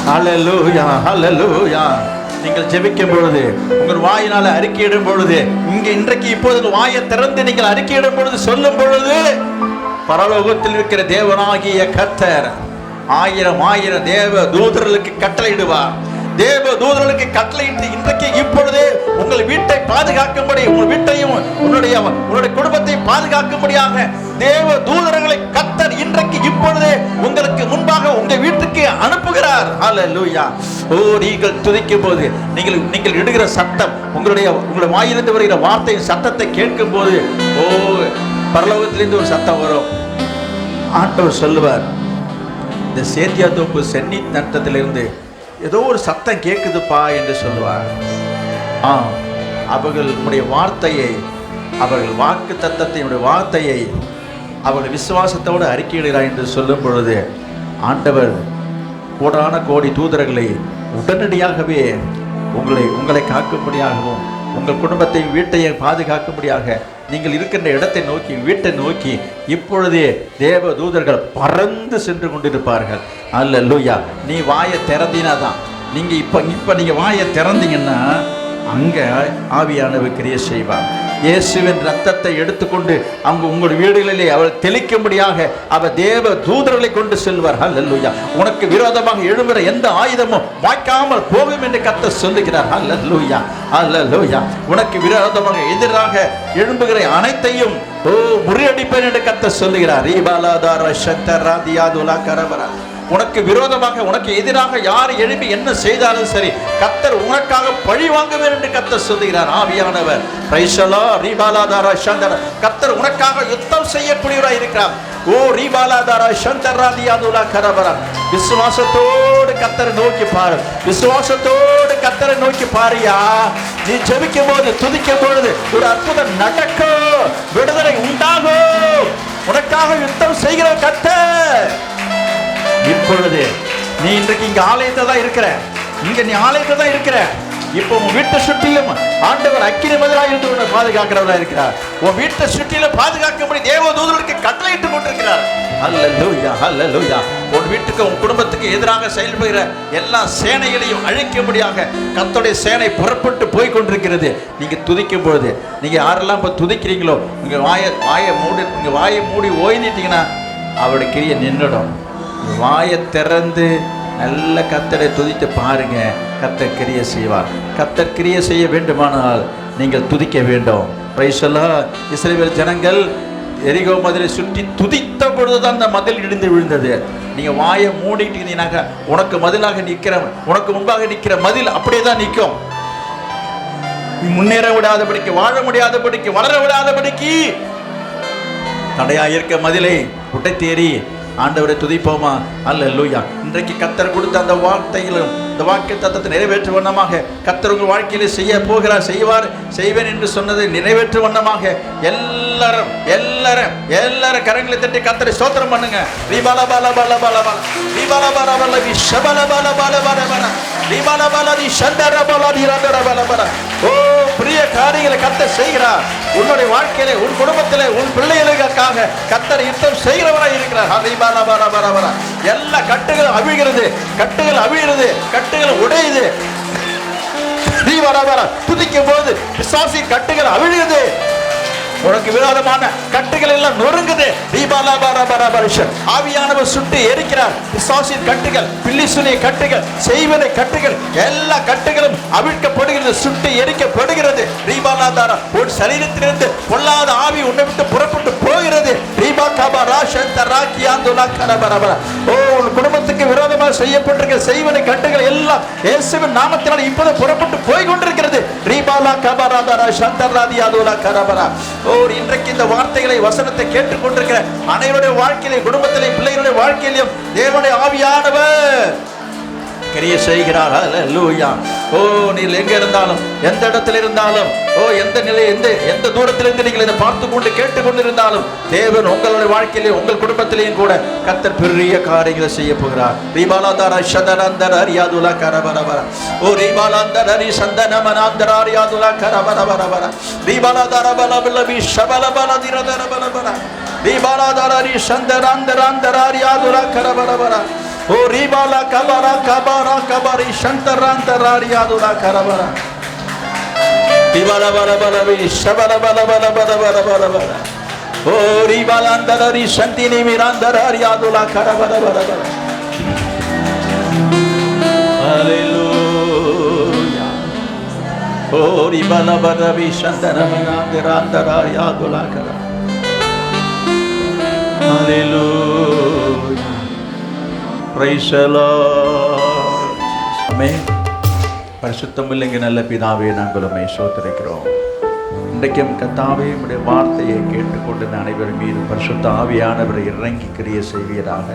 ஹல்லேலூயா, ஹல்லேலூயா. நீங்கள் ஜெபிக்கும் பொழுது, உங்கள் வாயினால அறிக்கையிடும் பொழுது, இன்றைக்கு இப்பொழுது வாயை திறந்து நீங்கள் அறிக்கையிடும் பொழுது, சொல்லும் பொழுது, பரலோகத்தில் இருக்கிற தேவனாகிய கர்த்தர் 1000 தேவ தூதர்களுக்கு கட்டளையிடுவார். தேவ தூதர்களுக்கு கட்டளையிட்டு இன்றைக்கு இப்பொழுதே உங்கள் வீட்டை பாதுகாக்கும்படி, உங்கள் வீட்டையும் உன்னுடைய குடும்பத்தை பாதுகாக்கும்படியாக தேவ தூதர்களை கர்த்தர் இன்றைக்கு இப்பொழுதே உங்களுக்கு முன்பாக உங்கள் வீட்டுக்கு அனுப்புகிறார். ஹல்லேலூயா. ஓ, நீங்கள் துதிக்கும் போது, நீங்கள் இடுகிற சத்தம், உங்களுடைய வாயிலிருந்து வருகிற வார்த்தையின் சத்தத்தை கேட்கும் போது, ஓ, பரலோகத்திலிருந்து ஒரு சத்தம் வரும். ஆண்டவர் சொல்லுவார், இந்த சேத்தியாத்தோப்பு சென்னி நட்டத்திலிருந்து ஏதோ ஒரு சத்தம் கேட்குதுப்பா என்று சொல்லுவார். அவர்களுடைய வார்த்தையை, அவர்கள் வாக்கு தத்தத்தினுடைய வார்த்தையை அவர்கள் விசுவாசத்தோடு அறிக்கையிடுகிறார் என்று சொல்லும் பொழுது ஆண்டவர் கோடான கோடி தூதர்களை உடனடியாகவே உங்களை காக்கும்படியாகவும், உங்கள் குடும்பத்தை, வீட்டையை பாதுகாக்கும்படியாக, நீங்கள் இருக்கின்ற இடத்தை நோக்கி, வீட்டை நோக்கி இப்பொழுதே தேவ தூதர்கள் பறந்து சென்று கொண்டிருப்பார்கள். அல்லேலூயா. நீ வாயை திறந்தினாதான், நீங்கள் இப்போ நீங்கள் வாயை திறந்தீங்கன்னா அங்கே ஆவியானவர் கிரியை செய்வார். இயேசுவின் ரத்தத்தை எடுத்துக்கொண்டு அவங்க உங்கள் வீடுகளிலே அவர் தெளிக்கும்படியாக அவர் தேவ தூதர்களை கொண்டு செல்வார். ஹல்லேலூயா. உனக்கு விரோதமாக எழும்புற எந்த ஆயுதமும் வாய்க்காமல் போகும் என்று கர்த்தர் சொல்லுகிறார். ஹல்லேலூயா, ஹல்லேலூயா. உனக்கு விரோதமாக எதிராக எழும்புகிற அனைத்தையும் முறியடிப்பேன் என்று கர்த்தர் சொல்லுகிறார். ரீபாலாதார சத்தராதியாதுலா கரபரா. உனக்கு விரோதமாக, உனக்கு எதிராக யார் எழுப்பி என்ன செய்தாலும் சரி, கர்த்தர் உனக்காக பழி வாங்குவேன் என்று கர்த்தர் சொல்லுகிறார். ஆவியானவர் பிரைஸலா ரீபாலாதாரா சந்தர. கர்த்தர் உனக்காக யுத்தம் செய்யக்கூடியவராய் இருக்கிறார். ஓ ரீபாலாதாரா சந்தராதியாதுலா கரபரா. விசுவாசத்தோடு கர்த்தரை நோக்கி பாரு, விசுவாசத்தோடு கர்த்தரை நோக்கி பாரியா. நீ ஜெபிக்கும் போது, துதிக்கும் பொழுது ஒரு அற்புதம் நடக்கும், விடுதலை உண்டாகும். உனக்காக யுத்தம் செய்கிற கர்த்தர். இப்பொழுது நீ இன்றைக்கு இங்க ஆலயத்தை தான் இருக்கிற, நீ ஆலயத்தை தான் இருக்கிற. இப்போ உன் வீட்டை சுற்றிலும் ஆண்டவர் அக்கினி மதிலாக இருந்து உன்னை பாதுகாக்கிறவரா இருக்கிறார். உன் வீட்டை சுற்றிலும் பாதுகாக்கும்படி தேவ தூதர்களுக்கு கட்டளையிட்டு கொண்டிருக்கிறார். அல்லேலூயா, அல்லேலூயா. உன் வீட்டுக்கு, உன் குடும்பத்துக்கு எதிராக செயல்படுகிற எல்லா சேனைகளையும் அழிக்கும்படியாக கர்த்தருடைய சேனை புறப்பட்டு போய் கொண்டிருக்கிறது. நீங்க துதிக்கும் பொழுது, நீங்க யாரெல்லாம் இப்போ துதிக்கிறீங்களோ, நீங்க வாயை மூடி ஓய்ந்திட்டீங்கன்னா அவருடைய கிரியை நின்றுடும். வாயை திறந்து நல்ல கர்த்தரை துதித்து பாருங்க, கர்த்தர் கிரியை செய்வார். கர்த்தர் கிரியை செய்ய வேண்டுமானால் நீங்கள் துதிக்க வேண்டும். Price the Lord. இஸ்ரவேல் ஜனங்கள் எரிகோ மதிலை சுற்றி துதித்த பொழுதுதான் அந்த மதில் இடிந்து விழுந்தது. நீங்க வாயை மூடிட்டு இருந்தீங்கன்னாக்க உனக்கு மதிலாக நிற்கிற, உனக்கு முன்பாக நிற்கிற மதில் அப்படியே தான் நிற்கும். முன்னேற விடாதபடிக்கு, வாழ முடியாதபடிக்கு, வளர விடாதபடிக்கு தடையாயிருக்க மதிலை உடைத்தேறி ஆண்டவரை துதிப்போமா? அல்லேலூயா. இன்றைக்கு கர்த்தர் கொடுத்த அந்த வார்த்தையிலும் இந்த வாக்கு தத்தத்தை நிறைவேற்று வண்ணமாக கர்த்தர் உங்கள் வாழ்க்கையிலே செய்ய போகிறார், செய்வார், செய்வேன் என்று சொன்னதை நிறைவேற்று வண்ணமாக எல்லாரும் எல்லாரும் எல்லாரும் கரங்களை தட்டி கர்த்தரை ஸ்தோத்திரம் பண்ணுங்க. ரீபால பால பால பால பால ரீபால பால பால விஷபல பால பால பால பால ரீபால பால தி சந்தர பால தி ரந்தர பால பால. ஓ, பெரிய காரியங்களை கர்த்தர் செய்கிறார் உன்னுடைய வாழ்க்கையிலே, உன் குடும்பத்திலே, உன் பிள்ளைகளுக்காக கர்த்தர் யுத்தம் செய்கிறவராய் இருக்கிறார். ரீபால பால பால பால. எல்லா கட்டுகளும் அவிழ்கிறது, கட்டுகள் அவிழ்கிறது, கட்டுகள் உடையுது. துதிக்கும் போது பிசாசின் கட்டுகள் அவிழுது, உனக்கு விரோதமான கட்டுகள் எல்லாம் நொறுங்குது. ஆவியானவர் சுட்டு எரிக்கிறார் பிசாசின் கட்டுகள், பில்லிசுனிய கட்டுகள், செய்வனை கட்டுகள், எல்லா கட்டுகளும் அவிழ்க்கப்படுகிறது, சுட்டு எரிக்கப்படுகிறது. ரீபாலாதாரா, உன் சரீரத்திலிருந்து பொல்லாத ஆவி உன்னை விட்டு புறப்பட்டு போகிறது. ஓ, உன் குடும்பத்துக்கு விரோதமாக செய்யப்பட்டிருக்கிற செய்வனை கட்டுகள் எல்லாம் இயேசுவின் நாமத்தினால் இப்போது புறப்பட்டு போய் கொண்டிருக்கிறது. ரீபாலா கபராதாரா சந்தராதியாதுலா கரபரா. ஓ, இன்றைக்கு இந்த வார்த்தைகளை, வசனத்தை கேட்டுக்கொண்டிருக்கிற அனைவருடைய வாழ்க்கையிலும், குடும்பத்திலே, பிள்ளைகளுடைய வாழ்க்கையிலும் தேவனுடைய ஆவியானவர் கிரியை செய்கிறார். அல்லேலூயா. ஓ, நீங்கள் எங்க இருந்தாலும், எந்த இடத்துல இருந்தாலும், ஓ, எந்த நிலை, எந்த தூரத்திலிருந்து நீங்கள் இதை பார்த்து கொண்டு கேட்டுக்கொண்டு இருந்தாலும் தேவன் உங்களுடைய வாழ்க்கையிலே, உங்கள் குடும்பத்திலேயும் கூட கர்த்தர் பெரிய காரியங்களை செய்ய போகிறார். ரீபாலாதார சதரந்தர அரியாதுலா கரபரபர. ஓ, ரீபாலாந்தர அரி சந்தனமனாந்தர அரியாதுலா கரபரபரபர. ரீபாலாதார பலபலபி ஷபலபல திரதர பலபர. ரீபாலாதார அரி சந்தராந்தராந்தர அரியாதுலா கரபரபர. ஓ, ரீபாலா கபரா கபரா கபரி சந்தராந்தராரியாதுலா கரபரா. ரீபாலா பலபலபி ஷபலபலபலபலபலபலபல. ஓ, ரீபாலாந்தரரி சந்தினி மிராந்தராரியாதுலா கரபரபரபர. ஹல்லேலூயா. ஓ, ரீபாலபலபி சந்தனமனாந்தராந்தராரியாதுலா கரபரா. ஹல்லேலூயா. Praise the Lord. ஆமென். பரிசுத்தம் இல்லைங்க நல்ல பிதாவே, நாங்கள் உம்மை ஸ்தோத்திரிக்கிறோம். இன்றைக்கும் கர்த்தாவே, உம்முடைய வார்த்தையை கேட்டுக்கொண்டு அனைவரும் மீது பரிசுத்த ஆவியானவரை இறங்கி கிரியை செய்வீராக.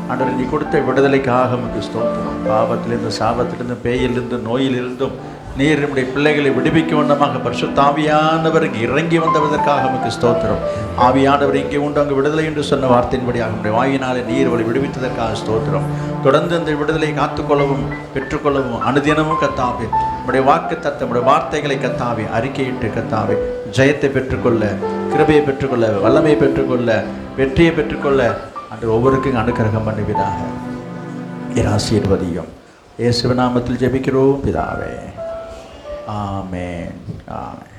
ஆண்டவரே, நீ கொடுத்த விடுதலைக்காக உமக்கு ஸ்தோத்திரம். பாவத்திலிருந்து, சாபத்திலிருந்து, பேயிலிருந்து, நோயிலிருந்தும் நீர் நம்முடைய பிள்ளைகளை விடுவிக்க வண்ணமாக பரிசுத்த ஆவியானவர் இறங்கி வந்ததற்காக உமக்கு ஸ்தோத்திரம். ஆவியானவர் இங்கே உண்டு, அங்கு விடுதலை என்று சொன்ன வார்த்தையின்படியாக நம்முடைய வாயினாலே நீர் அவளை விடுவித்ததற்காக ஸ்தோத்திரம். தொடர்ந்து இந்த விடுதலை காத்துக்கொள்ளவும் பெற்றுக்கொள்ளவும் அனுதினமும் கர்த்தாவே நம்முடைய வாக்கு தத்த, நம்முடைய வார்த்தைகளை கர்த்தாவே அறிக்கையிட்டு கர்த்தாவே ஜெயத்தை பெற்றுக்கொள்ள, கிருபையை பெற்றுக்கொள்ள, வல்லமையை பெற்றுக்கொள்ள, வெற்றியை பெற்றுக்கொள்ள அன்று ஒவ்வொருக்கும் அனுக்கிரகம் பண்ணுவதாக ஆசீர்வதியும். இயேசுவின் நாமத்தில் ஜெபிக்கிறோம் பிதாவே. ஆமென். ஆமென்.